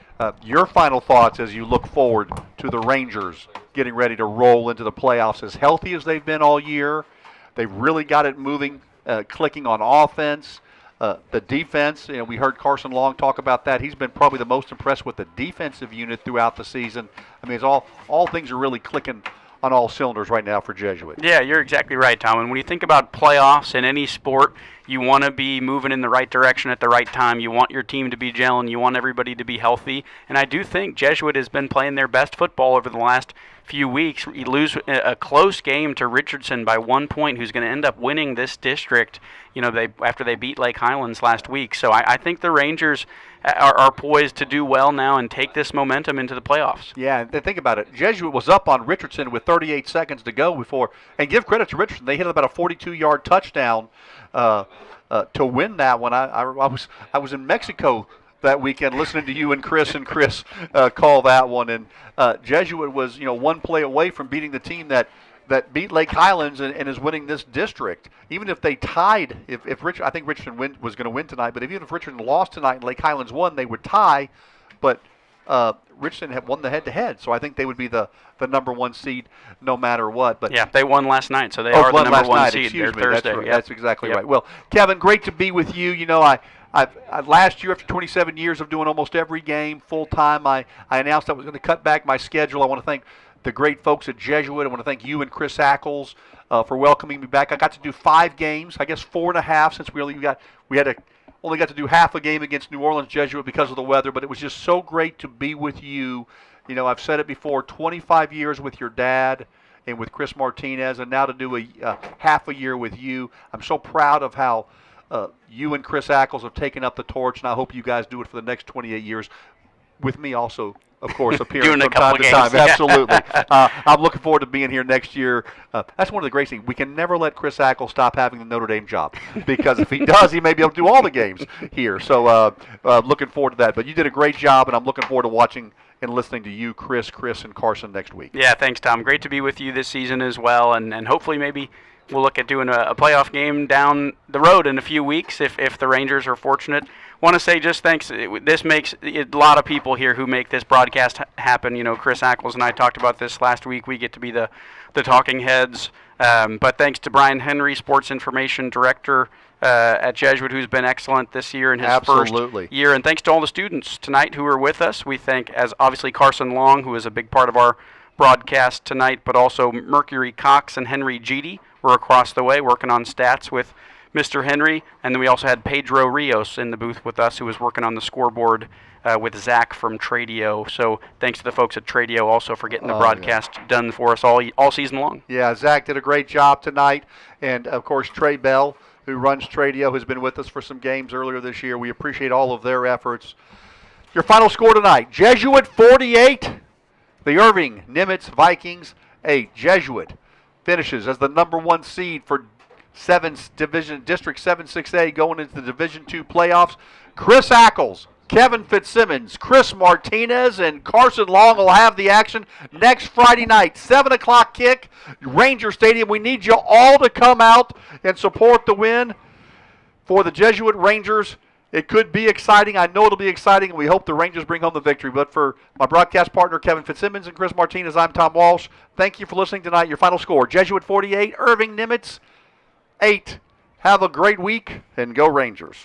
your final thoughts as you look forward to the Rangers getting ready to roll into the playoffs. As healthy as they've been all year, they've really got it moving, clicking on offense. The defense, we heard Carson Long talk about that. He's been probably the most impressed with the defensive unit throughout the season. I mean, it's all things are really clicking on all cylinders right now for Jesuit. Yeah, you're exactly right, Tom. And when you think about playoffs in any sport, you want to be moving in the right direction at the right time. You want your team to be gelling. You want everybody to be healthy. And I do think Jesuit has been playing their best football over the last few weeks. You lose a close game to Richardson by 1 point, who's going to end up winning this district, after they beat Lake Highlands last week. So I think the Rangers are poised to do well now and take this momentum into the playoffs. Yeah, and think about it. Jesuit was up on Richardson with 38 seconds to go before, and give credit to Richardson. They hit about a 42-yard touchdown to win that one. I was in Mexico that weekend listening to you and Chris call that one, and Jesuit was 1 play away from beating the team that that beat Lake Highlands and is winning this district. Even if they tied, I think Richardson was going to win tonight, but even if Richardson lost tonight and Lake Highlands won, they would tie. But Richardson had won the head-to-head, so I think they would be the number 1 seed no matter what. But yeah, they won last night, so they are the number 1 seed. Excuse me. Thursday. That's exactly right. Well, Kevin, great to be with you. You know, I last year, after 27 years of doing almost every game full-time, I announced I was going to cut back my schedule. I want to thank the great folks at Jesuit. I want to thank you and Chris Ackles for welcoming me back. I got to do 5 games, I guess 4.5, since we only got to do half a game against New Orleans Jesuit because of the weather, but it was just so great to be with you. You know, I've said it before, 25 years with your dad and with Chris Martinez, and now to do a half a year with you. I'm so proud of how you and Chris Ackles have taken up the torch, and I hope you guys do it for the next 28 years with me also, of course, appearing from time to time. Yeah. Absolutely. I'm looking forward to being here next year. That's one of the great things. We can never let Chris Ackles stop having the Notre Dame job, because if he does, he may be able to do all the games here. So looking forward to that. But you did a great job, and I'm looking forward to watching and listening to you, Chris, and Carson next week. Yeah, thanks, Tom. Great to be with you this season as well, and hopefully maybe we'll look at doing a playoff game down the road in a few weeks if the Rangers are fortunate. Want to say just thanks. This makes a lot of people here who make this broadcast happen. You know, Chris Ackles and I talked about this last week. We get to be the talking heads. But thanks to Brian Henry, Sports Information Director at Jesuit, who's been excellent this year in his first year. And thanks to all the students tonight who are with us. We thank, as obviously, Carson Long, who is a big part of our broadcast tonight, but also Mercury Cox and Henry Jeedy were across the way working on stats with Mr. Henry, and then we also had Pedro Rios in the booth with us, who was working on the scoreboard with Zach from Tradio. So thanks to the folks at Tradio also for getting the broadcast done for us all season long. Yeah, Zach did a great job tonight, and of course Trey Bell, who runs Tradio, has been with us for some games earlier this year. We appreciate all of their efforts. Your final score tonight: Jesuit 48, the Irving Nimitz Vikings 8. Jesuit finishes as the number 1 seed for District 7-6A going into the Division II playoffs. Chris Ackles, Kevin Fitzsimmons, Chris Martinez, and Carson Long will have the action next Friday night, 7 o'clock kick, Ranger Stadium. We need you all to come out and support the win for the Jesuit Rangers. It could be exciting. I know it'll be exciting, and we hope the Rangers bring home the victory. But for my broadcast partner, Kevin Fitzsimmons and Chris Martinez, I'm Tom Walsh. Thank you for listening tonight. Your final score: Jesuit 48, Irving Nimitz 8. Have a great week, and go Rangers.